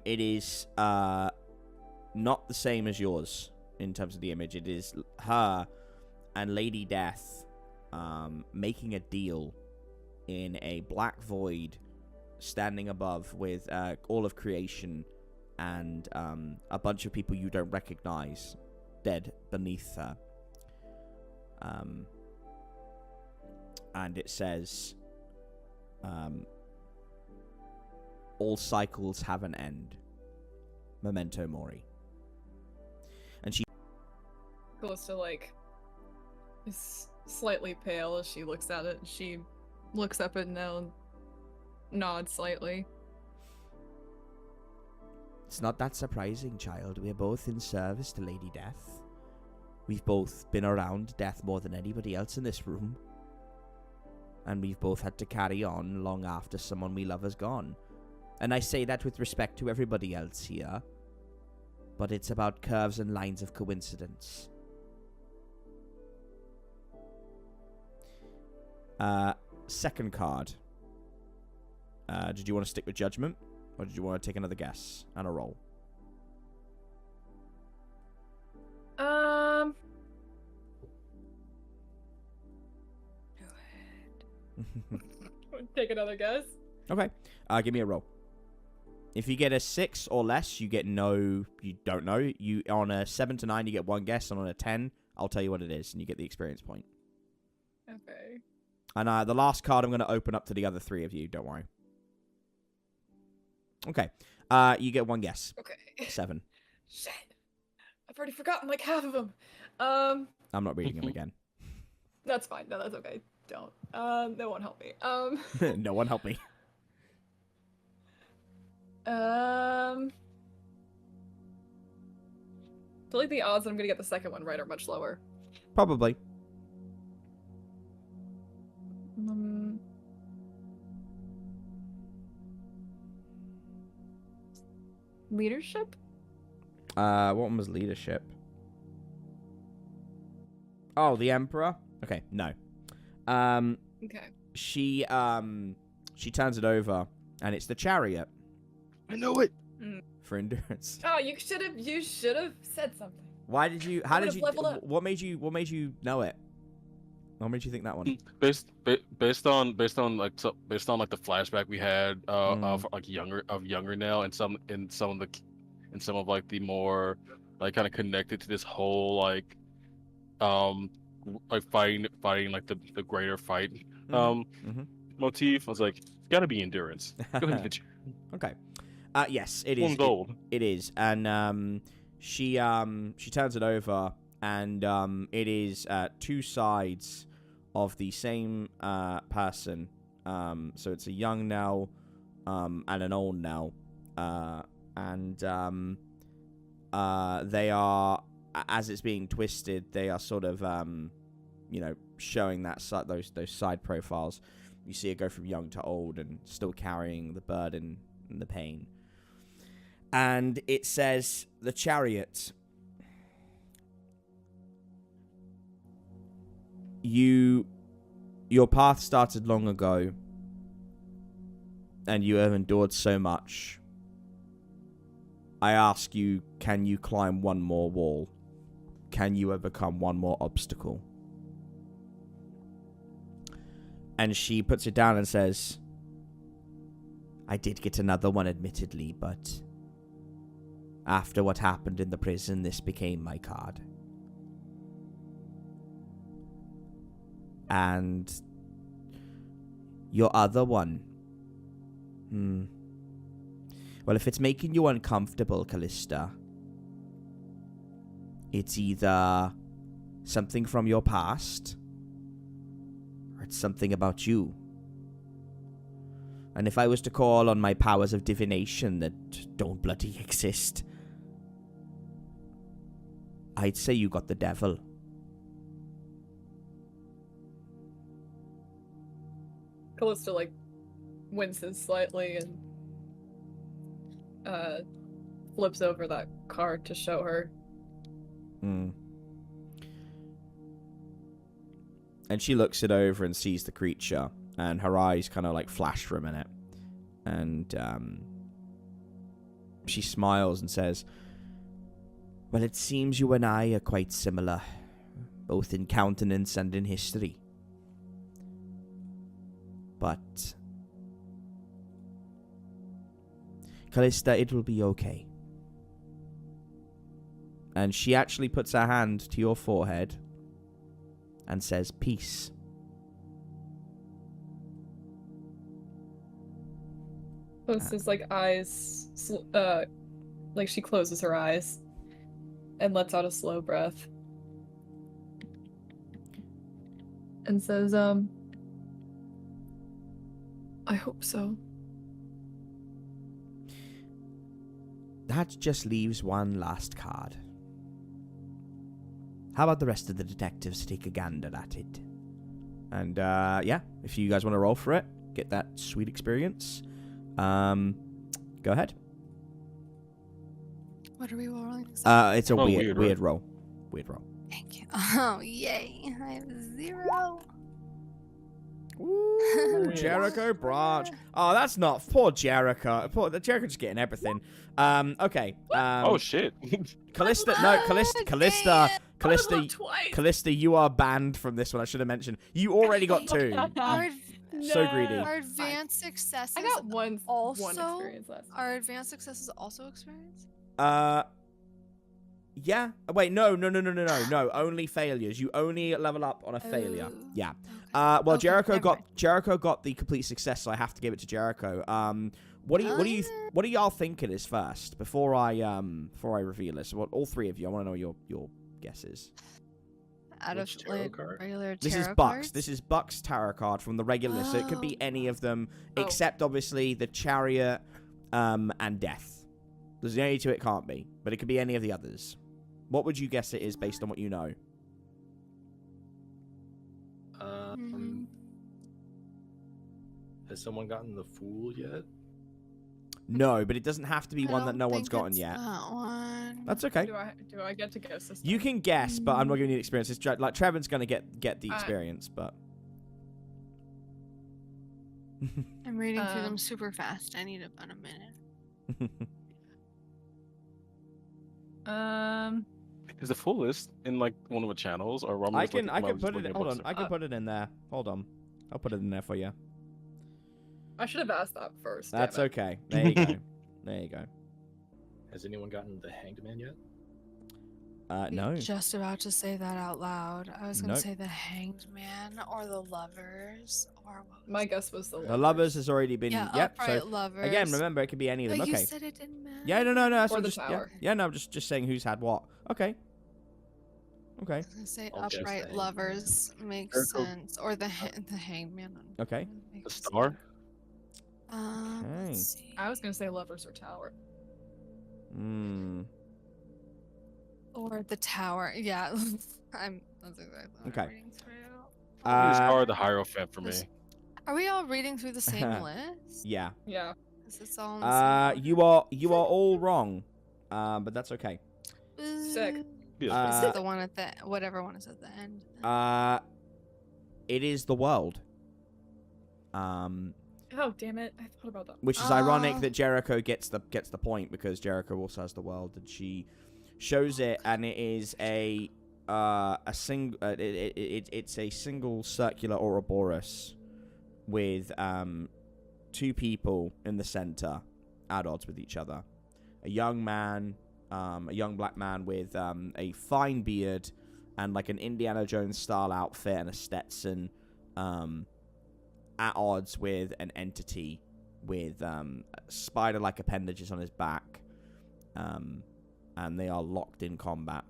A: It is not the same as yours in terms of the image. It is her and Lady Death making a deal in a black void, standing above with all of creation and a bunch of people you don't recognize dead beneath her. And it says, all cycles have an end. Memento Mori. And she...
F: Callista, like, is slightly pale as she looks at it. She looks up at Nell and nods slightly.
A: It's not that surprising, child. We're both in service to Lady Death. We've both been around death more than anybody else in this room. And we've both had to carry on long after someone we love has gone. And I say that with respect to everybody else here. But it's about curves and lines of coincidence. Second card. Did you want to stick with judgment? Or did you want to take another guess and a roll?
F: Take another guess.
A: Okay. Give me a roll. If you get a 6 or less, you get no... You don't know. You on a 7 to 9, you get one guess. And on a 10, I'll tell you what it is. And you get the experience point.
F: Okay.
A: And the last card I'm going to open up to the other 3 of you. Don't worry. Okay. You get one guess.
F: Okay.
A: 7.
F: Shit. I've already forgotten like half of them.
A: I'm not reading them again.
F: That's fine. No, that's okay. Don't. That won't help me.
A: No one help me.
F: I feel like the odds that I'm gonna get the second one right are much lower.
A: Probably.
F: Leadership?
A: What one was leadership? Oh, the Emperor? Okay, no.
F: Okay.
A: She turns it over, and it's the Chariot.
B: I know it.
A: For endurance.
F: Oh, you should have said something.
A: Why did you? How did you?
F: leveled up.
A: What made you know it? What made you think that one?
B: Based on the flashback we had of younger now, and some of like the more like kind of connected to this whole like fighting like the greater fight motif. I was like, it's gotta be endurance.
A: Okay. Yes, it
B: One
A: is.
B: gold.
A: It is, and she turns it over, and it is 2 sides of the same person. So it's a young Nell and an old Nell, and they are, as it's being twisted, they are sort of showing that those side profiles. You see it go from young to old, and still carrying the burden and the pain. And it says, the Chariot. Your path started long ago, and you have endured so much. I ask you, can you climb one more wall? Can you overcome one more obstacle? And she puts it down and says, I did get another one, admittedly, but after what happened in the prison, this became my card. And your other one. Well, if it's making you uncomfortable, Callista, it's either something from your past, or it's something about you. And if I was to call on my powers of divination that don't bloody exist, I'd say you got the devil.
F: Callista like winces slightly and flips over that card to show her.
A: And she looks it over and sees the creature, and her eyes kind of like flash for a minute, and she smiles and says, well, it seems you and I are quite similar, both in countenance and in history. But Callista, it will be okay. And she actually puts her hand to your forehead and says, peace.
F: Callista's like eyes, like she closes her eyes and lets out a slow breath. And says, I hope so.
A: that just leaves one last card. How about the rest of the detectives take a gander at it? And, yeah, if you guys want to roll for it, get that sweet experience, go ahead.
E: What are we rolling?
A: It's a
B: Oh,
A: weird roll. Weird roll.
E: Thank you. Oh, yay. I have 0.
A: Ooh, Jericho branch. Oh, that's not poor Jericho. Jericho just getting everything. Okay.
B: Oh shit.
A: Callista. No, Callista.
F: Twice.
A: Callista, you are banned from this one. I should have mentioned. You already got 2. So greedy.
E: Our advanced successes
F: I got one
E: also
F: experience last.
E: Our advanced successes also experience?
A: Yeah. Wait, no. Only failures. You only level up on a failure.
E: Oh,
A: Yeah.
E: okay.
A: Well,
E: Okay,
A: Jericho
E: never
A: got
E: mind.
A: Jericho got the complete success, so I have to give it to Jericho. What do y'all think it is first before I reveal this? What all 3 of you? I want to know your guesses.
E: Out of
C: Which tarot
E: like
C: card?
E: regular
A: This
E: tarot
A: is Buck's.
E: cards?
A: This is Buck's tarot card from the regular list, so it could be any of them,
F: Oh.
A: except obviously the Chariot, and Death. There's the only 2 it can't be, but it could be any of the others. What would you guess it is based on what you know?
C: Has someone gotten the Fool yet?
A: No, but it doesn't have to be
E: I
A: one that
E: don't
A: no one's
E: think
A: gotten
E: it's
A: yet.
E: That one.
A: That's okay.
F: Do I get to guess this?
A: You can guess, but I'm not giving you the experience. It's like Trevin's gonna get the
F: Alright.
A: experience, but
E: I'm reading through them
F: Um,
E: super fast. I need about a minute.
B: Is the full list in like one of the channels or Roman?
A: I can put it. Hold on, I can put it in there. Hold on, I'll put it in there for you.
F: I should have asked that first. damn
A: That's
F: it.
A: okay. There you go. There you go.
C: Has anyone gotten the Hanged Man yet?
A: No.
E: Just about to say that out loud. I was gonna
A: Nope.
E: say the Hanged Man or the Lovers or what was
F: My
E: it?
F: guess was the
A: The Lovers has already been.
E: Yeah,
A: Yep.
E: upright
A: So
E: Lovers.
A: again, remember it could be any of them.
E: But
A: Okay.
E: you said it didn't matter.
A: Yeah. No. That's
F: Or
A: what
F: the
A: just,
F: Tower.
A: Yeah. No. Just saying who's had what. Okay. Okay.
E: I was gonna say
C: I'll guess the
E: upright
C: Hanged Man.
E: Lovers makes
B: Jericho.
E: sense, or the Hanged Man.
A: Okay.
B: The
E: makes
B: Star.
E: sense.
A: Okay.
E: Let's see.
F: I was gonna say Lovers or Tower.
A: Hmm.
E: Or the Tower. Yeah, that's exactly what
A: Okay.
E: I'm reading through.
B: The Star, the Hierophant for me.
E: This- Are we all reading through the same list?
A: Yeah.
F: Yeah.
E: Is this all in the same
A: You are all wrong. But that's okay.
E: order?
F: Sick.
B: Yeah,
E: Is it the one at the whatever one is at the end?
A: It is the world.
F: Oh damn it! I thought about that.
A: Which is ironic
E: Oh.
A: that Jericho gets the point because Jericho also has the world, and she shows it, and it is it's a single circular Ouroboros with 2 people in the center at odds with each other. A young man, a young black man with a fine beard and like an Indiana Jones style outfit and a Stetson, at odds with an entity with spider-like appendages on his back, and they are locked in combat.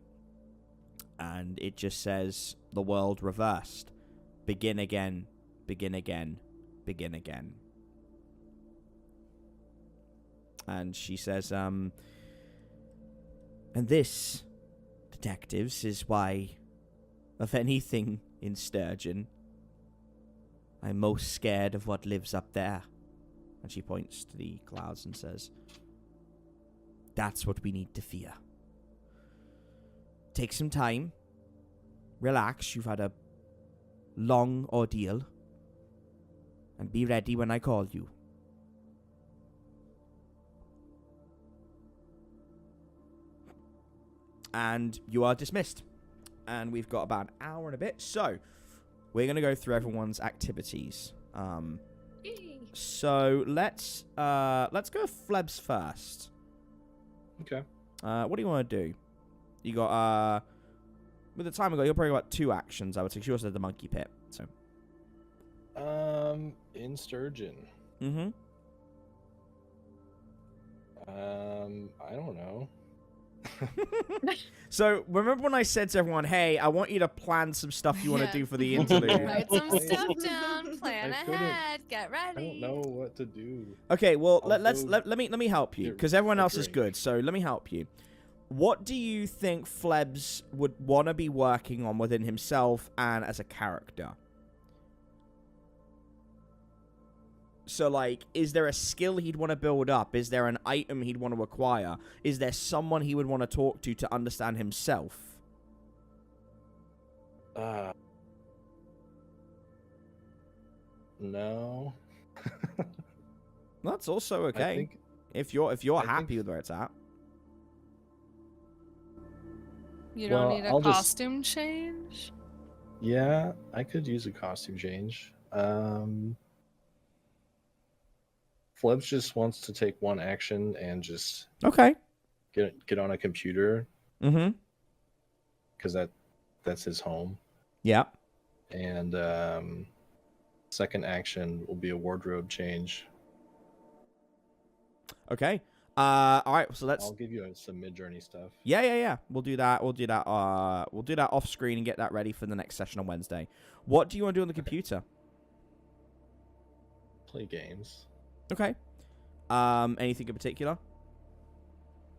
A: And it just says, the world reversed. Begin again, begin again, begin again. And she says, and this, detectives, is why, of anything in Sturgeon, I'm most scared of what lives up there. And she points to the clouds and says, that's what we need to fear. Take some time. Relax. You've had a long ordeal. And be ready when I call you. And you are dismissed. And we've got about an hour and a bit. So, we're going to go through everyone's activities. So, let's go Flebs first.
C: Okay.
A: What do you want to do? You got, with the time ago, you'll probably got 2 actions, I would say. 'Cause you also had the monkey pit, so.
C: In Sturgeon.
A: Mm-hmm.
C: I don't know.
A: So, remember when I said to everyone, hey, I want you to plan some stuff you want
E: Yeah.
A: to do for the interlude?
E: Write some stuff down. Plan
C: I couldn't-
E: ahead. get
C: I
E: ready.
C: don't know what to do.
A: Okay, well,
C: I'll
A: let
C: go
A: me help you,
C: get
A: because everyone
C: a
A: else is
C: drink.
A: good, so let me help you. What do you think Flebs would want to be working on within himself and as a character? So, like, is there a skill he'd want to build up? Is there an item he'd want to acquire? Is there someone he would want to talk to understand himself?
C: No.
A: That's also
C: I
A: okay.
C: think
A: If you're
C: I
A: happy
C: think-
A: with where it's at.
E: You don't
C: Well,
E: need a
C: I'll just-
E: costume change?
C: Yeah, I could use a costume change. Flebs just wants to take one action and just
A: Okay.
C: get on a computer
A: Mm-hmm.
C: because that's his home.
A: Yeah.
C: And second action will be a wardrobe change.
A: Okay. All right. So let's.
C: I'll give you some mid-journey stuff.
A: Yeah. We'll do that. We'll do that off screen and get that ready for the next session on Wednesday. What do you want to do on the computer?
C: Play games.
A: Okay. Anything in particular?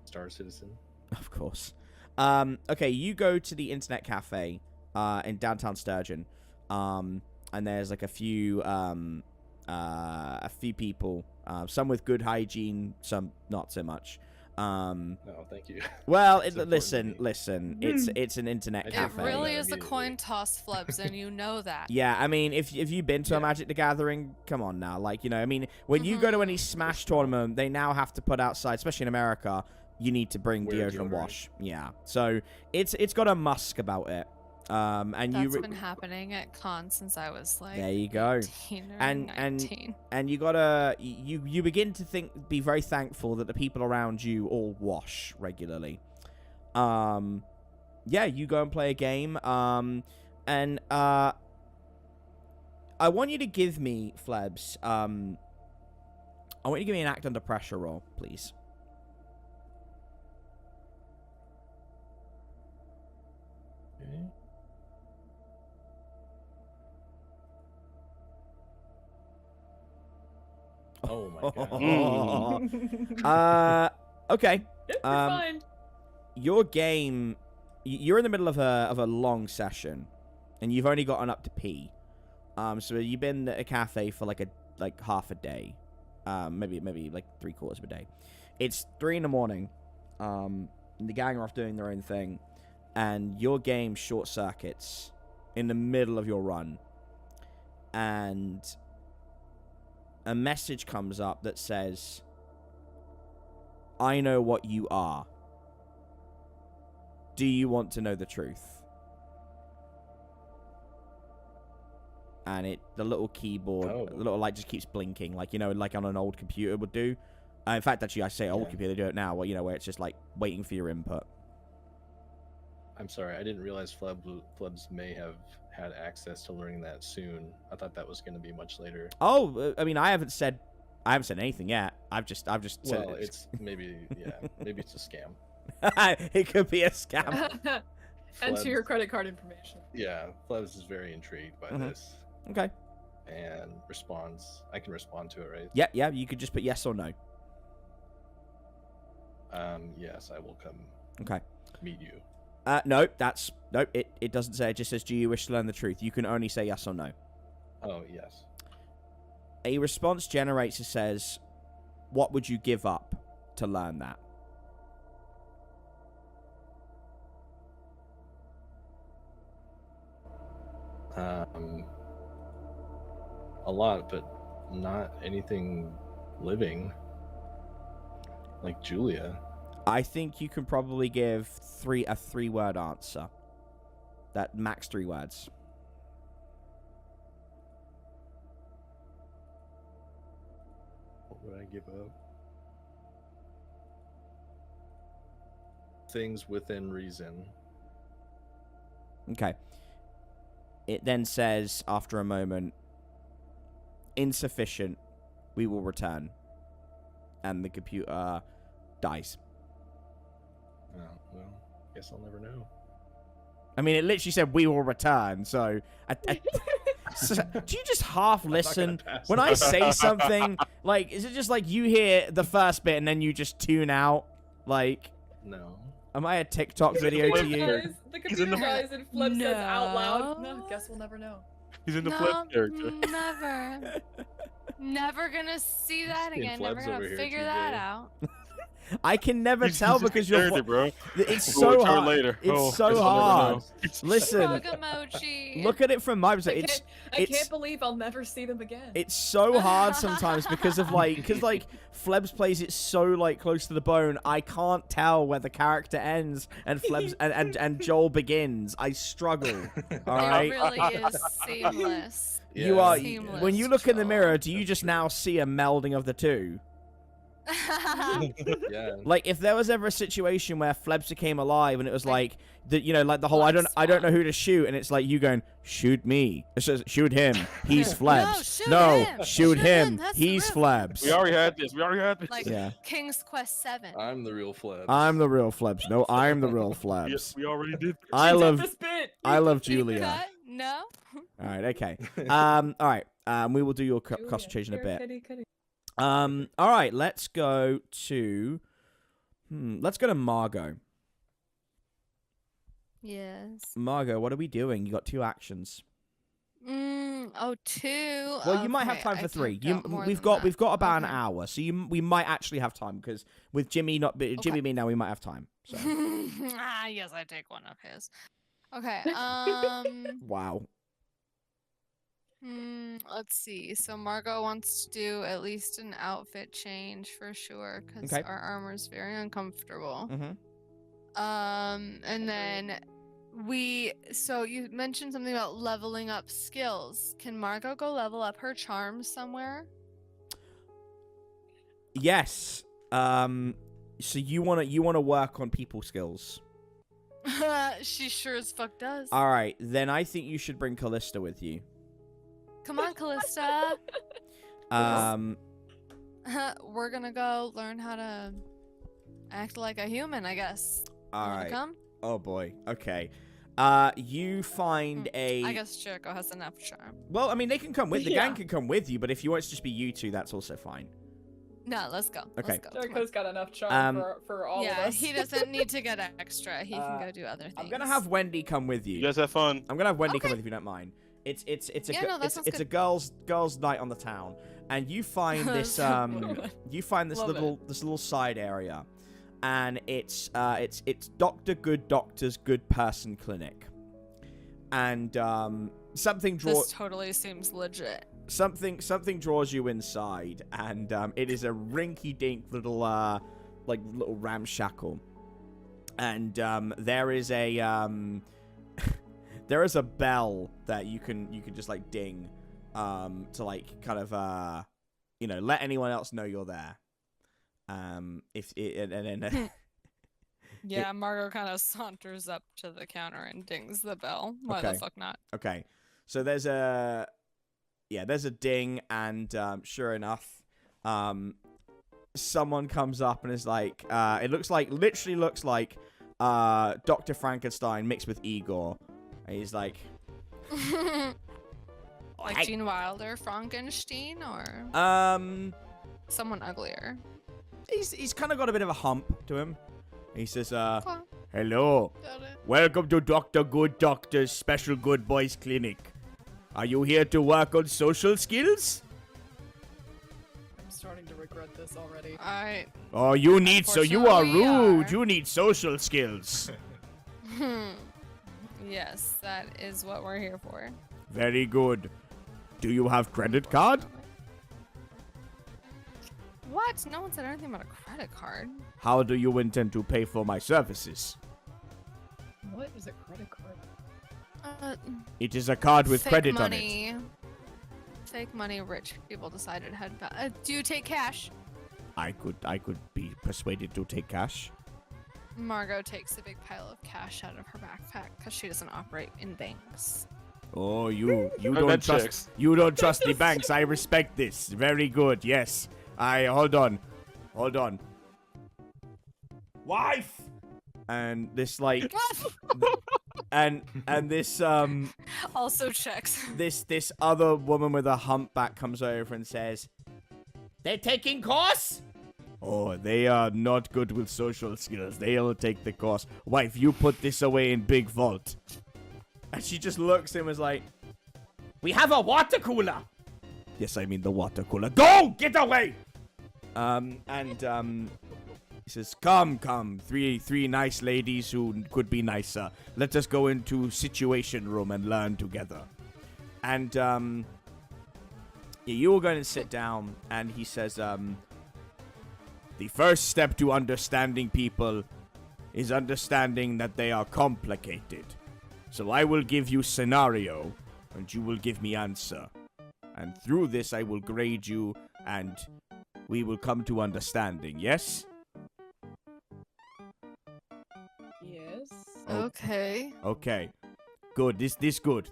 C: Star Citizen.
A: Of course. Okay, you go to the internet cafe in downtown Sturgeon. And there's like a few people, some with good hygiene, some not so much.
C: No, thank you.
A: Well,
C: It's important to
A: listen.
C: me.
A: It's an internet
C: I
E: It
C: did
A: cafe.
C: find
E: really
C: that
E: is a
C: immediately.
E: coin toss, Flebs, and you know that.
A: Yeah, I mean, if you've been to a
C: Yeah.
A: Magic the Gathering, come on now. Like, you know, I mean, when you go to any Smash tournament, they now have to put outside, especially in America, you need to bring
C: Wear
A: deodorant and
C: deodorant.
A: wash. Yeah, so it's got a musk about it. And
E: That's
A: you
E: been happening at con since I was like
A: there you go.
E: 18 or
A: And-
E: 19.
A: And you gotta you begin to be very thankful that the people around you all wash regularly. Yeah, you go and play a game. And I want you to give me, Flebs, I want you to give me an act under pressure roll, please.
C: Okay. Oh my god.
A: Okay.
F: You're
A: Um,
F: fine.
A: Your game, you're in the middle of a long session, and you've only gotten up to pee. So you've been at a cafe for like half a day, maybe like 3/4 of a day. It's 3 a.m. And the gang are off doing their own thing, and your game short circuits in the middle of your run, and a message comes up that says, "I know what you are. Do you want to know the truth?" And the little keyboard,
C: Oh.
A: the little light just keeps blinking, like, you know, like on an old computer would do. In fact, actually, I say old
C: Yeah.
A: computer, they do it now, where, you know, where it's just like waiting for your input.
C: I'm sorry, I didn't realize Flebs may have had access to learning that soon. I thought that was going to be much later.
A: Oh, I mean, I haven't said anything yet. I've just said
C: Well, it's maybe maybe it's a scam.
A: it could be a scam.
F: Enter your
C: Flebs-
F: credit card information.
C: Yeah, Flebs is very intrigued by
A: Mhm.
C: this
A: Okay.
C: and responds. I can respond to it, right?
A: Yeah. You could just put yes or no.
C: Yes, I will come
A: Okay.
C: meet you.
A: No, it doesn't say. It just says, "Do you wish to learn the truth?" You can only say yes or no.
C: Oh, yes.
A: A response generator says, "What would you give up to learn that?"
C: A lot, but not anything living. Like Julia.
A: I think you can probably give a 3-word answer. That max 3 words.
C: What would I give up? Things within reason.
A: Okay. It then says, after a moment, "Insufficient. We will return." And the computer dies.
C: Oh, well, guess I'll never know.
A: I mean, it literally said, "We will return," so do you just half
C: not gonna
A: listen
C: pass
A: when I say something? Like, is it just like you hear the first bit and then you just tune out? Like,
C: No.
A: am I a TikTok video to you?
F: The
B: He's in
F: computer
B: the-
F: dies and Flebs says out loud.
E: No.
F: No, guess we'll never know.
B: He's in the
E: No,
B: Flebs character.
E: never. Never gonna see that
C: Seeing
E: again. Never
C: Flebs
E: gonna
C: over here,
E: figure
C: TJ.
E: that out.
A: I can never
B: He's
A: tell
B: just
A: because you're.
B: character, bro.
A: It's
B: We'll
A: so
B: return
A: hard.
B: later.
A: It's
B: Oh,
A: so
B: guess I'll never
A: hard.
B: know.
A: Listen,
E: Frog emoji.
A: look at it from my perspective.
F: I
A: it's
F: can't believe I'll never see them again.
A: it's so hard sometimes because of because Flebs plays it so like close to the bone. I can't tell where the character ends and Flebs and Joel begins. I struggle. All right.
E: It really is seamless.
A: You
C: Yeah.
A: are
E: Seamless,
A: when you look in the
E: Joel.
A: mirror. Do you just now see a melding of the two?
C: Yeah.
A: Like if there was ever a situation where Flebs became alive and it was like the like the whole
E: Black
A: I don't know
E: Swan.
A: who to shoot and it's like you going shoot me. It says shoot him. He's Flebs.
E: shoot
A: No,
E: him.
A: shoot
E: Shoot
A: him.
E: him. That's the
A: He's
E: real
A: Flebs.
B: We already had this.
E: Like
A: Yeah.
E: King's Quest 7.
C: I'm the real Flebs.
A: I'm the real Flebs. No, I'm the real
B: Yes,
A: Flebs.
B: we already did.
A: I
F: She's
A: love
F: at this bit.
A: I love
E: Deep
A: Julia.
E: cut? No.
A: All right, okay. All right. We will do your
F: Julia,
A: concentration a
F: here,
A: bit.
F: kitty.
A: All right, let's go to Margot.
E: Yes.
A: Margot, what are we doing? You got 2 actions.
E: Oh, 2.
A: Well, you might have
E: Okay,
A: time
E: I
A: for 3.
E: can't go more
A: We've
E: than
A: got
E: that.
A: about an
E: Okay.
A: hour, so we might actually have time because with Jimmy
E: Okay.
A: being now, we might have time. So
E: Yes, I take one of his. Okay.
A: wow.
E: Let's see. So Margot wants to do at least an outfit change for sure because
A: Okay.
E: our armor's very uncomfortable.
A: Mm-hmm.
E: And then so you mentioned something about leveling up skills. Can Margot go level up her charms somewhere?
A: Yes. So you wanna work on people skills.
E: She sure as fuck does.
A: All right, then I think you should bring Callista with you.
E: Come on, Callista. We're gonna go learn how to act like a human, I guess.
A: All
E: Wanna
A: right.
E: come?
A: Oh boy. Okay. You find a.
E: I guess Jericho has enough charm.
A: Well, I mean, they can come with the
F: Yeah.
A: gang can come with you, but if you want it to just be you two, that's also fine.
E: No, let's go.
A: Okay.
E: Let's go. Come on.
F: Jericho's got enough charm
A: Um,
F: for all of
E: Yeah,
F: us.
E: he doesn't need to get extra. He
A: Uh,
E: can go do other things.
A: I'm gonna have Wendy come with you.
B: You guys have fun.
A: I'm gonna have Wendy come
E: Okay.
A: with if you don't mind. It's a
E: Yeah, no, that sounds
A: it's a
E: good.
A: girls' night on the town, and you find this little side area, and it's Dr. Good Doctor's Good Person Clinic, and something
E: This totally seems legit.
A: something draws you inside, and it is a rinky-dink little little ramshackle, and there is a there is a bell that you can just like ding to like kind of let anyone else know you're there. If it, and then
E: Yeah, Margot kind of saunters up to the counter and dings the bell. Why
A: Okay.
E: the fuck not?
A: okay, so there's a ding, and sure enough, someone comes up and is like, it literally looks like Dr. Frankenstein mixed with Igor. And he's like,
E: Like
A: "Hey."
E: Gene Wilder, Frankenstein, or someone uglier?
A: He's kind of got a bit of a hump to him. He says,
E: Okay,
A: hello,
E: got it.
A: welcome to Dr. Good Doctor's Special Good Boys Clinic. Are you here to work on social skills?
F: I'm starting to regret this already.
A: Oh, you need you are
E: Unfortunately, we
A: rude.
E: are.
A: You need social skills.
E: Yes, that is what we're here for.
A: Very good. Do you have credit card?
E: What? No one said anything about a credit card.
A: How do you intend to pay for my services?
F: What is a credit card?
A: It is a card with
E: Fake
A: credit
E: money. Fake money. Rich people decided had. Do you take cash?
A: on it. I could be persuaded to take cash.
E: Margot takes a big pile of cash out of her backpack because she doesn't operate in banks.
A: Oh, you
B: Oh,
A: don't
B: that
A: trust
B: checks.
A: you don't trust the banks. I respect this. Very good. Yes. Hold on. Wife. And this like and this
E: Also checks.
A: this other woman with a humpback comes over and says, "They're taking course." Oh, they are not good with social skills. They'll take the course. Wife, you put this away in big vault. And she just looks at him and is like, "We have a water cooler." Yes, I mean the water cooler. Don't get away. He says, come, three nice ladies who could be nicer. Let us go into situation room and learn together. And, you are going to sit down, and he says, the first step to understanding people is understanding that they are complicated. So I will give you scenario, and you will give me answer. And through this, I will grade you, and we will come to understanding, yes?
F: Yes.
E: Okay.
A: Okay. Good. This good.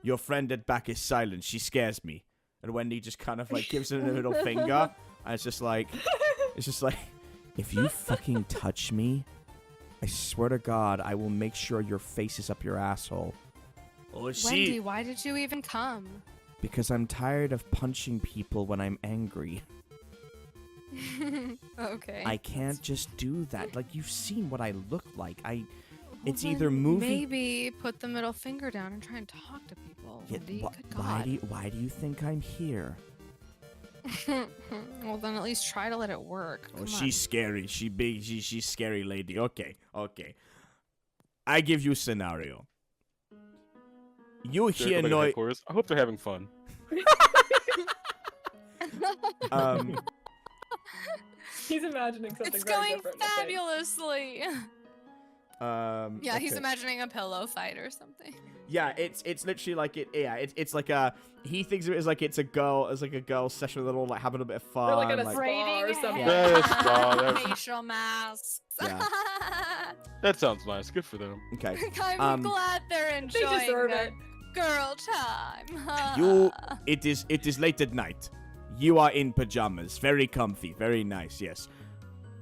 A: Your friend at back is silent. She scares me. And Wendy just kind of like gives him a little finger. And it's just like, if you fucking touch me, I swear to God, I will make sure your face is up your asshole. Oh,
E: Wendy, why did you even come?
A: Because I'm tired of punching people when I'm angry.
E: Okay.
A: I can't just do that. Like, you've seen what I look like. It's
E: Well,
A: either
E: then
A: moving.
E: Maybe put the middle finger down and try and talk to people.
A: Yeah,
E: Wendy, good
A: why
E: God.
A: do you think I'm here?
E: Well, then at least try to let it work.
A: Oh,
E: Come
A: she's scary. She's scary lady. Okay. I give you scenario. You hear
B: Circle back
A: noise.
B: headquarters. I hope they're having fun.
F: He's imagining something
E: It's
F: very
E: going
F: different. I think.
E: fabulously. Yeah, he's
A: okay.
E: imagining a pillow fight or something.
A: Yeah, it's literally like it. Yeah, it's like a. He thinks of it as like it's a girl session, little like having a bit of fun.
F: Or like at a
A: like-
F: spa or something.
B: Yes, that's-
E: facial masks.
A: Yeah.
B: That sounds nice. Good for them.
A: Okay.
E: I'm glad they're enjoying
F: They deserve
E: their
F: it.
E: girl time.
A: You. It is late at night. You are in pajamas, very comfy, very nice. Yes.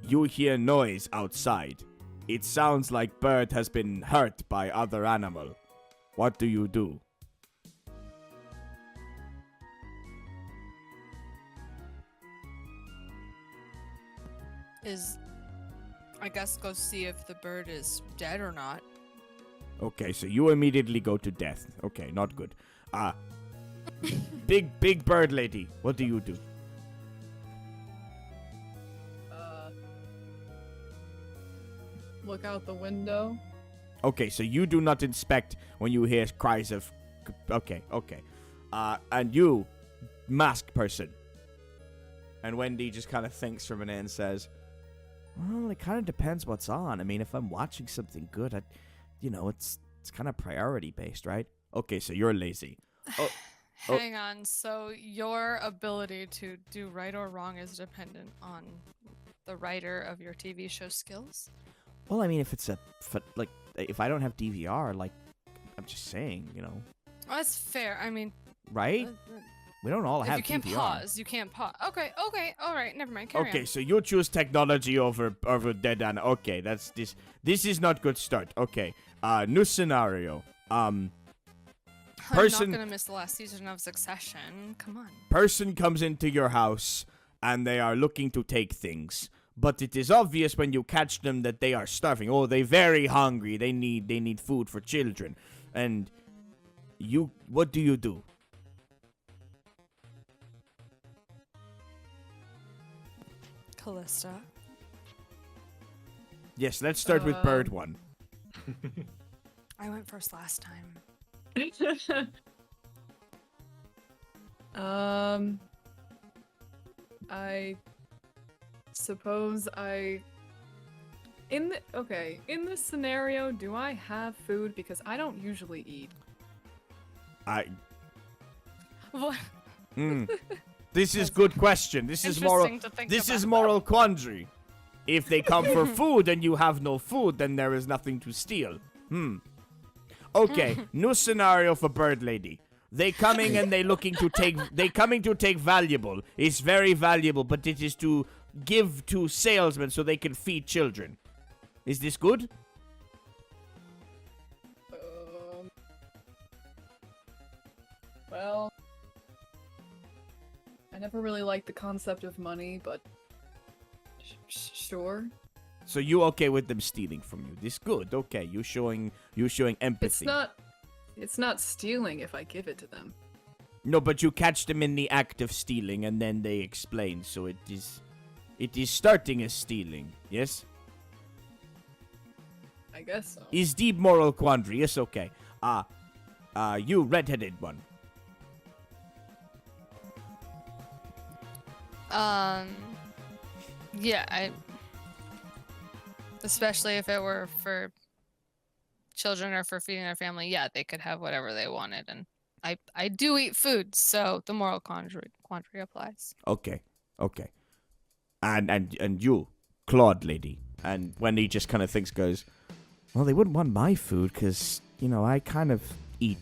A: You hear noise outside. It sounds like bird has been hurt by other animal. What do you do?
E: I guess go see if the bird is dead or not.
A: Okay, so you immediately go to death. Okay, not good. Big bird lady, what do you do?
F: Look out the window.
A: Okay, so you do not inspect when you hear cries of... Okay. And you, masked person. And Wendy just kind of thinks for a minute and says, well, it kind of depends what's on. I mean, if I'm watching something good, it's kind of priority based, right? Okay, so you're lazy. Oh,
E: Hang on. So your ability to do right or wrong is dependent on the writer of your TV show skills?
A: well, I mean, if I don't have DVR, like, I'm just saying,
E: Well, that's fair. I mean,
A: right? We don't all
E: if
A: have
E: you can't
A: DVR.
E: pause, you can't pause. Okay, all right, never mind. Carry
A: Okay,
E: on.
A: so you choose technology over dead animal. Okay, that's this. This is not good start. Okay, new scenario.
E: I'm
A: person-
E: not gonna miss the last season of Succession. Come on.
A: Person comes into your house and they are looking to take things, but it is obvious when you catch them that they are starving. Oh, they're very hungry. They need food for children, and what do you do?
E: Callista.
A: Yes, let's start with bird one.
E: I went first last time.
F: I suppose in this scenario, do I have food? Because I don't usually eat.
E: What?
A: This is good question. This is moral.
E: Interesting to think
A: This is
E: about.
A: moral quandary. If they come for food and you have no food, then there is nothing to steal. Okay, new scenario for bird lady. They coming and they looking to take. They coming to take valuable. It's very valuable, but it is to give to salesmen so they can feed children. Is this good?
F: Well, I never really liked the concept of money, but sure.
A: So you okay with them stealing from you? This good. Okay, you showing empathy.
F: It's not stealing if I give it to them.
A: No, but you catch them in the act of stealing and then they explain. So it is starting as stealing. Yes?
F: I guess so.
A: Is deep moral quandary. Yes, okay. You redheaded one.
E: Yeah, especially if it were for children or for feeding their family, yeah, they could have whatever they wanted. And I do eat food, so the moral quandary applies.
A: Okay. And you, Claude lady. And when he just kind of thinks, goes, well, they wouldn't want my food because, I kind of eat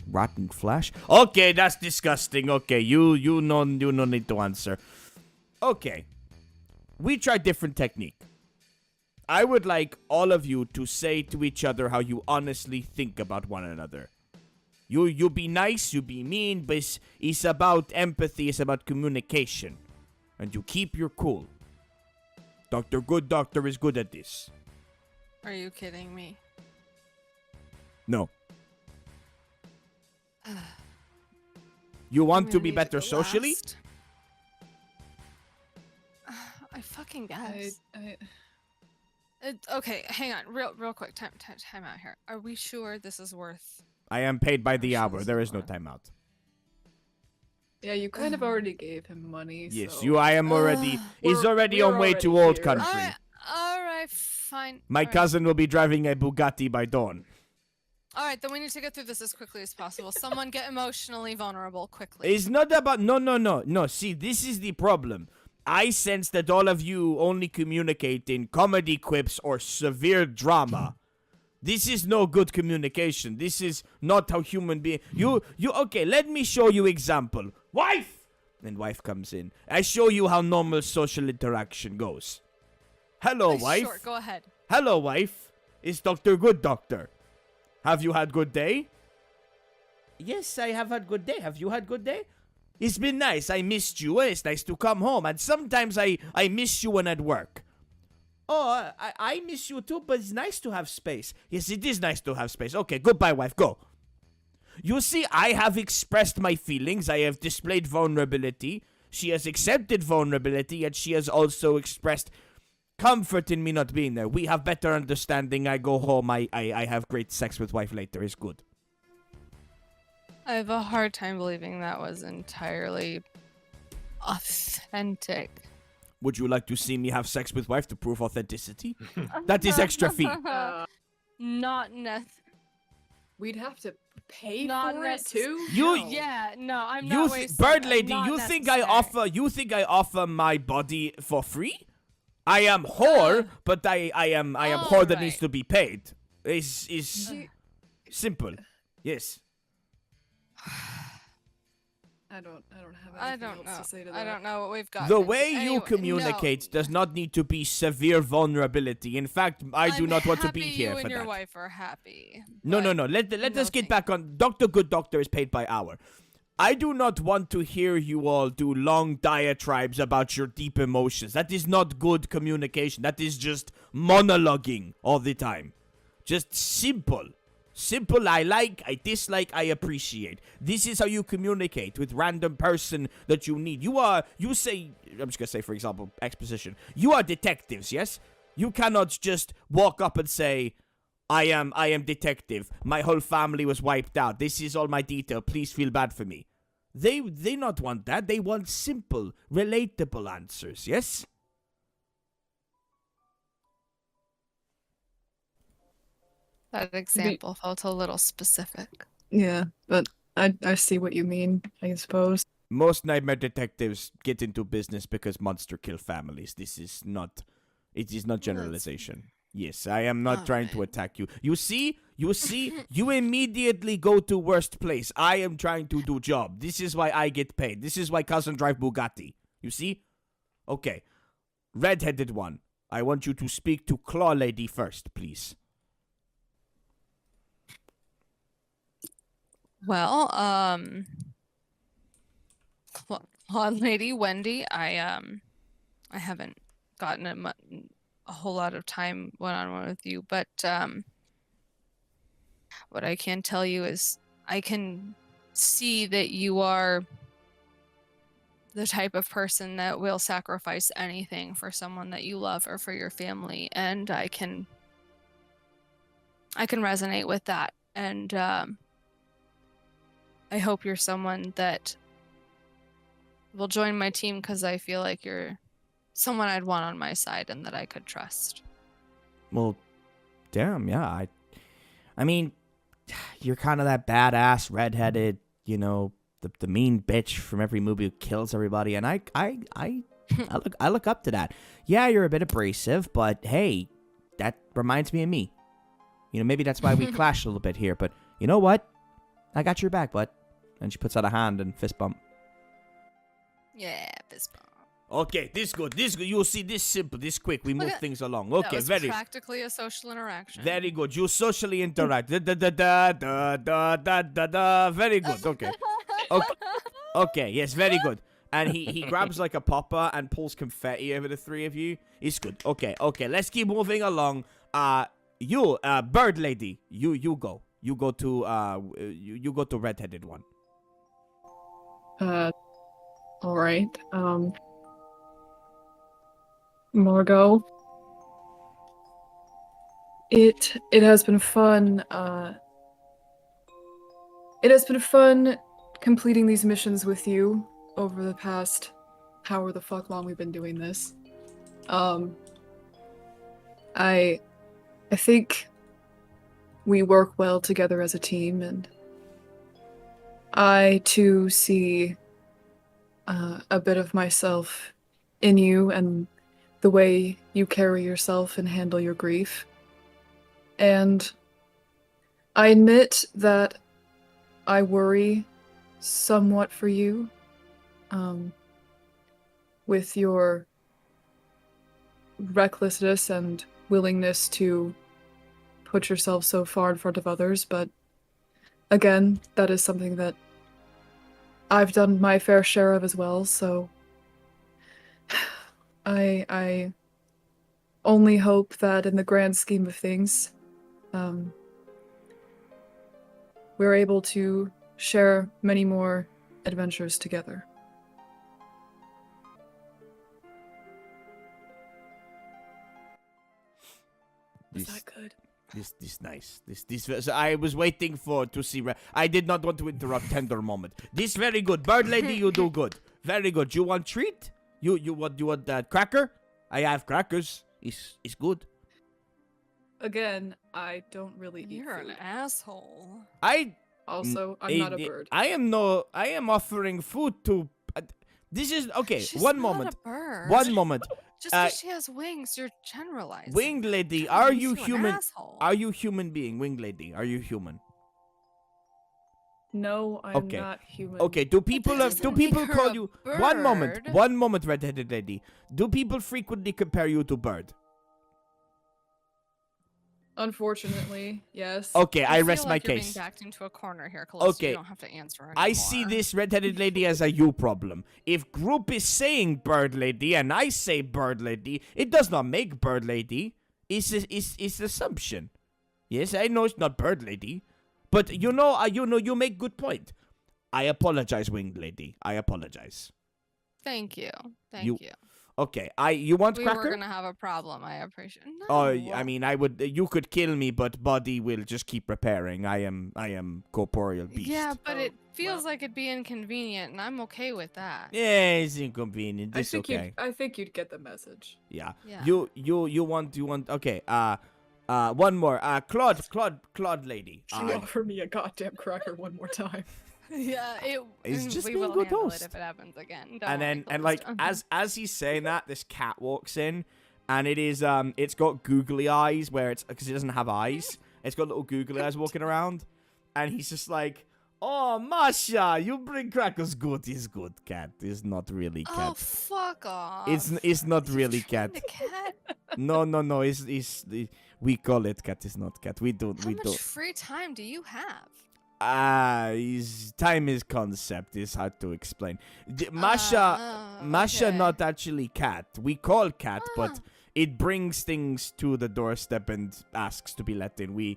A: rotten flesh. Okay, that's disgusting. Okay, you no need to answer. Okay. We try different technique. I would like all of you to say to each other how you honestly think about one another. You be nice, you be mean, but it's about empathy, it's about communication. And you keep your cool. Dr. Good Doctor is good at this.
E: Are you kidding me?
A: No. You want
E: I'm
A: to
E: gonna
A: be
E: need
A: better
E: go
A: socially?
E: last. I fucking guess. Okay, hang on, real quick. Time out here. Are we sure this is worth?
A: I am paid by the
E: Sure
A: hour.
E: this
A: There
E: is
A: is no
E: worth-
A: timeout.
F: Yeah, you kind of already gave him money.
A: Yes,
F: so...
A: I am already. He's
F: We're-
A: already
F: we're
A: on way to
F: already
A: old
F: here.
A: country.
E: All right, fine.
A: My
E: all right.
A: cousin will be driving a Bugatti by dawn.
E: All right, then we need to get through this as quickly as possible. Someone get emotionally vulnerable quickly.
A: It's not about no. See, this is the problem. I sense that all of you only communicate in comedy quips or severe drama. This is no good communication. This is not how human being. You okay? Let me show you example. Wife, and wife comes in. I show you how normal social interaction goes. Hello, wife.
E: Sure, go ahead.
A: Hello, wife. It's Dr. Good Doctor. Have you had good day? Yes, I have had good day. Have you had good day? It's been nice. I missed you. It's nice to come home. And sometimes I miss you when at work. Oh, I miss you too, but it's nice to have space. Yes, it is nice to have space. Okay, goodbye, wife. Go. You see, I have expressed my feelings. I have displayed vulnerability. She has accepted vulnerability, and she has also expressed comfort in me not being there. We have better understanding. I go home. I have great sex with wife later. It's good.
E: I have a hard time believing that was entirely authentic.
A: Would you like to see me have sex with wife to prove authenticity? That is extra fee.
E: Not
F: We'd have to pay
E: Not
F: for it too.
A: You-
F: No.
E: Yeah, no, I'm not wasting
A: Bird
E: that.
A: lady,
E: Not
A: you think
E: necessary.
A: I offer my body for free? I am whore, but I am whore that needs
E: alright.
A: to be paid. Is simple. Yes.
F: I don't have
E: I
F: anything
E: don't
F: else
E: know.
F: to say to that.
E: I don't know what we've got.
A: The way you
E: Anyway,
A: communicate
E: no.
A: does not need to be severe vulnerability. In fact, I do
E: I'm
A: not want to be
E: happy
A: here
E: you
A: for
E: and your
A: that.
E: wife are happy.
A: No.
E: but
A: Let
E: no
A: us get
E: thank
A: back on. Dr. Good Doctor is paid by hour. I do not want to hear you all do long diatribes about your deep emotions. That is not good communication. That is just monologuing all the time. Just simple. Simple, I like, I dislike, I appreciate. This is how you communicate with random person that you need. You say, I'm just gonna say, for example, exposition. You are detectives, yes? You cannot just walk up and say, I am detective. My whole family was wiped out. This is all my detail. Please feel bad for me. They not want that. They want simple, relatable answers, yes?
E: That example felt a little specific.
F: Yeah, but I see what you mean, I suppose.
A: Most nightmare detectives get into business because monster kill families. It is not generalization. Yes, I am not trying to attack you. You see, you immediately go to worst place. I am trying to do job. This is why I get paid. This is why cousin drive Bugatti. You see? Okay. Red-headed one. I want you to speak to Claw Lady first, please.
E: Well, Blonde lady, Wendy, I haven't gotten a whole lot of time one-on-one with you, but what I can tell you is I can see that you are the type of person that will sacrifice anything for someone that you love or for your family, and I can resonate with that, and I hope you're someone that will join my team because I feel like you're someone I'd want on my side and that I could trust.
A: Well, damn, yeah. I mean, you're kind of that badass, redheaded, you know, the mean bitch from every movie who kills everybody, and I look up to that. Yeah, you're a bit abrasive, but hey, that reminds me of me. You know, maybe that's why we clashed a little bit here, but you know what? I got your back, bud. And she puts out a hand and fist bump.
E: Yeah, fist bump.
A: Okay, this good. You'll see this simple, this quick. We move things along.
E: That
A: Okay,
E: was
A: very
E: practically a social interaction.
A: Very good. You socially interact. Da, da, da, da, da, da, da, da, da. Very good. Okay. Okay, yes, very good. And he grabs like a popper and pulls confetti over the three of you. It's good. Okay, let's keep moving along. You, bird lady, you go. You go to you go to redheaded one.
F: All right. Margot. It has been fun. It has been fun completing these missions with you over the past however the fuck long we've been doing this. I think we work well together as a team, and I too see a bit of myself in you and the way you carry yourself and handle your grief. And I admit that I worry somewhat for you with your recklessness and willingness to put yourself so far in front of others, but again, that is something that I've done my fair share of as well, so I only hope that in the grand scheme of things, we're able to share many more adventures together. Is that good?
A: This nice. This I was waiting to see. I did not want to interrupt tender moment. This very good. Bird lady, you do good. Very good. You want treat? You want that cracker? I have crackers. It's good.
F: Again, I don't really eat
E: You're
F: food.
E: an asshole.
F: I'm not a bird.
A: I am offering food to. This is okay.
E: She's
A: One
E: not
A: moment.
E: a bird.
A: One moment.
E: Just because she has wings, you're generalizing.
A: Winged lady,
E: That
A: are
E: makes
A: you
E: an
A: human?
E: asshole.
A: Are you human being? Winged lady, are you human?
F: No, I'm
A: Okay.
F: not human.
A: Okay. Do
E: that
A: people
E: doesn't make her
A: call
E: a
A: you?
E: bird.
A: One moment, redheaded lady. Do people frequently compare you to bird?
F: Unfortunately, yes.
A: Okay, I
E: feel
A: rest my
E: like you're
A: case.
E: being backed into a corner here, Callista.
A: Okay.
E: You don't have to answer anymore.
A: I see this redheaded lady as a you problem. If group is saying bird lady and I say bird lady, it does not make bird lady. It's assumption. Yes, I know it's not bird lady, but you make good point. I apologize, winged lady. I apologize.
E: Thank you. Thank
A: You-
E: you.
A: Okay, you want
E: We
A: cracker?
E: were gonna have a problem. I appreciate. No.
A: Oh, I mean, I would. You could kill me, but body will just keep repairing. I am corporeal beast.
E: Yeah, but
F: Oh,
E: it feels
F: well.
E: like it'd be inconvenient, and I'm okay with that.
A: Yeah, it's inconvenient. It's okay.
F: I think you'd get the message.
A: Yeah.
E: Yeah.
A: You want. Okay. One more. Claude lady.
F: Can you offer me a goddamn cracker one more time?
E: Yeah,
A: It's just
E: we
A: being
E: will
A: good
E: handle
A: host.
E: it if it happens again. Don't
A: And
E: worry,
A: then like
E: Callista.
A: as he's saying that, this cat walks in, and it's got googly eyes where it's because it doesn't have eyes. It's got little googly eyes walking around, and he's just like, "Oh, Masha, you bring crackers. Good, it's good, cat. It's not really cat.
E: Oh, fuck off.
A: It's not
E: Is he
A: really
E: trying
A: cat.
E: to cat?
A: No. It's we call it cat. It's not cat. We don't.
E: How much free time do you have?
A: Time is concept is hard to explain. Masha
E: Okay.
A: not actually cat. We call cat, but it brings things to the doorstep and asks to be let in.
E: Where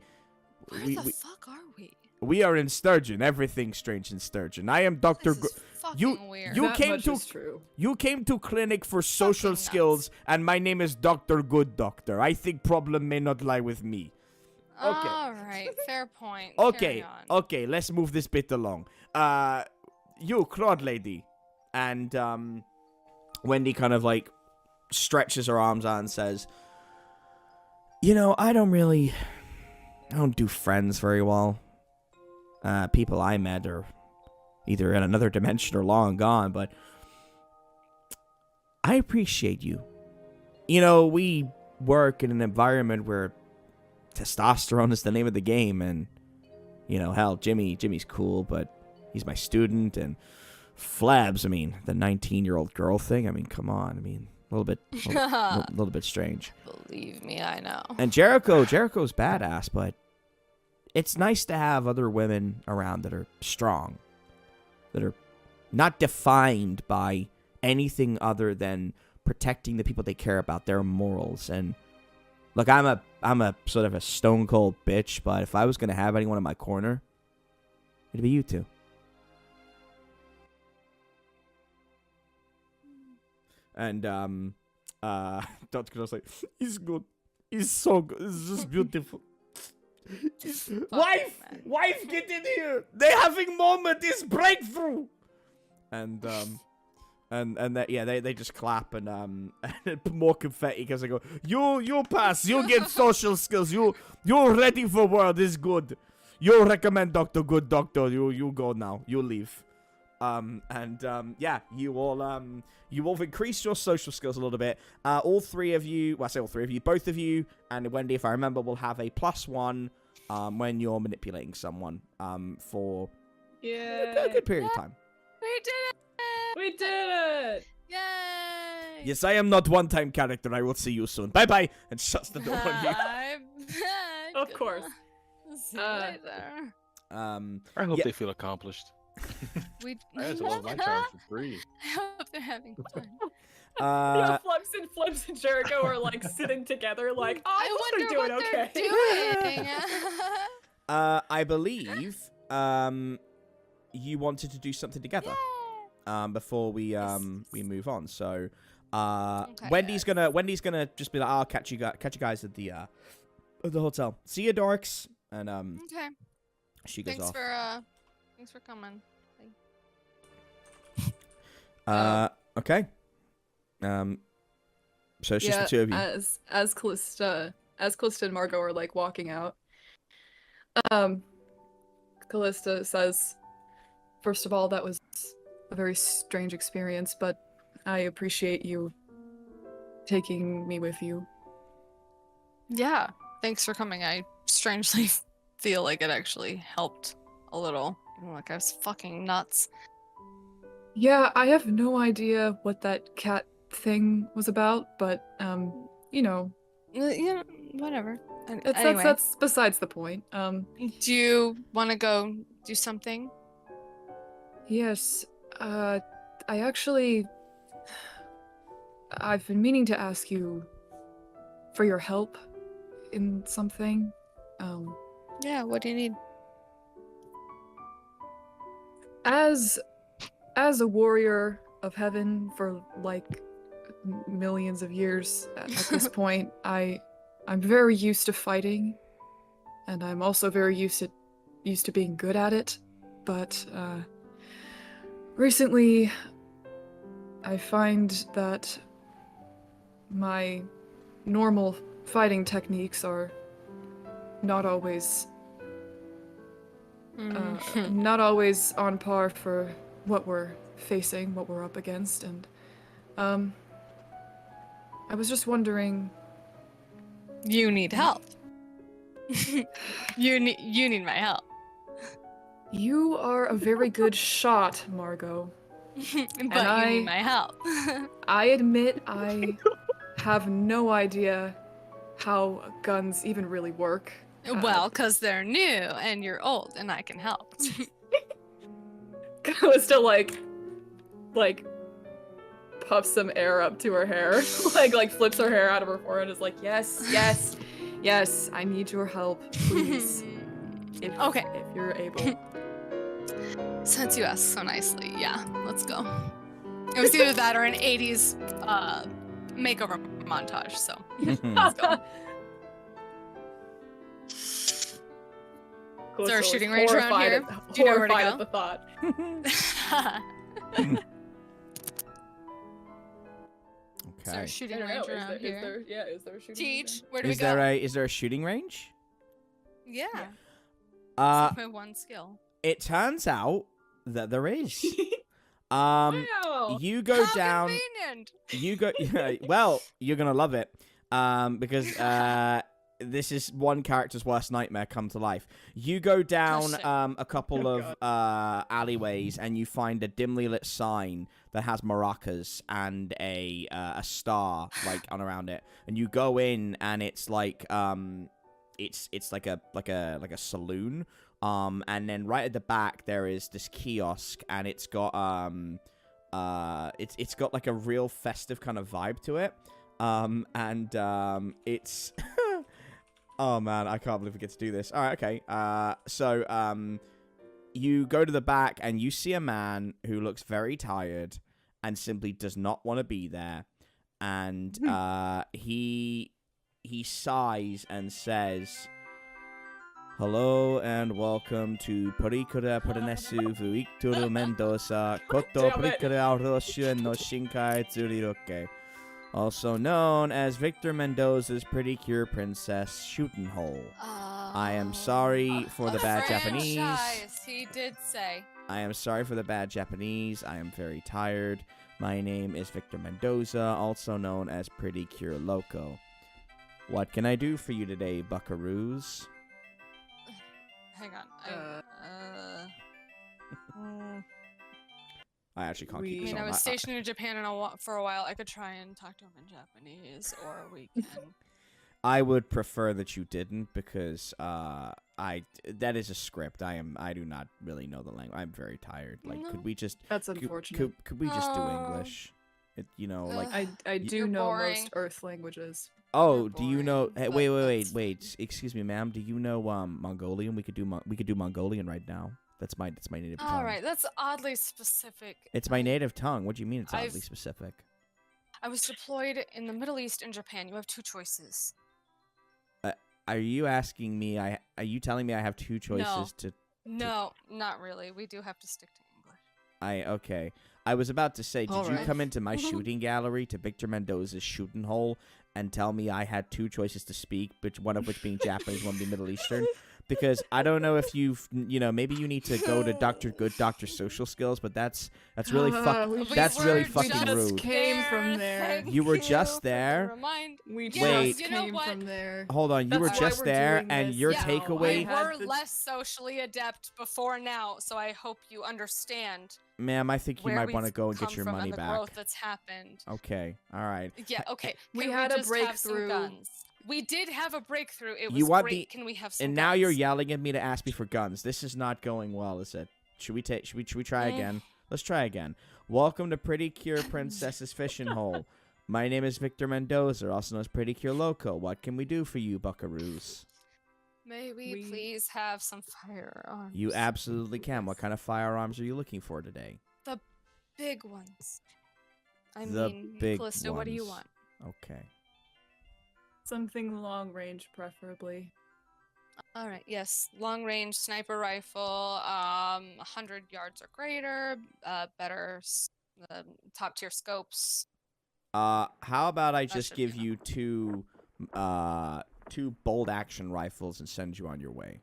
E: the fuck are we?
A: We are in Sturgeon. Everything's strange in Sturgeon. I am Dr.
E: This is fucking
A: you-
E: weird.
A: you
F: That
A: came
F: much
A: to-
F: is true.
A: You came to clinic for social
E: nuts.
A: skills, and my name is Dr. Good Doctor. I think problem may not lie with me. Okay.
E: All right, fair point.
A: Okay,
E: Carry on.
A: okay, let's move this bit along. You, Claude lady. And, Wendy kind of, like, stretches her arms out and says, you know, I don't do friends very well. People I met are either in another dimension or long gone, but I appreciate you. You know, we work in an environment where testosterone is the name of the game, and, you know, hell, Jimmy's cool, but he's my student, and Flebs, I mean, the 19-year-old girl thing, I mean, come on, I mean, a little bit strange.
E: Believe me, I know.
A: And Jericho's badass, but it's nice to have other women around that are strong, that are not defined by anything other than protecting the people they care about, their morals. And look, I'm a sort of a stone cold bitch, but if I was gonna have anyone in my corner, it'd be you two. And Dr. Cross like, he's good. He's so good. It's just beautiful. Wife, get in here. They're having moment. It's breakthrough. And they just clap and more confetti because they go, you pass. You get social skills. You're ready for world. It's good. You recommend Dr. Good Doctor. You go now. You leave. You all increased your social skills a little bit. All three of you, well, I say all three of you, both of you, and Wendy, if I remember, will have a +1 when you're manipulating someone for a good period of time.
E: We did it!
F: We did it!
E: Yay!
A: Yes, I am not one-time character. I will see you soon. Bye-bye, and shuts the door on you.
F: Of course.
E: See you later.
B: I hope they feel accomplished.
C: I had to love my charm for free.
E: I hope they're having fun.
F: Flebs and Jericho are like sitting together, like, oh, I hope they're doing okay.
E: Doing.
A: I believe you wanted to do something together before we move on. So
E: Okay,
A: Wendy's gonna just be like, I'll catch you guys at the hotel. See you, dorks. And
E: Okay.
A: she goes
E: Thanks
A: off.
E: Thanks for coming.
A: Okay. So it's just the two of you.
F: As Callista and Margot are like walking out, Callista says, first of all, that was a very strange experience, but I appreciate you taking me with you.
E: Yeah. Thanks for coming. I strangely feel like it actually helped a little. Like I was fucking nuts.
F: Yeah, I have no idea what that cat thing was about, but you know,
E: Yeah, whatever.
F: Anyway. That's besides the point.
E: Do you want to go do something?
F: Yes. I've been meaning to ask you for your help in something.
E: Yeah, what do you need?
F: As a warrior of heaven for like millions of years at this point, I'm very used to fighting, and I'm also very used to being good at it. But recently, I find that my normal fighting techniques are not always not always on par for what we're facing, what we're up against, and I was just wondering.
E: You need help. you need my help.
F: You are a very good shot, Margot.
E: But you need my help.
F: I admit I have no idea how guns even really work.
E: Well, because they're new and you're old and I can help.
F: Callista like puffs some air up to her hair, like flips her hair out of her forehead, is like, yes, I need your help, please. If you're able.
E: Since you asked so nicely, yeah, let's go. It was either that or an 80s makeover montage, so let's go. Is there a shooting range around here? Do you know where to go?
F: At the thought.
E: Is there a shooting range around here?
F: Is there a shooting
E: Teach,
F: range?
E: where do we go?
A: Is there a shooting range?
E: Yeah.
A: Uh,
E: my one skill.
A: it turns out that there is.
F: Wow.
A: You go
E: How
A: down.
E: convenient.
A: You go. Well, you're gonna love it. Because this is one character's worst nightmare come to life. You go down
E: shit.
A: a couple of alleyways and you find a dimly lit sign that has maracas and a star like on around it. And you go in and it's like it's like a saloon. And then right at the back there is this kiosk and it's got it's got like a real festive kind of vibe to it. It's oh man, I can't believe we get to do this. All right, okay. So you go to the back and you see a man who looks very tired and simply does not want to be there. And he sighs and says, "Hello and welcome to Perikura Paranesu Vuikturu Mendoza Koto Perikura Auroshu no Shinkai Tsuriroke. Also known as Victor Mendoza's Pretty Cure Princess Shootin Hole. I am sorry for the bad Japanese.
E: He did say.
A: I am sorry for the bad Japanese. I am very tired. My name is Victor Mendoza, also known as Pretty Cure Loco. What can I do for you today, buckaroos?"
E: Hang on.
A: I actually can't keep
E: I
A: this
E: mean,
A: on.
E: I was stationed in Japan for a while. I could try and talk to him in Japanese, or we can.
A: I would prefer that you didn't because that is a script. I do not really know the language. I'm very tired. Like,
E: No.
A: could we just
F: That's unfortunate.
A: could we just do English? Like
F: I do
E: You're
F: know
E: boring.
F: most Earth languages.
A: oh, do you know? Hey,
E: boring,
A: wait.
E: but
A: Excuse me, ma'am. Do you know Mongolian? We could do Mongolian right now. That's my native tongue.
E: All right, that's oddly specific.
A: It's my native tongue. What do you mean it's oddly
E: I've-
A: specific?
E: I was deployed in the Middle East and Japan. You have two choices.
A: Are you asking me? Are you telling me I have two choices to?
E: No, not really. We do have to stick to English.
A: Okay. I was about to say, did you
F: Alright.
A: come into my shooting gallery to Victor Mendoza's Shootin Hole and tell me I had two choices to speak, one of which being Japanese, one being Middle Eastern? Because I don't know if maybe you need to go to Dr. Social Skills, but that's really that's really fucking rude.
F: Came from there.
A: You were just there?
F: We
A: Wait.
F: just
E: You know
F: came
E: what?
F: from there.
A: Hold on, you
F: That's
A: were
F: why
A: just
F: we're
A: there,
F: doing
A: and
F: this
A: your
F: now.
A: takeaway,
E: We
F: had
E: were
F: the-
E: less socially adept before now, so I hope you understand
A: ma'am, I think you
E: where
A: might want to
E: we've
A: go and
E: come
A: get your
E: from
A: money
E: and the
A: back.
E: growth that's happened.
A: Okay, all right.
E: Yeah, okay.
F: We
E: Can
F: had a
E: just have some
F: breakthrough.
E: guns? We did have a breakthrough. It was
A: You want
E: great. Can we have some
A: And now you're
E: guns?
A: yelling at me to ask me for guns. This is not going well, is it? Should we try again? Let's try again. Welcome to Pretty Cure Princess's Fishing Hole. My name is Victor Mendoza, also known as Pretty Cure Loco. What can we do for you, buckaroos?
E: May we please have some firearms?
A: You absolutely can. What kind of firearms are you looking for today?
E: The big ones. I
A: The
E: mean,
A: big
E: Callista, what do you
A: ones.
E: want?
A: Okay.
F: Something long range, preferably.
E: All right. Yes, long range sniper rifle, 100 yards or greater. Better top tier scopes.
A: How about I just
E: should be
A: give you two bolt action rifles and send you on your way?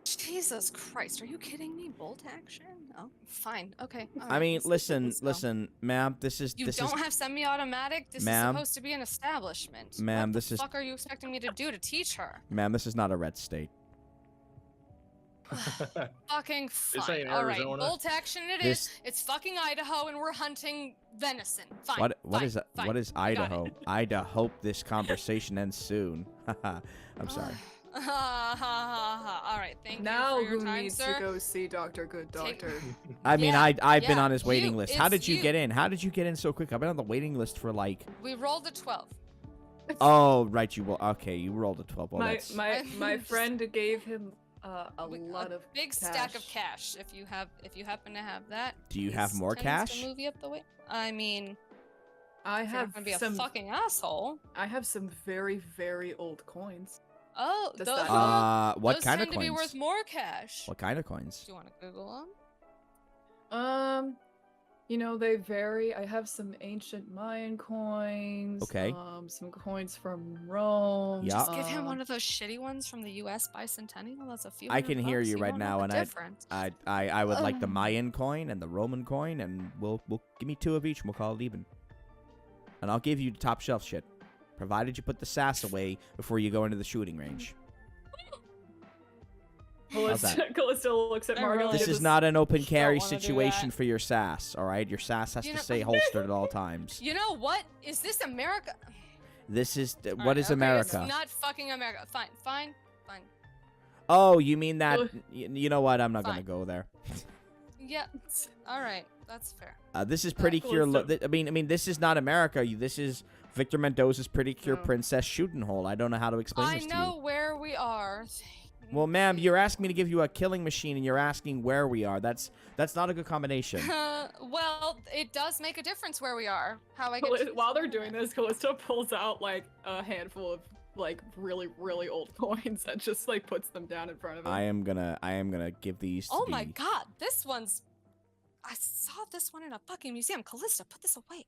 E: Jesus Christ, are you kidding me? Bolt action? Oh, fine. Okay. all
A: I
E: right,
A: mean,
E: let's go.
A: listen, ma'am. This is
E: You don't have semi-automatic. This is
A: Ma'am?
E: supposed to be an establishment.
A: Ma'am,
E: what
A: this
E: the
A: is-
E: fuck are you expecting me to do to teach her?
A: ma'am. This is not a red state.
E: Fucking
C: This
E: fine.
C: ain't
E: All right,
C: Arizona.
E: bolt action it
A: This-
E: is. It's fucking Idaho, and we're hunting venison. Fine.
A: What
E: fine,
A: is
E: fine.
A: what is
E: I got
A: Idaho?
E: it.
A: I'd hope this conversation ends soon. I'm sorry.
E: All right, thank
F: Now
E: you for your
F: who
E: time,
F: needs
E: sir.
F: to go see Dr. Good
E: Take-
F: Doctor?
A: I mean,
E: Yeah,
A: I've been
E: yeah,
A: on his waiting
E: you,
A: list. How
E: it's
A: did you get in? How did you get in so quick? I've been on the waiting list for like.
E: We rolled a 12.
A: Oh, right. Okay, you rolled a 12. Well,
F: my
A: that's...
F: my friend gave him a
E: We-
F: lot of
E: big stack of cash. If you happen to have that.
A: Do you have
E: he's
A: more
E: tends
A: cash?
E: To move you up the way. I mean,
F: I
E: if you're not
F: have
E: gonna be a
F: some
E: fucking asshole.
F: I have some very very old coins.
E: Oh,
F: Does
E: those,
F: that
A: What
E: those
A: kind of
E: tend to be
A: coins?
E: worth more cash.
A: What kind of coins?
E: Do you want to Google them?
F: You know, they vary. I have some ancient Mayan coins.
A: Okay.
F: Some coins from Rome.
A: Yeah.
E: Just give him one of those shitty ones from the U.S. bicentennial. That's a few.
A: I can hear
E: $100.
A: you
E: He
A: right
E: won't know
A: now,
E: the
A: and
E: difference.
A: I would like the Mayan coin and the Roman coin, and we'll give me 2 of each, and we'll call it even. And I'll give you the top shelf shit, provided you put the sass away before you go into the shooting range. How's that?
F: Callista looks at
E: I
F: Margot.
E: really
A: This
F: and
A: is
F: just-
A: not an open
E: don't
A: carry
E: wanna do
A: situation
E: that.
A: for your sass, all right? Your sass has
E: You
A: to
E: know-
A: stay holstered at all times.
E: You know what? Is this America?
A: This is
E: All
A: what
E: right,
A: is
E: okay,
A: America?
E: It's not fucking America. Fine.
A: Oh, you mean that?
F: Ugh.
A: You know what? I'm not gonna
E: Fine.
A: go there.
E: Yeah. All right. That's fair.
A: This is pretty cure.
F: Callista.
A: I mean, this is not America. This is Victor Mendoza's pretty cure
F: No.
A: princess shooting hole. I don't know how to explain
E: I
A: this to
E: know
A: you.
E: where we are.
A: Well, ma'am, you're asking me to give you a killing machine, and you're asking where we are. That's not a good combination.
E: Well, it does make a difference where we are. How I get to
F: While they're doing this, Callista pulls out like a handful of like really really old coins and just like puts them down in front of him.
A: I am gonna give these. To
E: Oh my
A: the-
E: god, this one's. I saw this one in a fucking museum. Callista, put this away.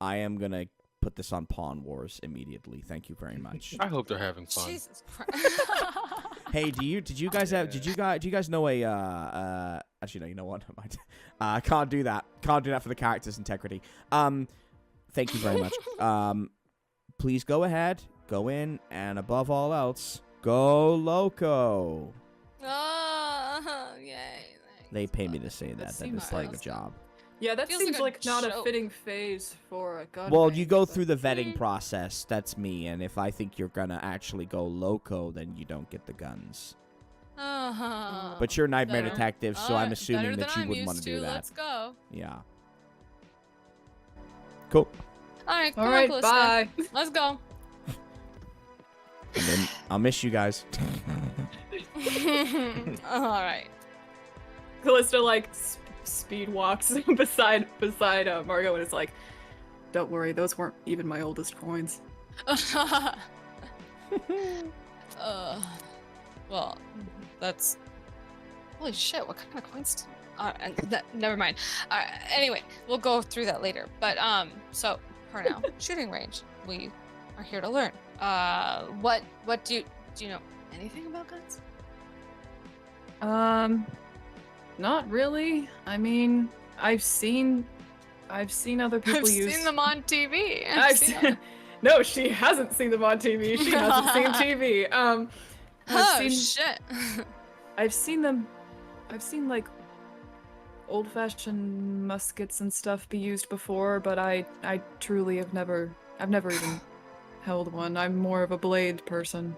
A: I am gonna put this on Pawn Wars immediately. Thank you very much.
B: I hope they're having fun.
E: Jesus Christ.
A: Hey, did you guys know a actually no, you know what? Never mind. I can't do that. Can't do that for the character's integrity. Thank you very much. Please go ahead, go in, and above all else, go loco.
E: Oh, yay.
A: They pay me to say that. That
F: seems
A: is part of the
E: nice.
A: job.
F: Yeah, that
E: Feels
F: seems
E: like a
F: like not a
E: joke.
F: fitting phase for a gun.
A: Well,
F: range,
A: you go
F: but-
A: through the vetting process. That's me. And if I think you're gonna actually go loco, then you don't get the guns.
E: Uh-huh.
A: But you're nightmare
E: Better.
A: detective, so I'm
E: Alright,
A: assuming
E: better
A: that
E: than
A: you
E: I'm
A: wouldn't want
E: used
A: to do that.
E: Let's go.
A: Yeah. Cool.
E: All right, come
F: All
E: on,
F: right,
E: Callista.
F: bye.
E: Let's go.
A: And then I'll miss you guys.
E: All right.
F: Callista like speed walks beside Margot and is like, "Don't worry, those weren't even my oldest coins."
E: Well, that's holy shit. What kind of coins? Never mind. Anyway, we'll go through that later. But so for now, shooting range. We are here to learn. What do you know anything about guns?
F: Not really. I mean, I've seen other people
E: I've
F: use.
E: seen them on TV.
F: I've seen. No, she hasn't seen them on TV. She hasn't seen TV.
E: Oh
F: I've seen.
E: shit.
F: I've seen them. I've seen like old-fashioned muskets and stuff be used before, but I truly have never. I've never even held one. I'm more of a blade person.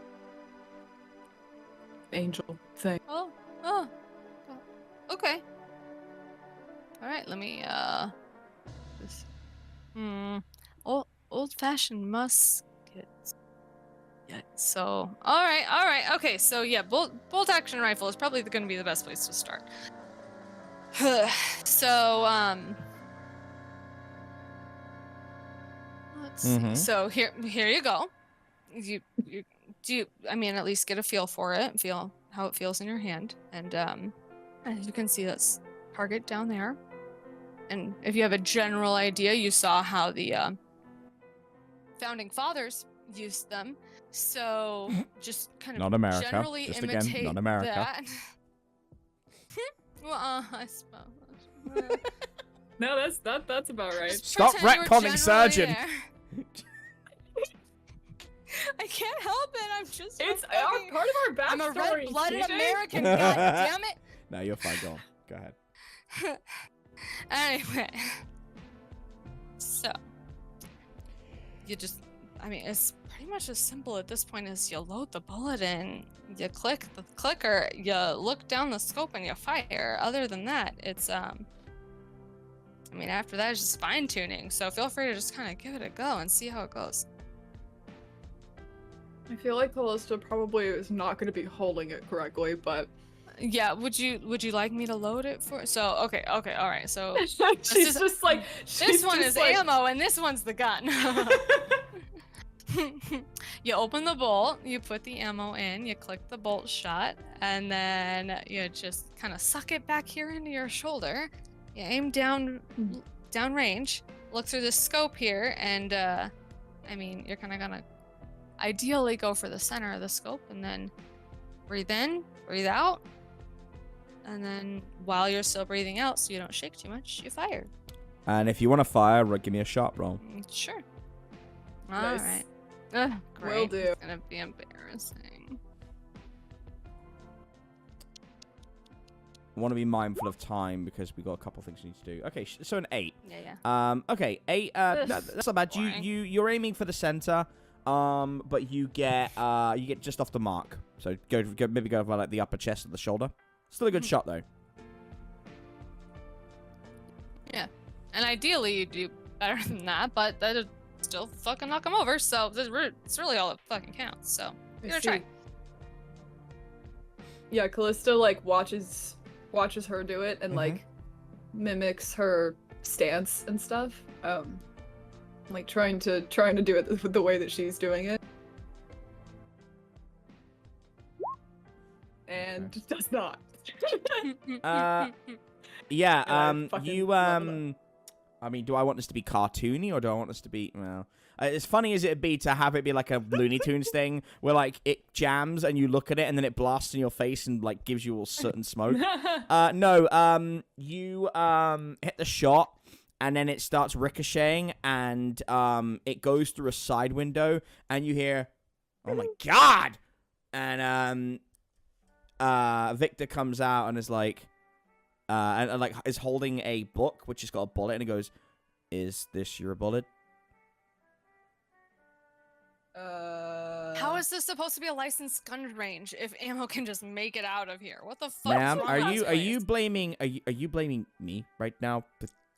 F: Angel thing.
E: Oh. Okay. All right. Let me this. Old-fashioned muskets. Yeah. So. All right. Okay. So yeah, bolt action rifle is probably going to be the best place to start. So let's see. So here you go. I mean, at least get a feel for it, feel how it feels in your hand, and as you can see, that's target down there. And if you have a general idea, you saw how the founding fathers used them. So just kind of
A: Not America.
E: generally
A: Just
E: imitate
A: again, not America.
E: that. Well, I suppose.
F: No, that's about right.
E: Just
A: Stop
E: pretend you were
A: retconning Surgeon.
E: generally there. I can't help it. I'm just. a
F: It's
E: fucking-
F: part of our
E: I'm a
F: backstory.
E: red-blooded
F: TJ.
E: American. God damn it.
A: No, you're fine. Go ahead.
E: Anyway, so you just I mean, it's pretty much as simple at this point as you load the bullet in, you click the clicker, you look down the scope, and you fire. Other than that, it's I mean, after that, it's just fine tuning. So feel free to just kind of give it a go and see how it goes.
F: I feel like Callista probably is not going to be holding it correctly, but
E: Yeah, would you like me to load it for? So okay, all right. So
F: she's just like
E: this one is
F: like...
E: ammo and this one's the gun. You open the bolt, you put the ammo in, you click the bolt shot, and then you just kind of suck it back here into your shoulder. You aim down range, look through the scope here, and I mean, you're kind of gonna ideally go for the center of the scope, and then breathe in, breathe out, and then while you're still breathing out, so you don't shake too much, you fire.
A: And if you want to fire, give me a shot roll.
E: Sure.
F: Nice.
E: All right. Ugh, great.
F: Will do.
E: It's gonna be embarrassing.
A: I want to be mindful of time because we got a couple things we need to do. Okay, so an 8.
E: Yeah.
A: Okay, 8. That's not bad.
E: Boring.
A: You're aiming for the center, but you get just off the mark. So maybe go for like the upper chest or the shoulder. Still a good shot though.
E: Yeah. And ideally you do better than that, but that'd still fucking knock him over. So it's really all that fucking counts. So
F: I
E: you're
F: see.
E: gonna try.
F: Yeah, Callista like watches her do it and like mimics her stance and stuff. Like trying to do it the way that she's doing it. And does not.
A: Yeah,
F: I fucking love it.
A: I mean, do I want this to be cartoony or do I want this to be, well, as funny as it'd be to have it be like a Looney Tunes thing where like it jams and you look at it and then it blasts in your face and like gives you all soot and smoke. No, you hit the shot and then it starts ricocheting and it goes through a side window and you hear, oh my god! And Victor comes out and is like, and like is holding a book which has got a bullet and he goes, "Is this your bullet?"
E: How is this supposed to be a licensed gun range if ammo can just make it out of here? What the fuck?
A: Ma'am, are you blaming me right now?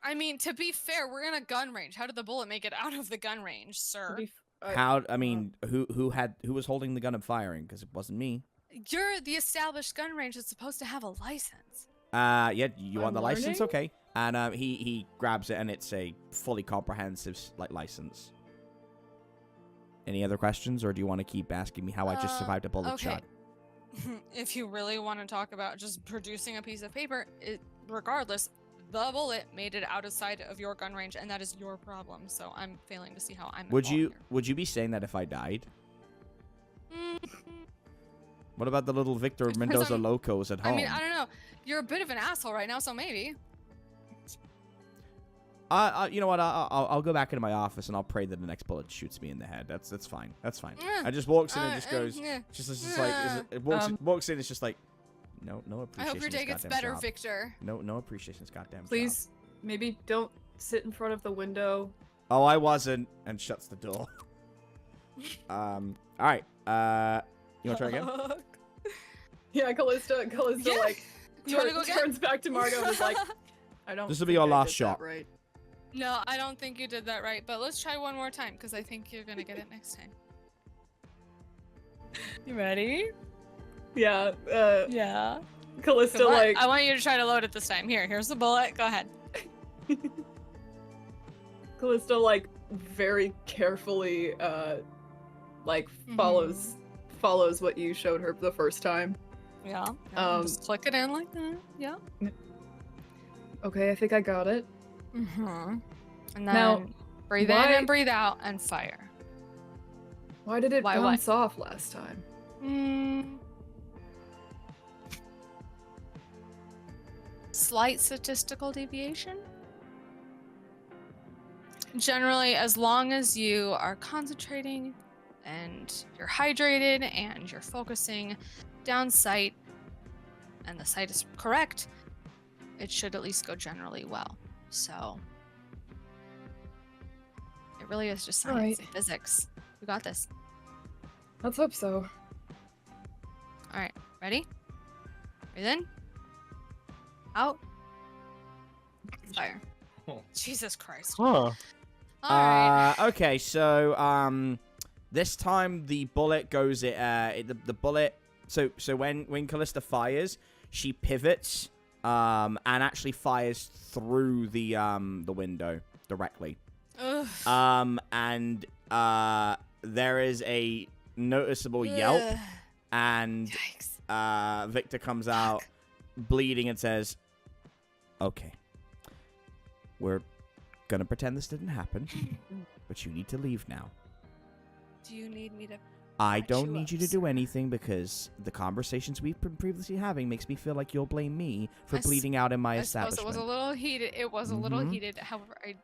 E: I mean, to be fair, we're in a gun range. How did the bullet make it out of the gun range, sir?
A: I mean, who was holding the gun and firing? Because it wasn't me.
E: You're the established gun range that's supposed to have a license.
A: Yeah, you want the
F: I'm
A: license?
F: learning?
A: Okay. And he grabs it and it's a fully comprehensive like license. Any other questions, or do you want to keep asking me how I just survived a bullet shot?
E: If you really want to talk about just producing a piece of paper, regardless, the bullet made it outside of your gun range, and that is your problem. So I'm failing to see how I'm.
A: Would
E: involved
A: you be saying that if I died?
E: here.
A: What about the little Victor
E: Depends
A: Mendoza
E: on-
A: locos at home?
E: I mean, I don't know. You're a bit of an asshole right now, so maybe.
A: You know what? I'll go back into my office and I'll pray that the next bullet shoots me in the head. That's fine. That's fine. I just walks in and just goes, just like it walks in. It's just like, no
E: I
A: appreciation.
E: hope your day gets better, Victor.
A: No appreciation. Goddamn.
F: Please, maybe don't sit in front of the window.
A: Oh, I wasn't, and shuts the door. All right. You want to try again?
F: Yeah, Callista
E: Yeah.
F: like
E: You wanna go again?
F: turns back to Margot and is like, I don't.
A: This will be
F: think
A: your
F: I
A: last
F: did that
A: shot.
F: Right.
E: No, I don't think you did that right, but let's try one more time, because I think you're gonna get it next time. You ready?
F: Yeah.
E: Yeah.
F: Callista like.
E: I want you to try to load it this time. Here's the bullet. Go ahead.
F: Callista like very carefully like follows what you showed her the first time.
E: Yeah. Just click it in like that. Yeah.
F: Okay, I think I got it.
E: Mm-hmm. And then
F: Now,
E: breathe in
F: why-
E: and breathe out and fire.
F: Why did it
E: Why
F: bounce off last time?
E: Slight statistical deviation. Generally, as long as you are concentrating and you're hydrated and you're focusing down sight and the sight is correct, it should at least go generally well. So it really is just science and physics. We got this.
F: Let's hope so.
E: All right, ready? Breathe in. Out. Fire.
C: Oh.
E: Jesus Christ.
B: Huh.
E: All right.
A: Okay, so this time the bullet goes. The bullet. So when Callista fires, she pivots and actually fires through the window directly.
E: Ugh.
A: And there is a noticeable yelp,
E: Ugh.
A: and
E: Yikes.
A: Victor comes out bleeding and says, "Okay, we're gonna pretend this didn't happen, but you need to leave now.
E: Do you need me to?
A: I
E: patch
A: don't
E: you
A: need
E: up,
A: you to do
E: sir?
A: anything because the conversations we've been previously having makes me feel like you'll blame me for
E: I s-
A: bleeding out in my
E: I suppose
A: establishment.
E: it was a little heated. It was a little
A: Mhm.
E: heated. However, I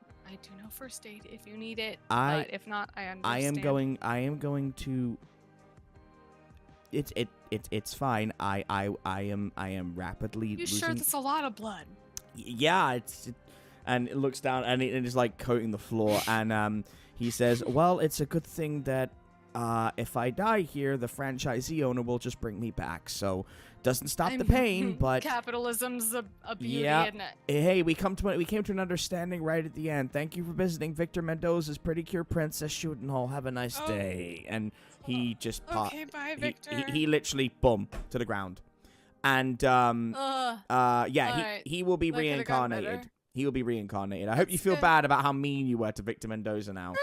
E: do know first aid if you need it.
A: I-
E: but if not, I understand.
A: I am going to. It's fine. I am rapidly
E: You
A: losing.
E: sure that's a lot of blood?
A: Yeah, and it looks down and it is like coating the floor, and he says, "Well, it's a good thing that if I die here, the franchisee owner will just bring me back. So doesn't stop the pain, but
E: capitalism's a beauty,
A: Yeah.
E: isn't it?
A: hey, we came to an understanding right at the end. Thank you for visiting Victor Mendoza's Pretty Cure Princess Shooting Hall. Have a nice
E: Oh.
A: day." And he just
E: Okay, bye, Victor.
A: he literally boom to the ground, and
E: Ugh.
A: yeah,
E: Alright.
A: he will be
E: That could've gotten better.
A: reincarnated. He will be reincarnated. I hope you
E: That's
A: feel
E: good.
A: bad about how mean you were to Victor Mendoza now.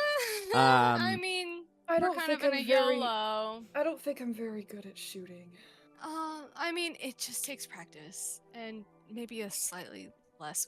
E: I mean,
F: I
E: we're
F: don't
E: kind
F: think
E: of in
F: I'm
E: a
F: very.
E: YOLO.
F: I don't think I'm very good at shooting.
E: I mean, it just takes practice and maybe a slightly less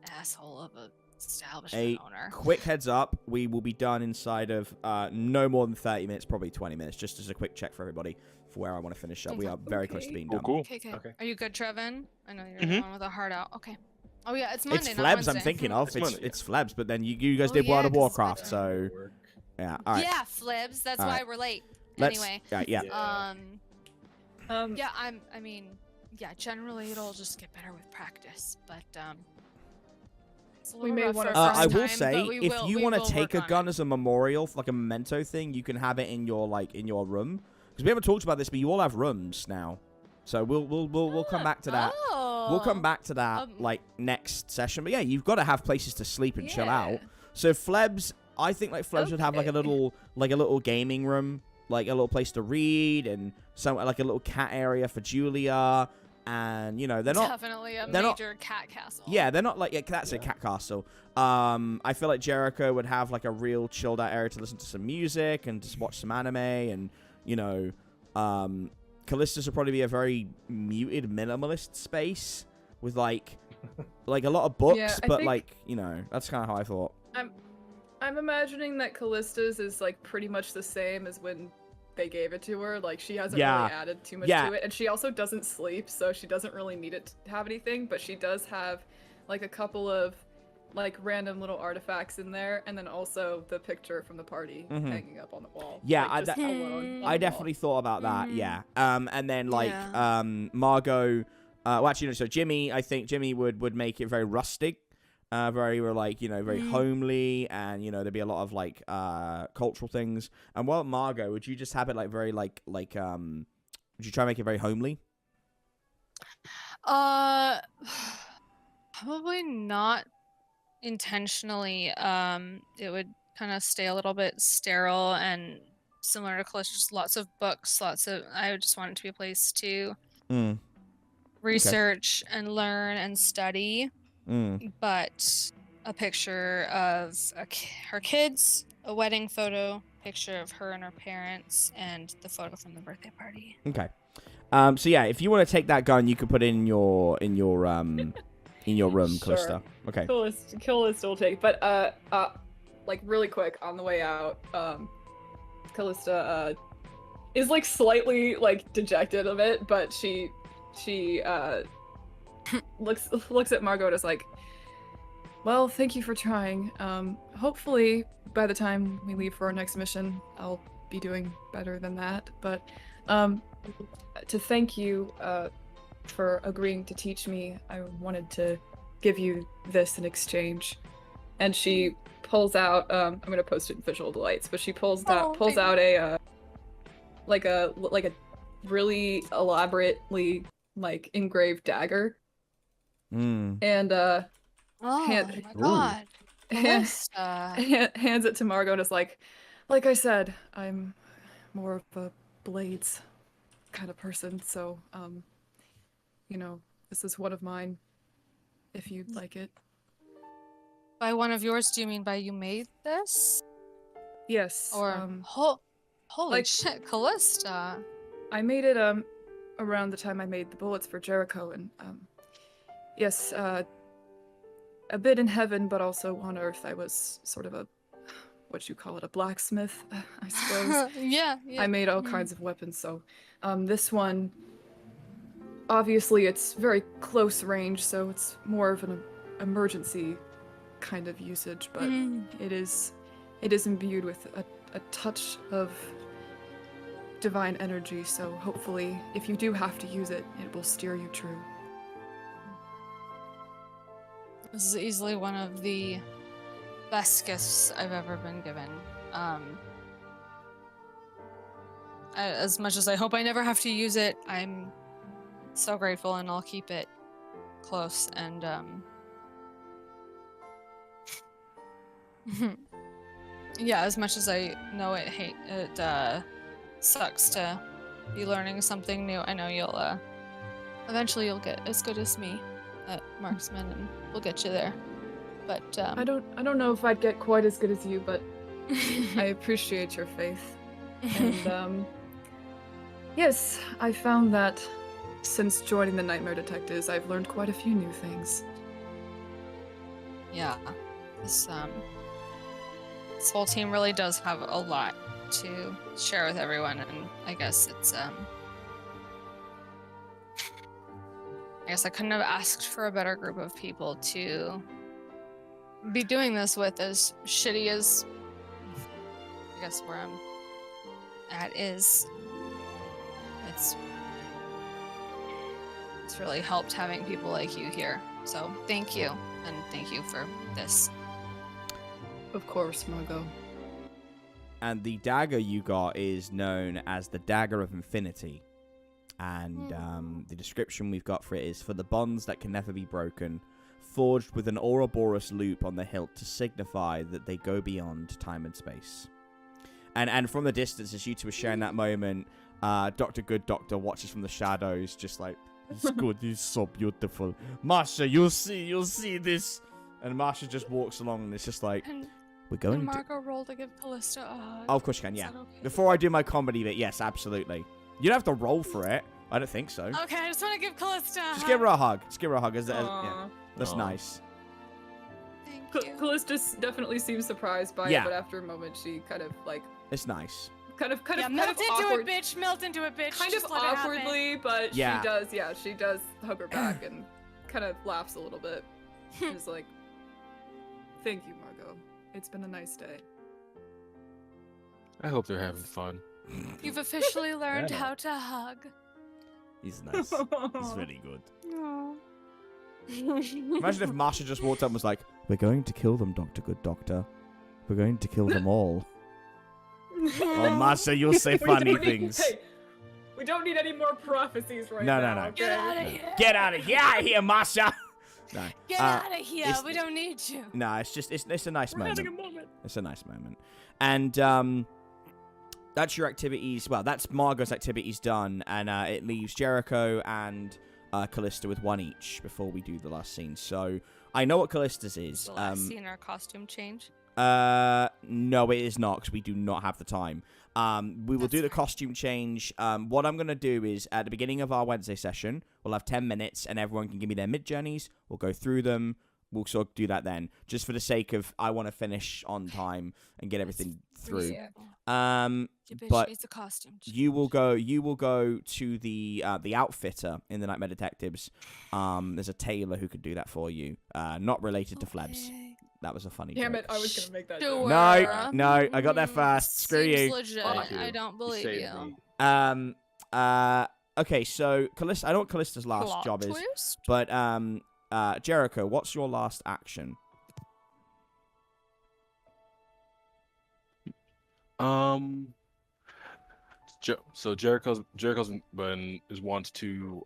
E: asshole of a establishment owner.
A: Quick heads up, we will be done inside of no more than 30 minutes, probably 20 minutes, just as a quick check for everybody for where I want to finish up. We are very close to
F: Okay.
A: being
B: Oh,
A: done.
B: cool.
E: Okay, okay.
C: Okay.
E: Are you good, Trevin? I know you're the
B: Mhm.
E: one with a heart out. Okay. Oh yeah, it's Monday,
A: It's
E: not
A: Flebs
E: Wednesday.
A: I'm thinking of.
B: It's
A: It's
B: Monday,
A: it's Flebs, but then you guys
E: Oh,
A: did World
E: yeah,
A: of
E: 'cause it's
A: Warcraft,
E: Monday.
A: so
C: Work.
A: yeah. All right.
E: Yeah, Flebs. That's
A: All
E: why
A: right.
E: we're late.
A: Let's.
E: Anyway,
A: Yeah.
C: Yeah.
E: yeah, I mean, yeah. Generally, it'll just get better with practice, but it's a
F: We
E: little
F: may
E: rough
F: wanna
E: for
F: find-
E: first
A: I will
E: time,
A: say,
E: but we
A: if
E: will-
A: you
E: we
A: want
E: will
A: to take
E: work
A: a
E: on
A: gun
E: it.
A: as a memorial, like a memento thing, you can have it in your room. Because we haven't talked about this, but you all have rooms now, so we'll come back to that.
E: Oh.
A: We'll come back to that like next session. But yeah, you've got to have places to sleep and chill out. So Flebs, I think like Flebs would have like a little gaming room, like a little place to read, and some like a little cat area for Julia. And you know they're not.
E: Definitely a
A: they're not-
E: major cat castle.
A: Yeah, they're not like that's a cat castle. I feel like Jericho would have like a real chilled out area to listen to some music and just watch some anime, and you know, Callista's would probably be a very muted minimalist space with like a lot of books,
F: Yeah, I
A: but
F: think-
A: like you know that's kind of how I thought.
F: I'm imagining that Callista's is like pretty much the same as when they gave it to her. Like she hasn't
A: Yeah.
F: really added too much
A: Yeah.
F: to it, and she also doesn't sleep, so she doesn't really need it to have anything. But she does have like a couple of like random little artifacts in there, and then also the picture from the party
A: Mhm.
F: hanging up on the wall.
A: Yeah,
F: like, just alone on
A: I
F: the
A: definitely thought about that.
E: Mhm.
A: Yeah. And then like
E: Yeah.
A: Margot. Well, actually, no. So Jimmy, I think Jimmy would make it very rustic. Very like very homely, and there'd be a lot of like cultural things. And well, Margot, would you just have it like very like would you try and make it very homely?
E: Probably not intentionally. It would kind of stay a little bit sterile and similar to Callista, just lots of books, I would just want it to be a place to
A: Mm.
E: research and learn and study, but a picture of her kids, a wedding photo, picture of her and her parents, and the photo from the birthday party.
A: Okay. So yeah, if you want to take that gun, you can put it in your room,
F: Sure.
A: Callista. Okay.
F: Callista will take. But like really quick on the way out, Callista is like slightly like dejected of it, but she looks at Margot and is like, well, thank you for trying. Hopefully by the time we leave for our next mission, I'll be doing better than that. But to thank you for agreeing to teach me, I wanted to give you this in exchange. and she pulls out. I'm gonna post it in visual delights, but she pulls out a like a really elaborately like engraved dagger, and
E: Oh
F: hand-
E: my god. Callista.
F: hands it to Margot and is like I said, I'm more of a blades kind of person, so you know, this is one of mine. If you'd like it.
E: By one of yours, do you mean by you made this?
F: Yes.
E: Or holy
F: like-
E: shit, Callista.
F: I made it around the time I made the bullets for Jericho, and yes, a bit in heaven, but also on earth. I was sort of a what you call it, a blacksmith, I suppose.
E: yeah.
F: I made all kinds of weapons, so this one, obviously it's very close range, so it's more of an emergency kind of usage, but it is imbued with a touch of divine energy, so hopefully if you do have to use it, it will steer you true.
E: This is easily one of the best gifts I've ever been given. As much as I hope I never have to use it, I'm so grateful, and I'll keep it close. And yeah, as much as I know it sucks to be learning something new, I know you'll eventually you'll get as good as me at marksman, and we'll get you there. But
F: I don't know if I'd get quite as good as you, but I appreciate your faith. And yes, I found that since joining the Nightmare Detectives, I've learned quite a few new things.
E: Yeah, this whole team really does have a lot to share with everyone, and I guess it's I guess I couldn't have asked for a better group of people to be doing this with. As shitty as I guess where I'm at is, it's really helped having people like you here. So thank you, and thank you for this.
F: Of course, Margot.
A: And the dagger you got is known as the Dagger of Infinity. And the description we've got for it is, for the bonds that can never be broken, forged with an Ouroboros loop on the hilt to signify that they go beyond time and space. And from the distance, as you two were sharing that moment, Dr. Good Doctor watches from the shadows, just like, it's good, it's so beautiful. Masha, you'll see this. And Masha just walks along, and it's just like, we're going
E: Can
A: to...
E: Margot roll to give Callista a hug?
A: Oh, of course you can,
E: Is
A: yeah.
E: that okay?
A: Before I do my comedy bit, yes, absolutely. You don't have to roll for it. I don't think so.
E: Okay, I just want to give Callista a
A: Just
E: hug.
A: give her a hug. Just give her a hug. Yeah,
F: Aw.
A: that's
B: Aw.
A: nice.
E: Thank you.
F: Callista definitely seems surprised by
A: Yeah.
F: it, but after a moment, she kind of like,
A: It's nice.
F: kind of
E: Melt into
F: awkward,
E: it, bitch. Melt into it, bitch.
F: kind
E: Just
F: of
E: let it happen.
F: awkwardly, but
A: Yeah.
F: she does hug her back and kind of laughs a little bit. She's like, "Thank you, Margot. It's been a nice day."
B: I hope they're having fun.
E: You've officially learned
C: Yeah.
E: how to hug.
A: He's nice. He's very good.
E: Aw.
A: Imagine if Masha just walked up and was like, we're going to kill them, Dr. Good Doctor. We're going to kill them all. Oh, Masha, you'll say funny things.
F: Hey, we don't need any more prophecies right
A: No,
F: now.
A: no.
F: Okay?
E: Get out of here.
A: Get out of here, Masha! No.
E: Get out of here.
A: it's-
E: We don't need you.
A: No, it's just, it's a nice
F: We're
A: moment.
F: having a moment.
A: It's a nice moment. And that's your activities. Well, that's Margot's activities done. And it leaves Jericho and Callista with one each before we do the last scene. So I know what Callista's is.
E: The last scene, our costume change.
A: No, it is not, because we do not have the time. We will
E: That's
A: do the
E: fine.
A: costume change. What I'm going to do is, at the beginning of our Wednesday session, we'll have 10 minutes, and everyone can give me their mid-journeys. We'll go through them. We'll sort of do that then, just for the sake of, I want to finish on time and get everything through.
E: Reasonable. Your bitch
A: But
E: needs a costume change.
A: you will go to the outfitter in the Nightmare Detectives. There's a tailor who could do that for you. Not related to Flebs.
E: Okay.
A: That was a funny
F: Damn
A: joke.
F: it! I was gonna make that.
E: Sure.
F: joke.
A: No, I got there first. Screw
E: Seems
A: you.
E: legit.
C: Fuck you.
E: I don't believe
C: saved
E: you.
C: me.
A: Okay, so Callista, I know what Callista's last
E: Plot
A: job is,
E: twist?
A: but Jericho, what's your last action?
B: So Jericho's been is wants to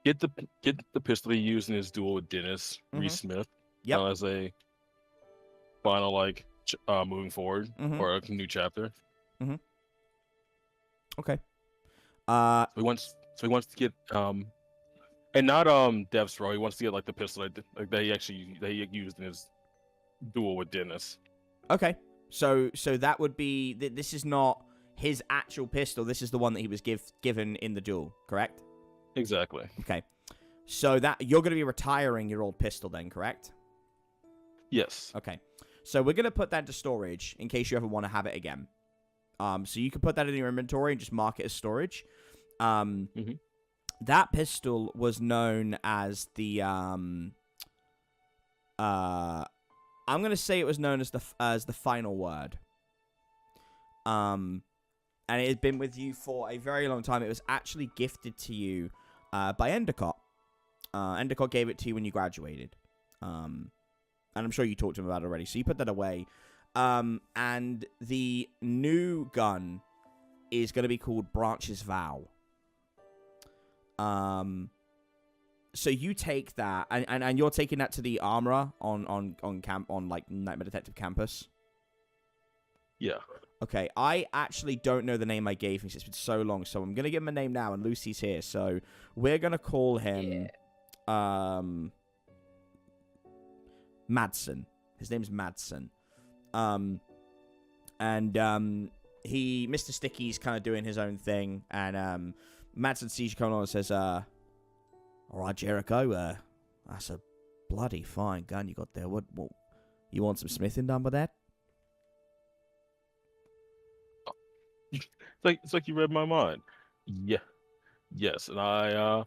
B: get the pistol he used in his duel with Dennis Reese Smith
A: Yep.
B: as a final moving forward or a new chapter.
A: Okay.
B: So he wants to get and not Dev's throw. He wants to get like the pistol that he used in his duel with Dennis.
A: Okay. So that would be this is not his actual pistol. This is the one that he was given in the duel, correct?
B: Exactly.
A: Okay. So that you're going to be retiring your old pistol then, correct?
B: Yes.
A: Okay. So we're going to put that into storage in case you ever want to have it again. So you can put that in your inventory and just mark it as storage. That pistol was known as the I'm going to say it was known as the final word. And it had been with you for a very long time. It was actually gifted to you by Endicott. Endicott gave it to you when you graduated. And I'm sure you talked to him about it already. So you put that away. And the new gun is going to be called Branch's Vow. So you take that, and you're taking that to the armorer on Nightmare Detective campus.
B: Yeah.
A: Okay, I actually don't know the name I gave him because it's been so long, so I'm going to give him a name now, and Lucy's here, so we're going to call him, Madsen. His name's Madsen. Mr. Sticky's kind of doing his own thing, and, Madsen sees you coming on and says, all right, Jericho, that's a bloody fine gun you got there. What, you want some smithing done with that?
B: It's like you read my mind. Yeah. Yes, and I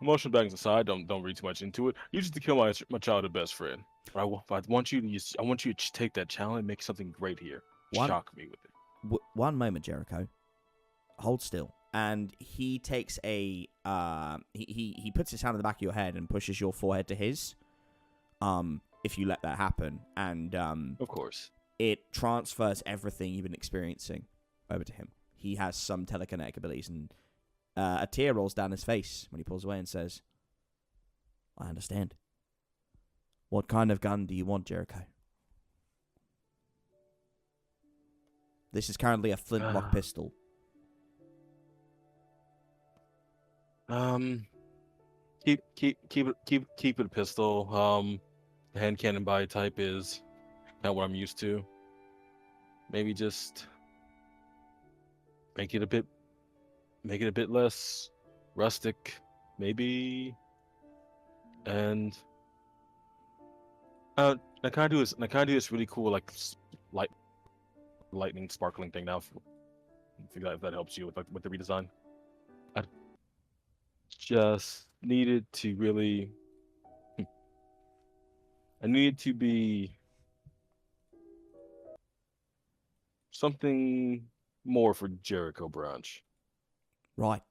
B: motion bags aside, don't read too much into it. Use it to kill my childhood best friend. I want you to take that challenge and make something great here. Shock me with it.
A: One moment, Jericho. Hold still. And he takes he puts his hand on the back of your head and pushes your forehead to his. If you let that happen, and
B: of course,
A: it transfers everything you've been experiencing over to him. He has some telekinetic abilities, and a tear rolls down his face when he pulls away and says, "I understand. What kind of gun do you want, Jericho?" This is currently a flintlock pistol.
B: Keep it a pistol. The hand cannon body type is not what I'm used to. Maybe just make it a bit less rustic, maybe. And I kind of do this really cool lightning sparkling thing now. If that helps you with the redesign. I just needed to really. I needed to be something more for Jericho Branch.
A: Right.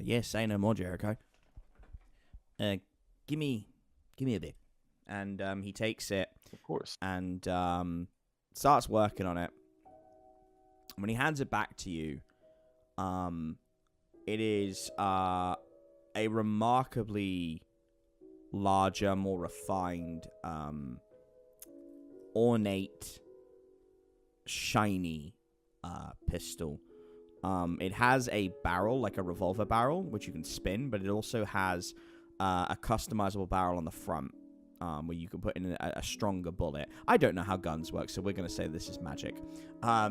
A: Yes, say no more, Jericho. Give me a bit. And he takes it.
B: Of course.
A: And starts working on it. When he hands it back to you, it is a remarkably larger, more refined, ornate, shiny pistol. It has a barrel, like a revolver barrel, which you can spin, but it also has a customizable barrel on the front, where you can put in a stronger bullet. I don't know how guns work, so we're going to say this is magic.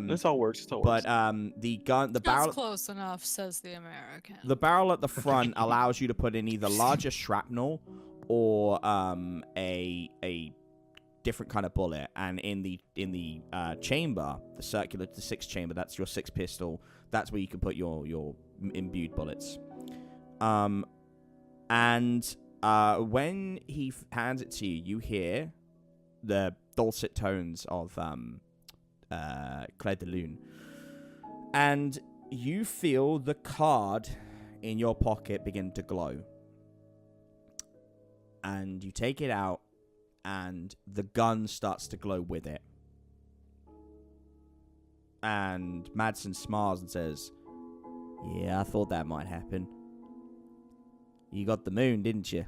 B: This all works.
A: But the barrel...
E: That's close enough, says the American.
A: The barrel at the front allows you to put in either larger shrapnel or a different kind of bullet. And in the chamber, the circular, the 6 chamber, that's your 6 pistol. That's where you can put your imbued bullets. And when he hands it to you, you hear the dulcet tones of Claire de Lune. And you feel the card in your pocket begin to glow. And you take it out, and the gun starts to glow with it. And Madsen smiles and says, "Yeah, I thought that might happen. You got the moon, didn't you?"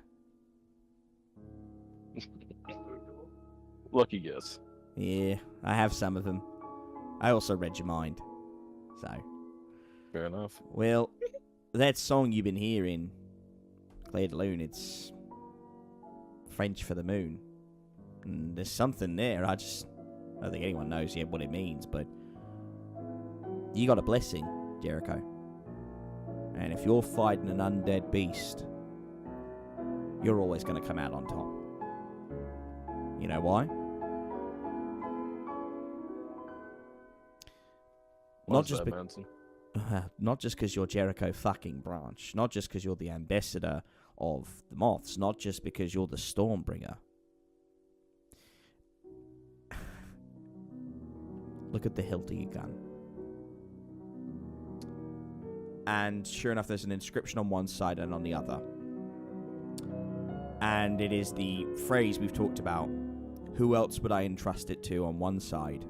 B: Lucky guess.
A: "Yeah, I have some of them. I also read your mind. So,
B: Fair enough.
A: well, that song you've been hearing, Claire de Lune, it's French for the moon. And there's something there. I don't think anyone knows yet what it means, but you got a blessing, Jericho. And if you're fighting an undead beast, you're always going to come out on top. You know why? Not just not just because you're Jericho fucking Branch. Not just because you're the ambassador of the Moths. Not just because you're the Stormbringer. Look at the hilt of your gun. And sure enough, there's an inscription on one side and on the other. And it is the phrase we've talked about. Who else would I entrust it to on one side?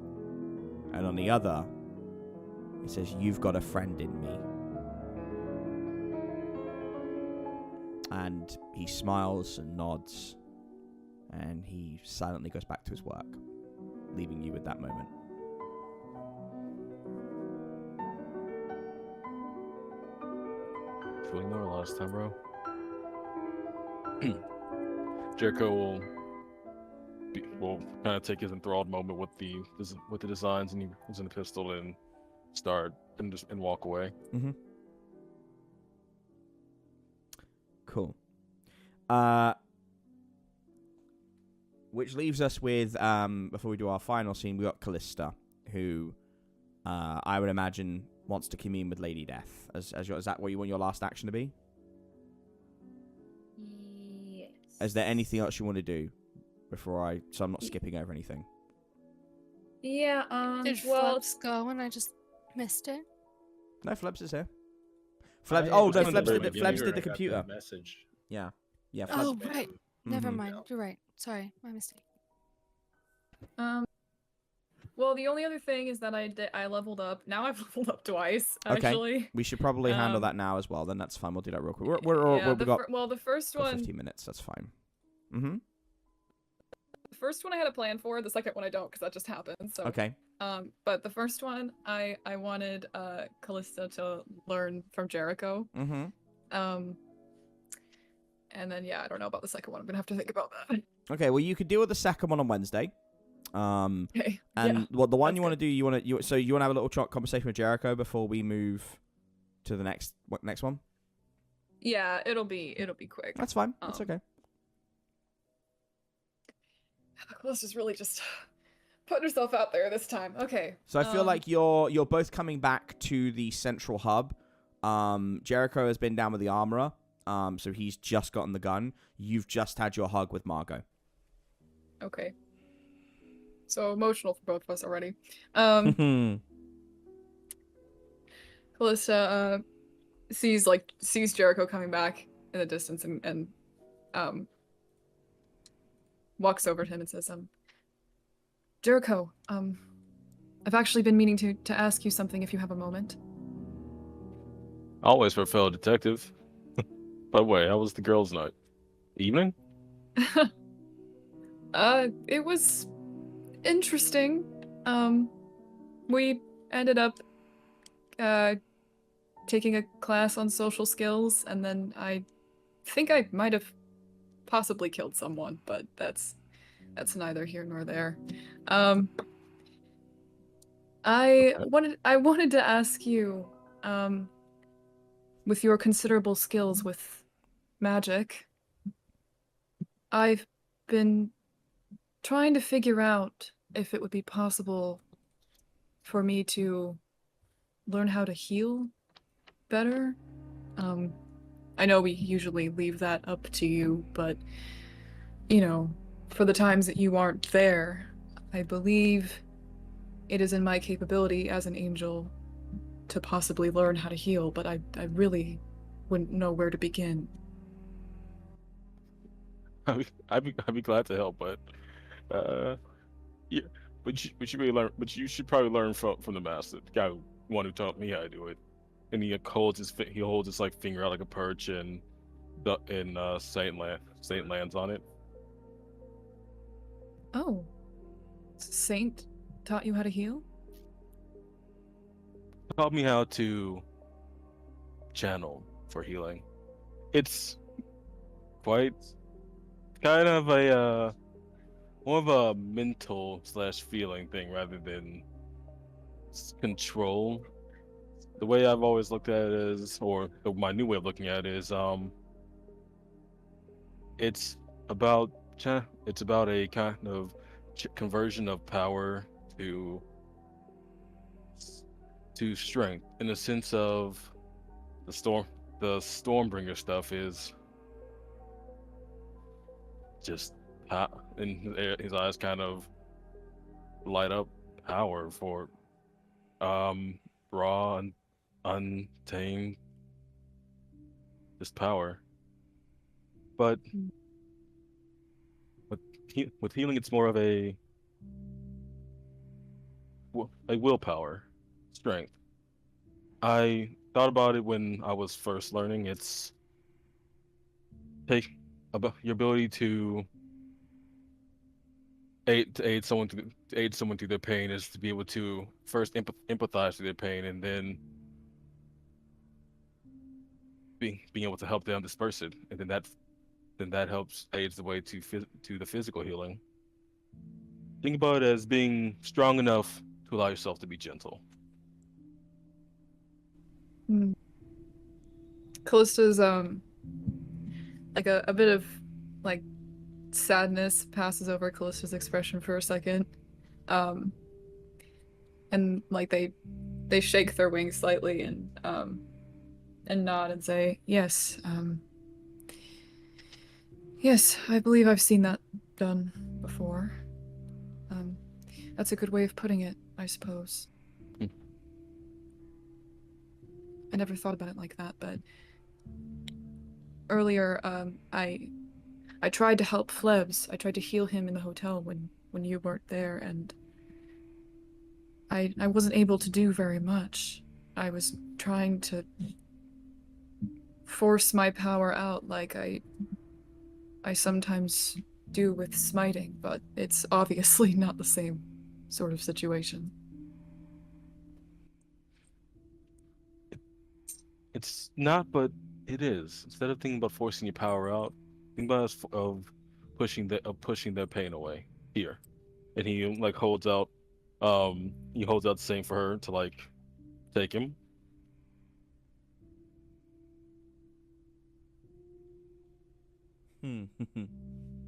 A: And on the other, it says, "You've got a friend in me." And he smiles and nods. And he silently goes back to his work, leaving you with that moment.
B: Feeling more last time, bro. Jericho will kind of take his enthralled moment with the designs and using the pistol and start and walk away.
A: Mm-hmm. Cool. Which leaves us with, before we do our final scene, we got Callista, who I would imagine wants to commune with Lady Death. Is that what you want your last action to be?
G: Yes.
A: Is there anything else you want to do so I'm not skipping over anything?
G: Yeah,
E: Did
G: well,
E: Flebs go and I just missed it?
A: No, Flebs is here.
C: I
A: Flebs. Oh no,
C: was in the
A: Flebs
C: very
A: did the
C: beginning
A: Flebs
C: and
A: did the
C: I got
A: computer.
C: Message.
A: Yeah. Flebs.
E: Oh, right. Never
A: Mhm.
E: mind. You're right. Sorry, my mistake.
F: Well, the only other thing is that I leveled up. Now I've leveled up twice,
A: Okay.
F: actually.
A: We should probably handle that now as well. Then that's fine. We'll do that real quick. We got
F: The first
A: got
F: one,
A: 15 minutes. That's fine. Mm-hmm.
F: the first one I had a plan for. The second one I don't, because that just happened. So.
A: Okay.
F: But the first one, I wanted Callista to learn from Jericho.
A: Mm-hmm.
F: And then I don't know about the second one. I'm gonna have to think about that.
A: Okay. Well, you could deal with the second one on Wednesday.
F: Okay.
A: And the one
F: that's
A: you want to do, you want to have a little conversation with Jericho before we move to the next one.
F: Yeah, it'll be quick.
A: That's fine. That's okay.
F: Callista's really just putting herself out there this time. Okay.
A: So I feel like you're both coming back to the central hub. Jericho has been down with the armorer. So he's just gotten the gun. You've just had your hug with Margot.
F: Okay. So emotional for both of us already. Callista sees Jericho coming back in the distance and walks over to him and says, Jericho, I've actually been meaning to ask you something if you have a moment.
B: Always for a fellow detective. By the way, how was the girls' night? Evening?
F: It was interesting. We ended up taking a class on social skills, and then I think I might have possibly killed someone, but that's neither here nor there. I wanted to ask you, with your considerable skills with magic, I've been trying to figure out if it would be possible for me to learn how to heal better. I know we usually leave that up to you, but, for the times that you aren't there, I believe it is in my capability as an angel to possibly learn how to heal, but I really wouldn't know where to begin.
B: I'd be glad to help, but yeah, but you should probably learn from the master, the guy one who taught me how to do it. And he holds his like finger out like a perch, and Saint lands on it.
F: Oh. Saint taught you how to heal?
B: Taught me how to channel for healing. It's quite kind of a more of a mental / feeling thing rather than control. The way I've always looked at it is, or my new way of looking at it is, it's about a kind of conversion of power to strength, in the sense of the Stormbringer stuff is just and his eyes kind of light up power for raw and untamed just power. But with healing, it's more of a willpower, strength. I thought about it when I was first learning. It's about your ability to aid someone through their pain is to be able to first empathize with their pain, and then being able to help them disperse it, and then that helps aids the way to the physical healing. Think about it as being strong enough to allow yourself to be gentle.
F: Callista's like a bit of like sadness passes over Callista's expression for a second. And like they shake their wings slightly and nod and say, yes, yes, I believe I've seen that done before. That's a good way of putting it, I suppose. I never thought about it like that, but earlier, I tried to help Flebs. I tried to heal him in the hotel when you weren't there, and I wasn't able to do very much. I was trying to force my power out like I sometimes do with smiting, but it's obviously not the same sort of situation.
B: It's not, but it is. Instead of thinking about forcing your power out, think about it of pushing their pain away. Here, and he like holds out the same for her to like take him.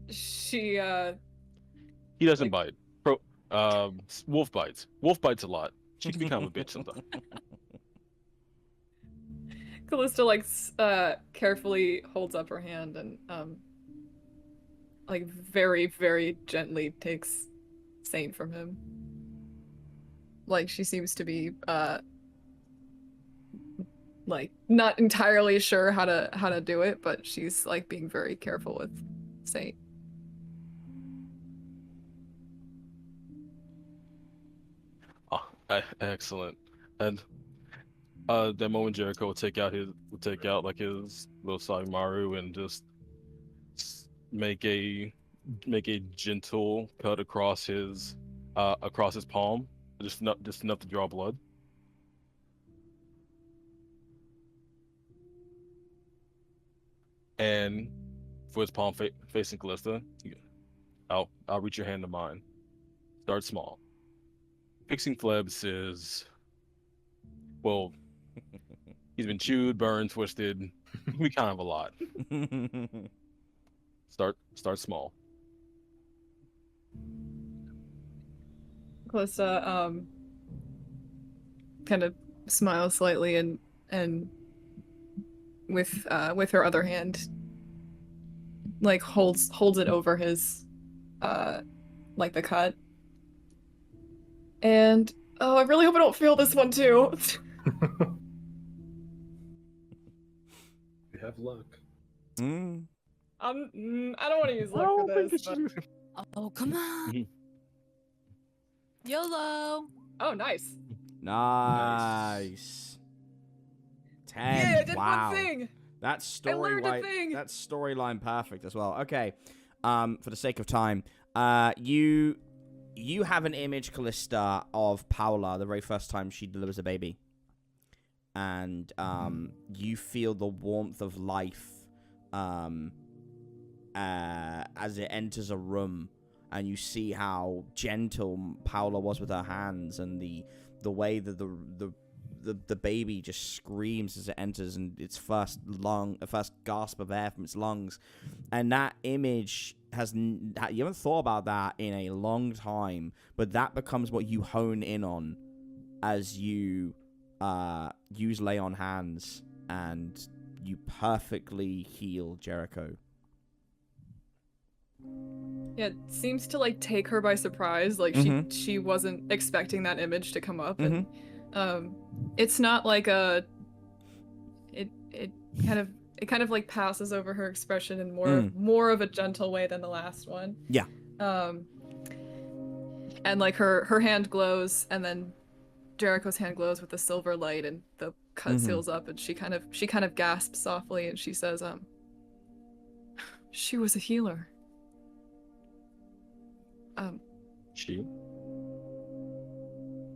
F: She
B: He doesn't bite. Wolf bites. Wolf bites a lot. She can be kind of a bitch sometimes.
F: Callista like carefully holds up her hand and like very, very gently takes Saint from him. Like she seems to be like not entirely sure how to do it, but she's like being very careful with Saint.
B: Oh, excellent. And that moment Jericho will take out his little Saimaru and just make a gentle cut across his palm, just enough to draw blood. And for his palm facing Callista, I'll reach your hand to mine. Start small. Fixing Flebs is, well, he's been chewed, burned, twisted. We kind of a lot. Start small.
F: Callista kind of smiles slightly and with her other hand like holds it over his like the cut. And oh, I really hope I don't feel this one too.
C: We have luck.
F: I don't want to use luck for this. But...
E: Oh, come on. YOLO.
F: Oh, nice.
A: Nice. 10.
F: Yeah, I did
A: wow.
F: one thing.
A: That's
F: I learned a thing.
A: That's storyline perfect as well. Okay. For the sake of time, you have an image, Callista, of Paula the very first time she delivers a baby. And you feel the warmth of life as it enters a room, and you see how gentle Paula was with her hands, and the way that the baby just screams as it enters, and its first gasp of air from its lungs. And that image you haven't thought about that in a long time, but that becomes what you hone in on as you use lay on hands, and you perfectly heal Jericho.
F: Yeah, it seems to like take her by surprise. Like she wasn't expecting that image to come up, and it's not like it kind of like passes over her expression in more of a gentle way than the last one.
A: Yeah.
F: And like her hand glows, and then Jericho's hand glows with the silver light, and the cut seals up, and she kind of gasps softly, and she says, she was a healer.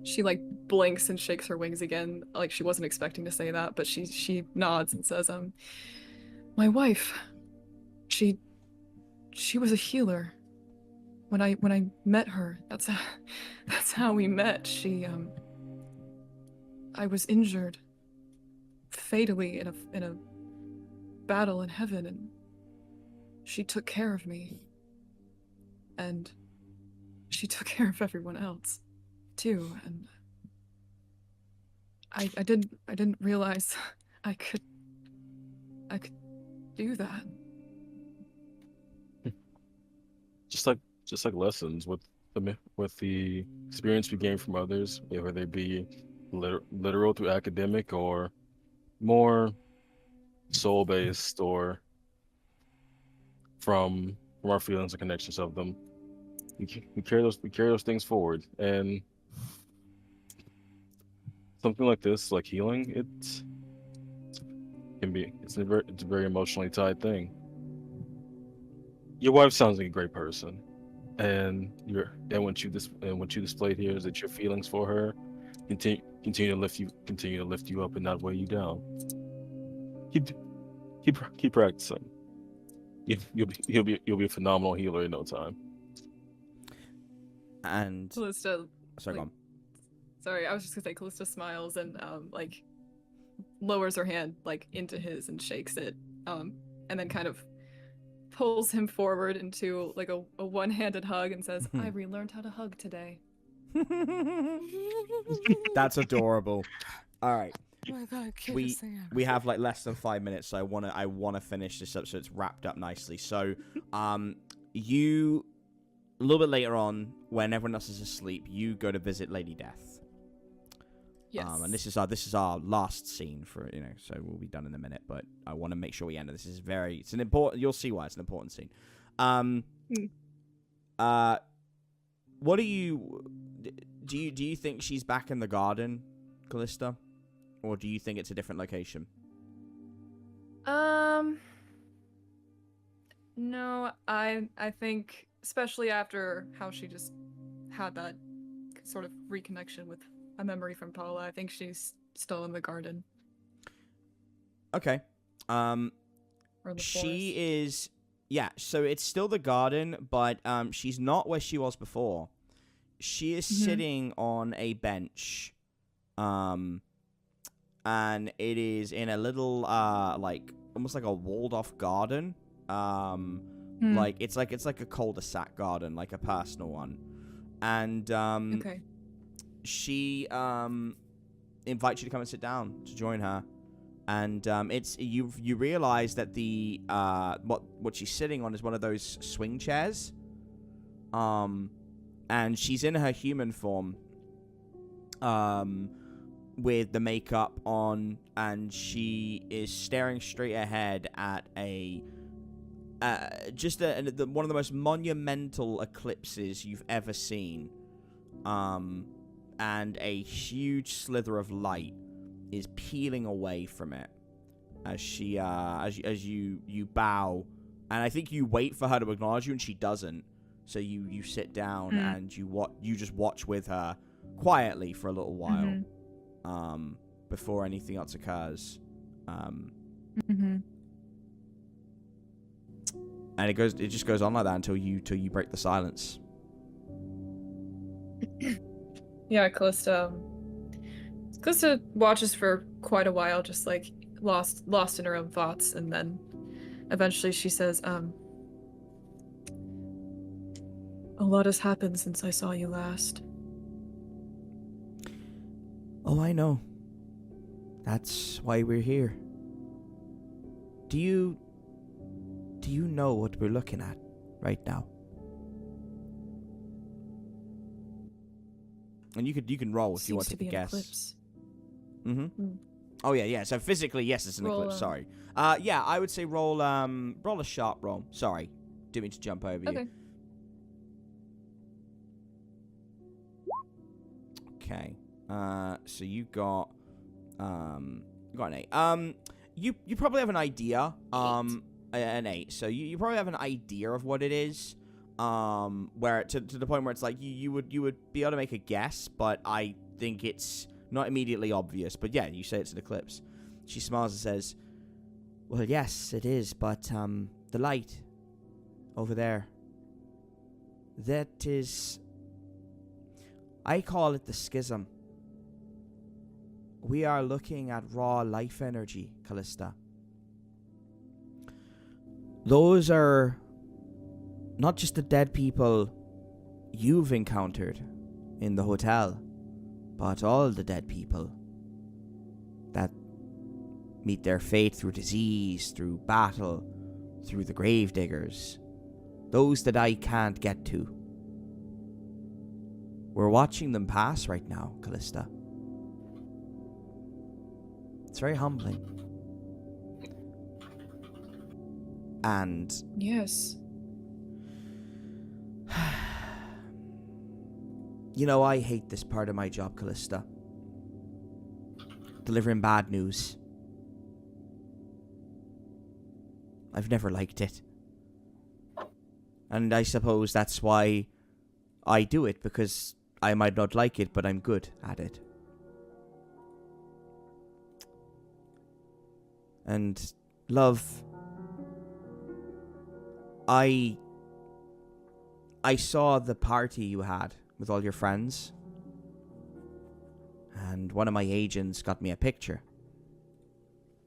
F: She like blinks and shakes her wings again, like she wasn't expecting to say that, but she nods and says, my wife, she was a healer. When I met her, that's how we met. I was injured fatally in a battle in heaven, and she took care of me. And she took care of everyone else too, and I didn't realize I could do that.
B: Just like lessons with the experience we gain from others, whether they be literal through academic or more soul-based, or from our feelings and connections of them. We carry those things forward, and something like this, like healing, it's a very emotionally tied thing. Your wife sounds like a great person, and what you displayed here is that your feelings for her continue to lift you up and not weigh you down. Keep practicing. You'll be a phenomenal healer in no time.
A: And
F: Callista,
A: sorry, go on.
F: Sorry, I was just gonna say Callista smiles and like lowers her hand like into his and shakes it, and then kind of pulls him forward into like a one-handed hug and says, I relearned how to hug today.
A: That's adorable. All right.
E: Oh my God,
A: we have like less than 5 minutes, so I wanna finish this up so it's wrapped up nicely. So you, a little bit later on, when everyone else is asleep, you go to visit Lady Death.
F: Yes.
A: And this is our last scene for, so we'll be done in a minute, but I want to make sure we end it. It's an important, you'll see why it's an important scene. What do you think she's back in the garden, Callista? Or do you think it's a different location?
F: No, I think, especially after how she just had that sort of reconnection with a memory from Paula, I think she's still in the garden.
A: Okay.
F: Or the
A: She
F: forest.
A: is, yeah, so it's still the garden, but she's not where she was before. She is sitting on a bench, and it is in a little, like, almost like a walled-off garden. Like, it's like a cul-de-sac garden, like a personal one. And,
F: Okay.
A: she invites you to come and sit down to join her, and it's you realize that the what she's sitting on is one of those swing chairs, and she's in her human form, with the makeup on, and she is staring straight ahead at a just one of the most monumental eclipses you've ever seen. And a huge slither of light is peeling away from it as she as you bow, and I think you wait for her to acknowledge you, and she doesn't. So you sit down and you just watch with her quietly for a little while, before anything else occurs. And it just goes on like that until you break the silence.
F: Yeah, Callista watches for quite a while, just like lost in her own thoughts, and then eventually she says, a lot has happened since I saw you last.
A: Oh, I know. That's why we're here. Do you know what we're looking at right now? And you can roll if you want to take a guess.
F: Eclipse.
A: Oh yeah. So physically, yes, it's an eclipse. Sorry. Yeah, I would say roll a sharp roll. Sorry, didn't mean to jump over you. Okay. So you got an 8. You probably have an idea. An 8. So you probably have an idea of what it is. Where to the point where it's like you would be able to make a guess, but I think it's not immediately obvious. But yeah, you say it's an eclipse. She smiles and says, "Well, yes, it is, but the light over there, that is, I call it the schism. We are looking at raw life energy, Callista. Those are not just the dead people you've encountered in the hotel, but all the dead people that meet their fate through disease, through battle, through the gravediggers. Those that I can't get to. We're watching them pass right now, Callista. It's very humbling. And...
F: Yes.
A: You know, I hate this part of my job, Callista. Delivering bad news. I've never liked it. And I suppose that's why I do it, because I might not like it, but I'm good at it. And, love, I saw the party you had with all your friends, and one of my agents got me a picture.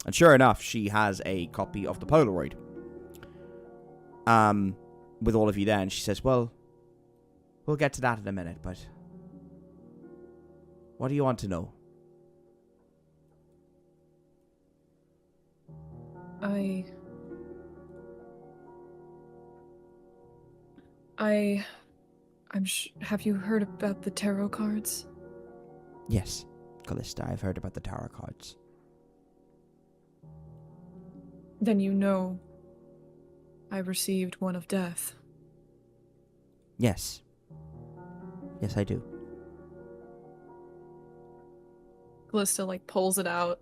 A: And sure enough, she has a copy of the Polaroid. With all of you there, and she says, well, we'll get to that in a minute, but what do you want to know?
F: Have you heard about the tarot cards?
A: Yes, Callista, I've heard about the tarot cards.
F: Then you know I received one of death.
A: Yes. Yes, I do.
F: Callista, pulls it out,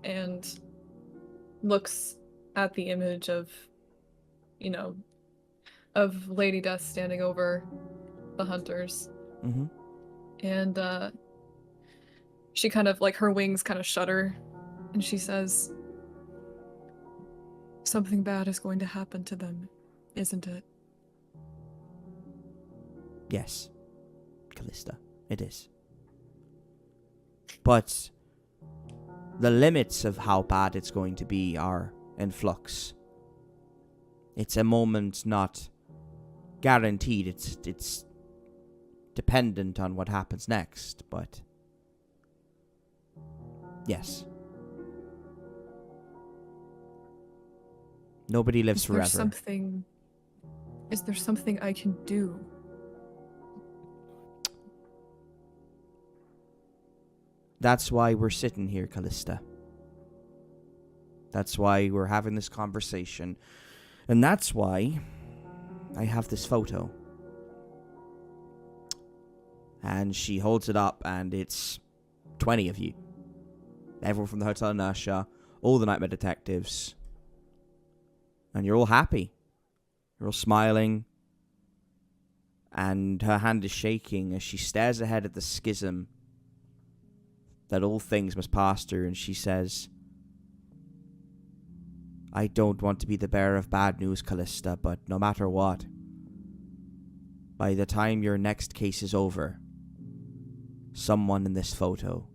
F: and looks at the image of, of Lady Death standing over the hunters.
A: Mm-hmm.
F: And, she kind of, her wings kind of shudder, and she says, something bad is going to happen to them, isn't it?
A: Yes, Callista, it is. But the limits of how bad it's going to be are in flux. It's a moment not guaranteed. It's dependent on what happens next, but yes. Nobody lives forever.
F: Is there something I can do?
A: That's why we're sitting here, Callista. That's why we're having this conversation. And that's why I have this photo. And she holds it up, and it's 20 of you. Everyone from the Hotel Inertia, all the Nightmare Detectives. And you're all happy. You're all smiling. And her hand is shaking as she stares ahead at the schism that all things must pass through, and she says, I don't want to be the bearer of bad news, Callista, but no matter what, by the time your next case is over, someone in this photo